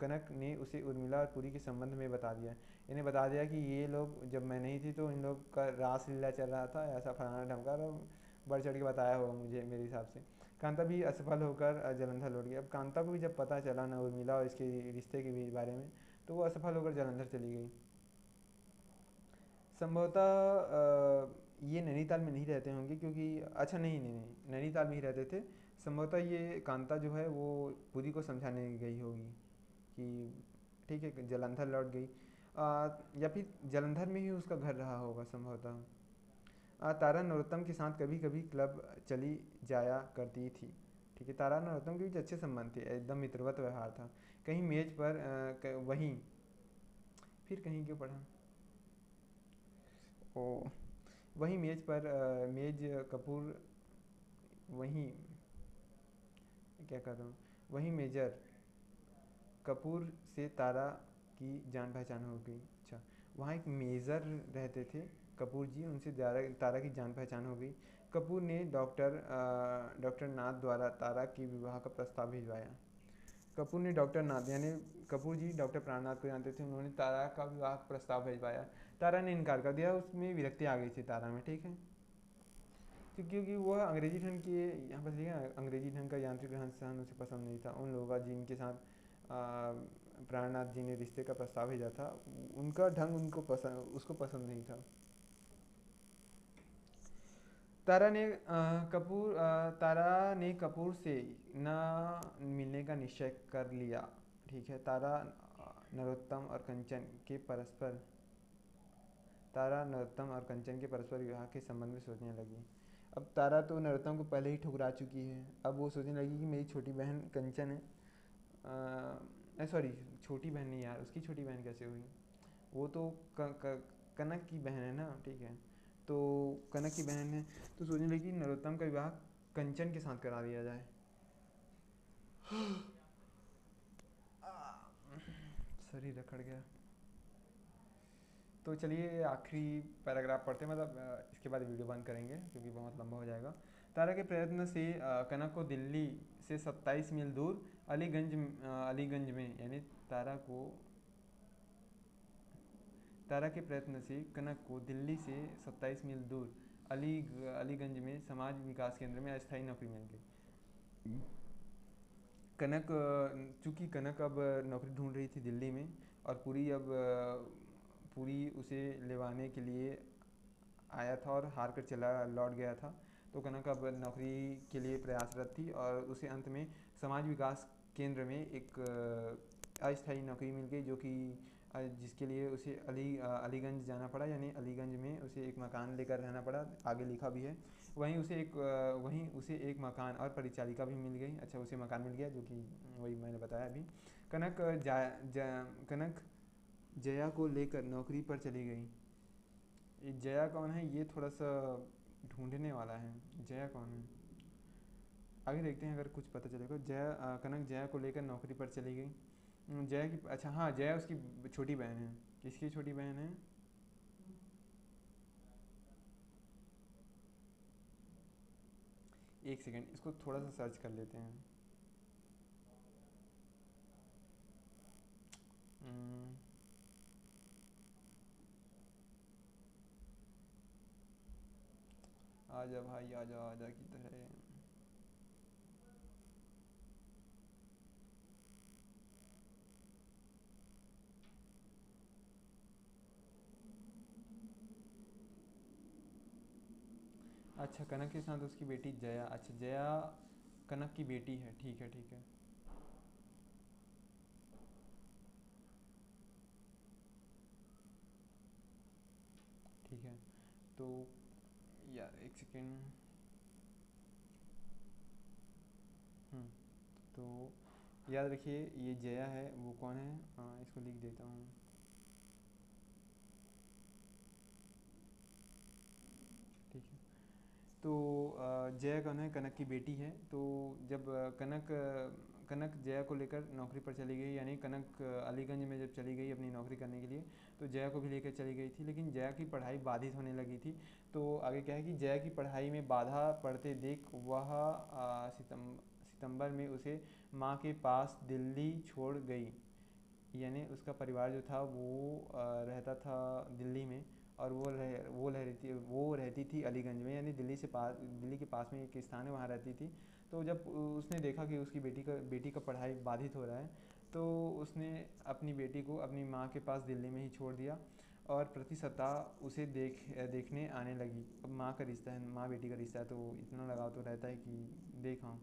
कनक ने उसे उर्मिला और पुरी के संबंध में बता दिया। इन्हें बता दिया कि ये लोग जब मैं नहीं थी तो इन लोग का रास लीला चल रहा था, ऐसा फलाना ढमका, और बढ़ चढ़ के बताया होगा मुझे, मेरे हिसाब से। कांता भी असफल होकर जलंधर लौट गई। अब कांता को भी जब पता चला ना उर्मिला और इसके रिश्ते के भी बारे में, तो वो असफल होकर जलंधर चली गई। संभवतः ये नैनीताल में नहीं रहते होंगे, क्योंकि अच्छा नहीं नहीं नहीं, नैनीताल में ही रहते थे। संभवतः ये कांता जो है वो पुरी को समझाने गई होगी कि ठीक है, जलंधर लौट गई। या फिर जलंधर में ही उसका घर रहा होगा संभवतः। तारा नरोत्तम के साथ कभी कभी क्लब चली जाया करती थी। ठीक है, तारा नरोत्तम के बीच अच्छे संबंध थे, एकदम मित्रवत व्यवहार था। कहीं मेज पर वहीं फिर कहीं क्यों पढ़ा, ओ वहीं मेज पर मेज कपूर वहीं क्या कर रहा हूँ वहीं मेजर कपूर से तारा की जान पहचान हो गई। अच्छा, वहाँ एक मेजर रहते थे कपूर जी, उनसे तारा की जान पहचान हो गई। कपूर ने डॉक्टर नाथ द्वारा तारा की विवाह का प्रस्ताव भिजवाया। कपूर ने डॉक्टर नाथ यानी कपूर जी डॉक्टर प्राणनाथ को जानते थे, उन्होंने तारा का विवाह का प्रस्ताव भिजवाया। तारा ने इनकार कर दिया, उसमें विरक्ति आ गई थी तारा में। ठीक है, तो क्योंकि वह अंग्रेजी ढंग के यहाँ पर देखिए अंग्रेजी ढंग का यांत्रिक रहन सहन उसे पसंद नहीं था। उन लोगों का जिनके साथ प्राणनाथ जी ने रिश्ते का प्रस्ताव भेजा था, उनका ढंग उसको पसंद नहीं था। तारा ने कपूर से न मिलने का निश्चय कर लिया। ठीक है, नरोत्तम और कंचन के परस्पर तारा नरोत्तम और कंचन के परस्पर विवाह के संबंध में सोचने लगी। अब तारा तो नरोत्तम को पहले ही ठुकरा चुकी है, अब वो सोचने लगी कि मेरी छोटी बहन कंचन है, सॉरी छोटी बहन नहीं यार, उसकी छोटी बहन कैसे हुई, वो तो कनक की बहन है ना। ठीक है, तो कनक की बहन है, तो सोचने लगी कि नरोत्तम का विवाह कंचन के साथ करा दिया जाए। शरीर रखड़ गया। तो चलिए आखिरी पैराग्राफ पढ़ते हैं, मतलब इसके बाद वीडियो बंद करेंगे क्योंकि बहुत लंबा हो जाएगा। तारा के प्रयत्न से कनक को दिल्ली से 27 मील दूर अलीगंज में यानी तारा के प्रयत्न से कनक को दिल्ली से 27 मील दूर अलीगंज में समाज विकास केंद्र में अस्थायी नौकरी मिल गई। चूंकि कनक अब नौकरी ढूंढ रही थी दिल्ली में, और पूरी उसे लेवाने के लिए आया था और हार कर चला लौट गया था। तो कनक अब नौकरी के लिए प्रयासरत थी और उसे अंत में समाज विकास केंद्र में एक अस्थायी नौकरी मिल गई, जो कि जिसके लिए उसे अलीगंज जाना पड़ा, यानी अलीगंज में उसे एक मकान लेकर रहना पड़ा, आगे लिखा भी है। वहीं उसे एक मकान और परिचालिका भी मिल गई। अच्छा, उसे मकान मिल गया, जो कि वही मैंने बताया अभी। कनक कनक जया को लेकर नौकरी पर चली गई। ये जया कौन है, ये थोड़ा सा ढूंढने वाला है। जया कौन है, आगे देखते हैं अगर कुछ पता चलेगा। कनक जया को लेकर नौकरी पर चली गई। जया की, अच्छा हाँ, जया उसकी छोटी बहन है। किसकी छोटी बहन है? एक सेकेंड, इसको थोड़ा सा सर्च कर लेते हैं। हम्म, आजा भाई, आजा आजा की तरह। अच्छा, कनक के साथ उसकी बेटी जया। अच्छा, जया कनक की बेटी है, ठीक है ठीक है। ठीक है, तो यार एक सेकेंड। हम्म, तो याद रखिए, ये जया है, वो कौन है? इसको लिख देता हूँ। ठीक है, तो जया कौन है? कनक की बेटी है। तो जब कनक जया को लेकर नौकरी पर चली गई, यानी कनक अलीगंज में जब चली गई अपनी नौकरी करने के लिए, तो जया को भी लेकर चली गई थी, लेकिन जया की पढ़ाई बाधित होने लगी थी। तो आगे क्या है कि जया की पढ़ाई में बाधा पड़ते देख वह सितंबर में उसे माँ के पास दिल्ली छोड़ गई। यानी उसका परिवार जो था वो रहता था दिल्ली में, और वो रहती थी अलीगंज में, यानी दिल्ली के पास में एक स्थान है, वहाँ रहती थी। तो जब उसने देखा कि उसकी बेटी का पढ़ाई बाधित हो रहा है, तो उसने अपनी बेटी को अपनी माँ के पास दिल्ली में ही छोड़ दिया, और प्रति सप्ताह उसे देखने आने लगी। अब माँ का रिश्ता है, माँ बेटी का रिश्ता है, तो इतना लगाव तो रहता है कि देखा।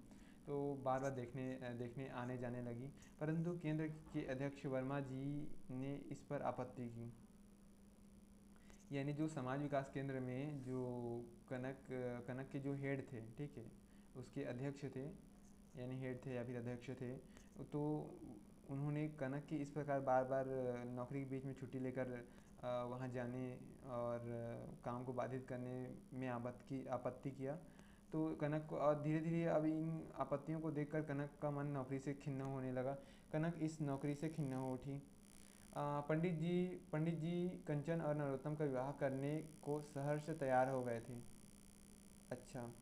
तो बार बार देखने आने जाने लगी, परंतु केंद्र के अध्यक्ष वर्मा जी ने इस पर आपत्ति की। यानी जो समाज विकास केंद्र में जो कनक कनक के जो हेड थे, ठीक है, उसके अध्यक्ष थे, यानी हेड थे या फिर अध्यक्ष थे, तो उन्होंने कनक की इस प्रकार बार बार नौकरी के बीच में छुट्टी लेकर वहाँ जाने और काम को बाधित करने में आपत्ति किया। तो कनक को, और धीरे धीरे अब इन आपत्तियों को देखकर कनक का मन नौकरी से खिन्न होने लगा। कनक इस नौकरी से खिन्न हो उठी। पंडित जी कंचन और नरोत्तम का विवाह करने को सहर्ष तैयार हो गए थे। अच्छा,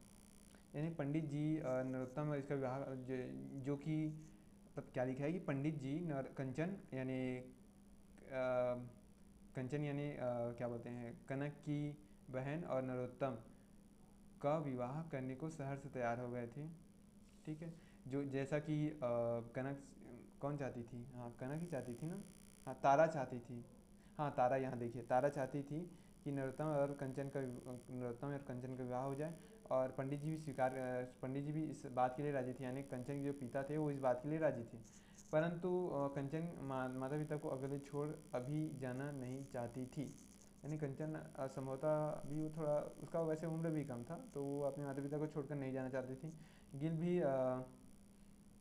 यानी पंडित जी नरोत्तम और इसका विवाह जो कि तब क्या लिखा है कि पंडित जी कंचन यानी कंचन यानी क्या बोलते हैं, कनक की बहन, और नरोत्तम का विवाह करने को सहर्ष तैयार हो गए थे। ठीक है, जो जैसा कि कनक कौन चाहती थी? हाँ, कनक ही चाहती थी ना। हाँ, तारा चाहती थी। हाँ, तारा, यहाँ देखिए, तारा चाहती थी कि नरोत्तम और कंचन का विवाह हो जाए, और पंडित जी भी इस बात के लिए राजी थे, यानी कंचन के जो पिता थे वो इस बात के लिए राजी थे। परंतु कंचन माता पिता को अकेले छोड़ अभी जाना नहीं चाहती थी। यानी कंचन संभवतः भी वो थोड़ा, उसका वैसे उम्र भी कम था, तो वो अपने माता पिता को छोड़कर नहीं जाना चाहती थी।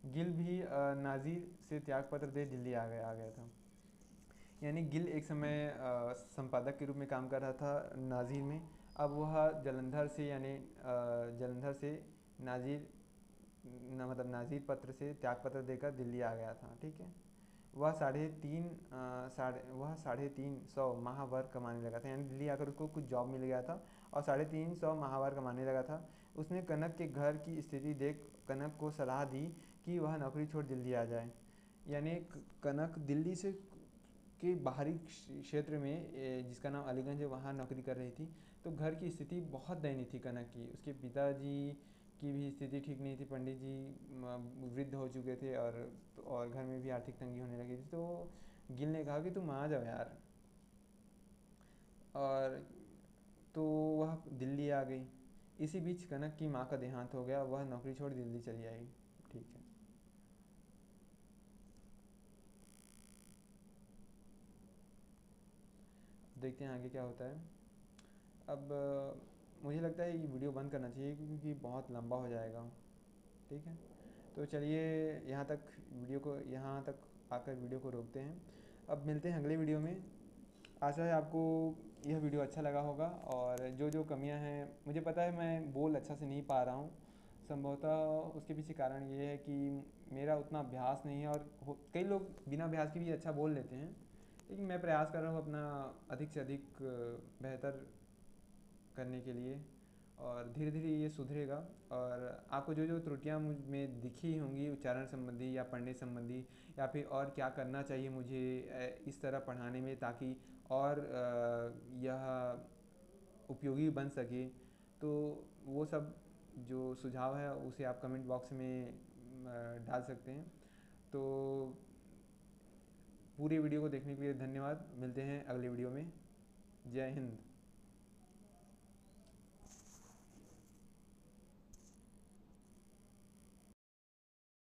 गिल भी नाज़िर से त्यागपत्र दे दिल्ली आ गया था। यानी गिल एक समय संपादक के रूप में काम कर रहा था नाज़िर में। अब वह जलंधर से, यानी जलंधर से नाज़िर मतलब नाज़िर पत्र से त्यागपत्र देकर दिल्ली आ गया था। ठीक है, वह 350 माहवार कमाने लगा था, यानी दिल्ली आकर उसको कुछ जॉब मिल गया था, और 350 माहवार कमाने लगा था। उसने कनक के घर की स्थिति देख कनक को सलाह दी कि वह नौकरी छोड़ दिल्ली आ जाए। यानी कनक दिल्ली से के बाहरी क्षेत्र में जिसका नाम अलीगंज है, वहाँ नौकरी कर रही थी। तो घर की स्थिति बहुत दयनीय थी कनक की। उसके पिताजी की भी स्थिति ठीक नहीं थी, पंडित जी वृद्ध हो चुके थे, और घर में भी आर्थिक तंगी होने लगी थी। तो गिल ने कहा कि तुम आ जाओ यार, और तो वह दिल्ली आ गई। इसी बीच कनक की माँ का देहांत हो गया, वह नौकरी छोड़ दिल्ली चली आई। ठीक है। देखते हैं आगे क्या होता है। अब मुझे लगता है ये वीडियो बंद करना चाहिए क्योंकि बहुत लंबा हो जाएगा। ठीक है, तो चलिए यहाँ तक आकर वीडियो को रोकते हैं। अब मिलते हैं अगले वीडियो में। आशा है आपको यह वीडियो अच्छा लगा होगा, और जो जो कमियां हैं मुझे पता है मैं बोल अच्छा से नहीं पा रहा हूँ। संभवतः उसके पीछे कारण ये है कि मेरा उतना अभ्यास नहीं है, और कई लोग बिना अभ्यास के भी अच्छा बोल लेते हैं। लेकिन मैं प्रयास कर रहा हूँ अपना अधिक से अधिक बेहतर करने के लिए, और धीरे धीरे ये सुधरेगा। और आपको जो जो त्रुटियां मुझ में दिखी होंगी उच्चारण संबंधी या पढ़ने संबंधी, या फिर और क्या करना चाहिए मुझे इस तरह पढ़ाने में ताकि और यह उपयोगी बन सके, तो वो सब जो सुझाव है उसे आप कमेंट बॉक्स में डाल सकते हैं। तो पूरी वीडियो को देखने के लिए धन्यवाद। मिलते हैं अगले वीडियो में। जय हिंद।